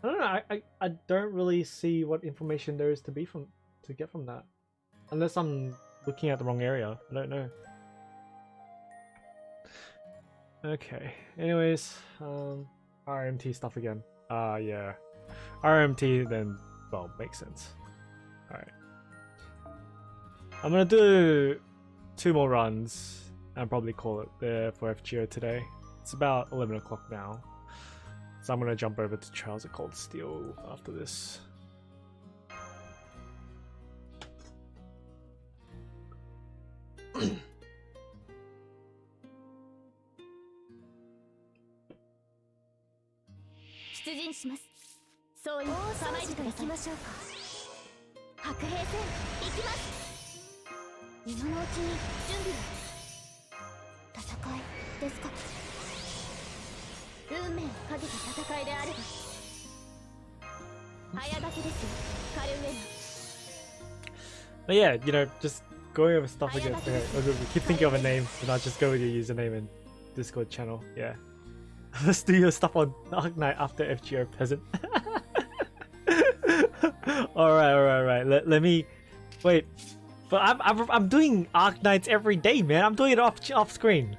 I don't know. I don't really see what information there is to get from that, unless I'm looking at the wrong area. I don't know. Okay. Anyways, RMT stuff again. Yeah, RMT then. Well, makes sense. All right. I'm gonna do 2 more runs and probably call it there for FGO today. It's about 11 o'clock now. So I'm gonna jump over to Trials of Cold Steel after this. But yeah, you know, just going over stuff again. Okay, keep thinking of a name and I'll just go with your username and Discord channel. Yeah. Let's do your stuff on Dark Knight after FGO Peasant. Alright. Let me wait. But I'm doing Arc Knights every day, man. I'm doing it off screen.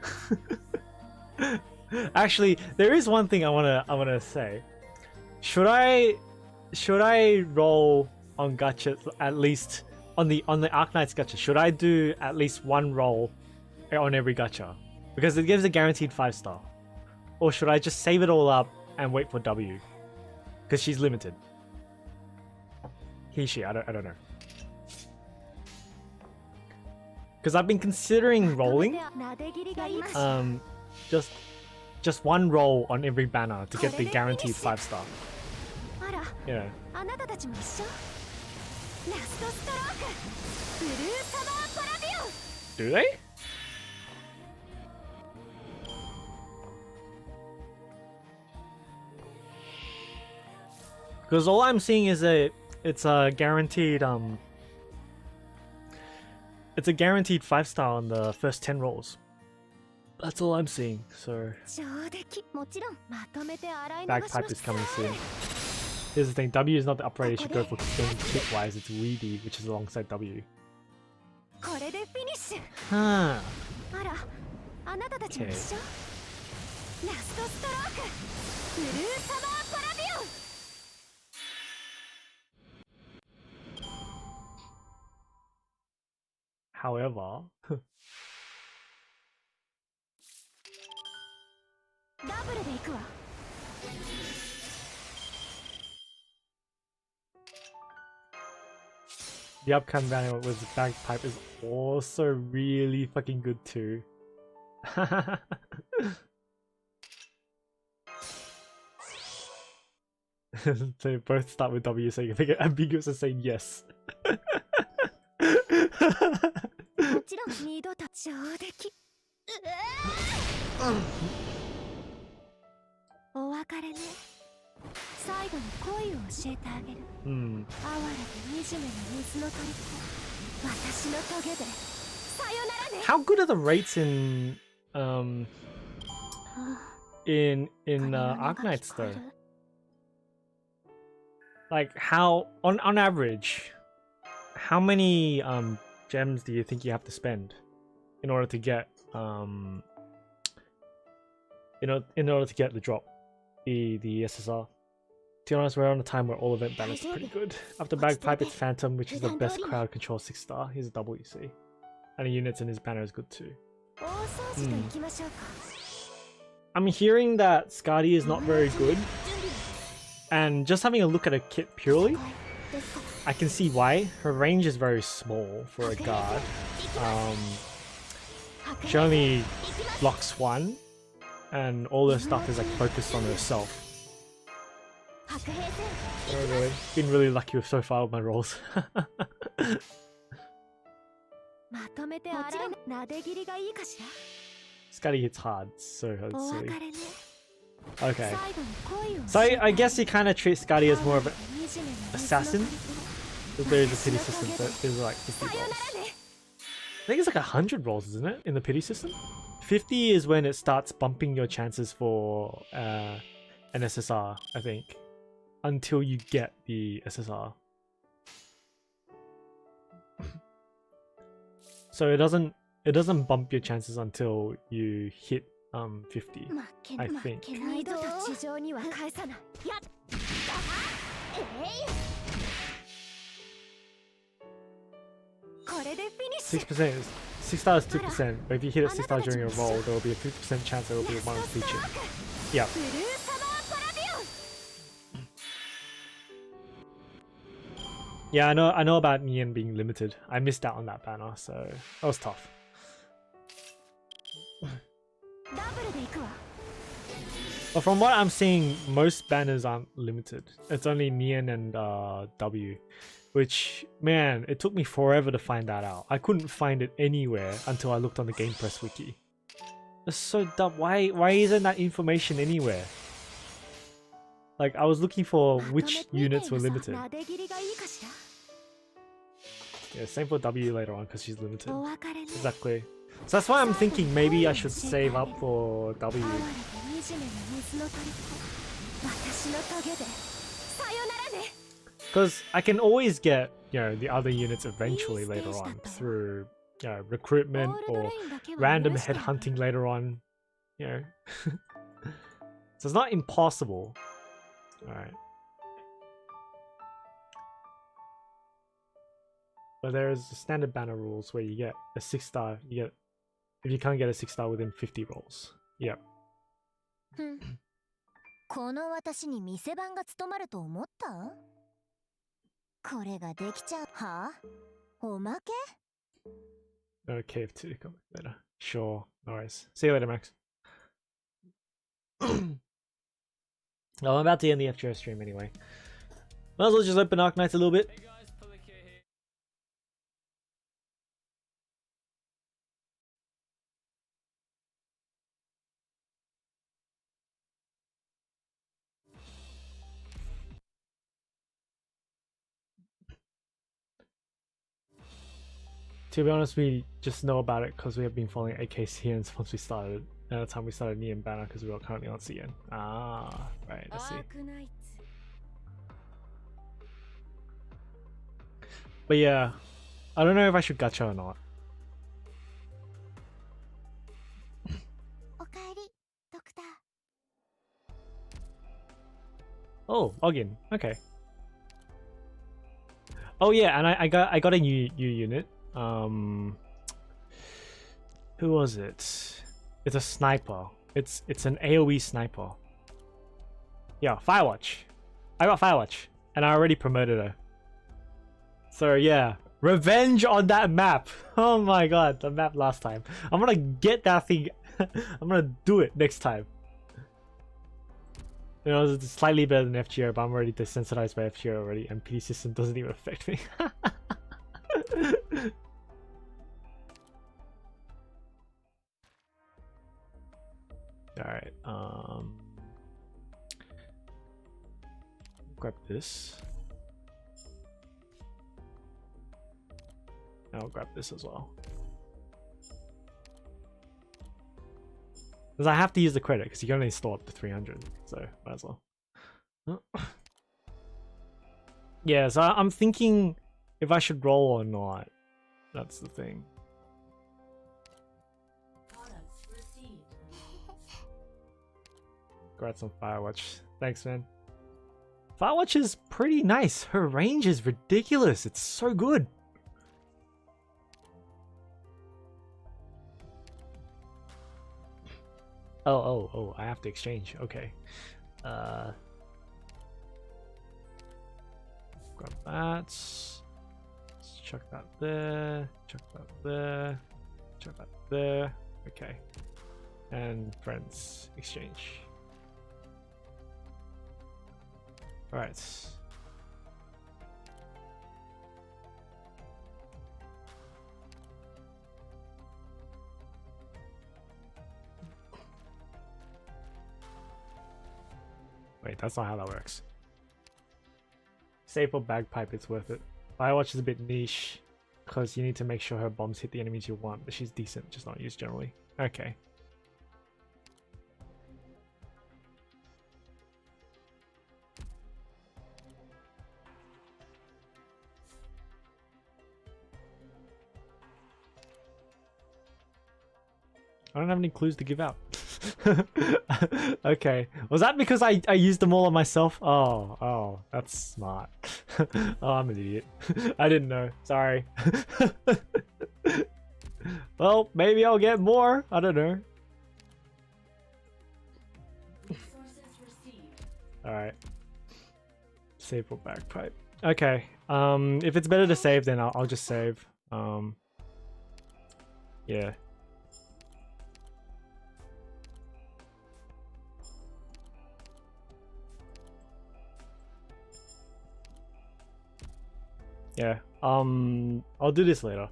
Actually, there is one thing I wanna say. Should I roll on gacha at least on the Arc Knights gacha? Should I do at least 1 roll on every gacha? Because it gives a guaranteed 5-star. Or should I just save it all up and wait for W? Because she's limited. She, I don't know. Because I've been considering rolling just 1 roll on every banner to get the guaranteed 5-star. Yeah. Do they? Because all I'm seeing is it's a guaranteed it's a guaranteed 5-star on the first 10 rolls. That's all I'm seeing. So Bagpipe is coming soon. Here's the thing, W is not the upgrade you should go for pick wise, it's Weedy, which is alongside W. Huh. Okay. However, the upcoming banner with Bagpipe is also really fucking good too. They both start with W, so you can make it ambiguous and saying yes. 教えてあげる Hmm. 哀れで惨めな水の虜私の棘でさよならね How good are the rates in Arknights though? Like how on average, how many gems do you think you have to spend in order to get in order to get the drop, the SSR? To be honest, we're on a time where all event banners are pretty good. After Bagpipe, it's Phantom, which is the best crowd control 6-star. He's a double, you see. And the units in his banner is good too. I'm hearing that Skadi is not very good. And just having a look at a kit purely, I can see why. Her range is very small for a guard. She only blocks one, and all her stuff is like focused on herself. Oh, really? Been really lucky so far with my rolls. Skadi hits hard, so silly. Okay. So I guess you kind of treat Skadi as more of an assassin. There is a pity system, but there's like 50 rolls. I think it's like 100 rolls, isn't it, in the pity system? 50 is when it starts bumping your chances for an SSR, I think, until you get the SSR. So it doesn't bump your chances until you hit 50, I think. 6%, 6-star is 2%, but if you hit a 6-star during a roll, there will be a 50% chance there will be one feature. Yeah. Yeah, I know about Nian being limited. I missed out on that banner, so that was tough. But from what I'm seeing, most banners aren't limited. It's only Nian and W. Which, man, it took me forever to find that out. I couldn't find it anywhere until I looked on the Game Press wiki. It's so dumb. Why isn't that information anywhere? Like, I was looking for which units were limited. Yeah, same for W later on because she's limited. Exactly. So that's why I'm thinking maybe I should save up for W. Because I can always get, you know, the other units eventually later on through, you know, recruitment or random headhunting later on, you know. So it's not impossible. Alright. But there's standard banner rules where you get a 6-star, you get, if you can't get a 6-star within 50 rolls. Yep. この私に店番が務まると思った？これができちゃう。は？おまけ？ Okay, to come later. Sure, no worries. See you later, Max. Well, I'm about to end the FGO stream anyway. Might as well just open Arknights a little bit. To be honest, we just know about it because we have been following AKCN once we started. At the time we started Neon Banner because we were currently on CN. Ah, right, I see. But yeah, I don't know if I should gacha or not. Oh, login. Okay. Oh yeah, and I got a new unit. Who was it? It's a sniper. It's an AoE sniper. Yeah, Firewatch. I got Firewatch, and I already promoted her. So yeah, revenge on that map. Oh my god, the map last time. I'm gonna get that thing. I'm gonna do it next time. You know, it's slightly better than FGO, but I'm already desensitized by FGO already, and PD system doesn't even affect me. Alright, grab this. this. I'll grab this as well. Because I have to use the credit, because you can only store up to 300, so might as well. Yeah, so I'm thinking if I should roll or not. That's the thing. Congrats on Firewatch. Thanks, man. Firewatch is pretty nice. Her range is ridiculous. It's so good. Oh, I have to exchange. Okay. Grab that. Let's chuck that there. Chuck that there. Chuck that there. Okay. And friends, exchange. Alright. Wait, that's not how that works. Save for Bagpipe, it's worth it. Firewatch is a bit niche because you need to make sure her bombs hit the enemies you want, but she's decent, just not used generally. Okay. I don't have any clues to give out. Okay. Was that because I used them all on myself? Oh, that's smart. Oh, I'm an idiot. I didn't know. Sorry. Well, maybe I'll get more. I don't know. Alright. Save for Bagpipe. Okay. If it's better to save, then I'll just save. Yeah. Yeah, I'll do this later.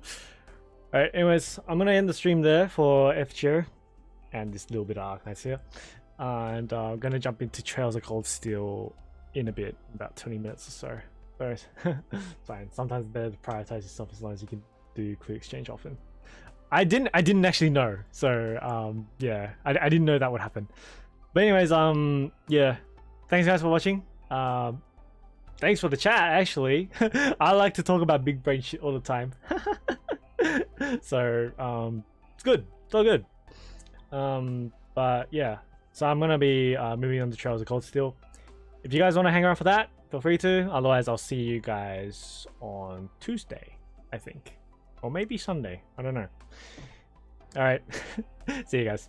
Alright, anyways, I'm gonna end the stream there for FGO and this little bit of Arknights here. And I'm gonna jump into Trails of Cold Steel in a bit, about 20 minutes or so. But fine, sometimes it's better to prioritize yourself as long as you can do quick exchange often. I didn't actually know, so yeah, I didn't know that would happen. But anyways, yeah, thanks guys for watching. Thanks for the chat, actually. I like to talk about big brain shit all the time. So, it's good. It's all good. But yeah. So I'm going to be moving on to Trails of Cold Steel. If you guys want to hang around for that, feel free to. Otherwise, I'll see you guys on Tuesday, I think. Or maybe Sunday. I don't know. Alright. See you guys.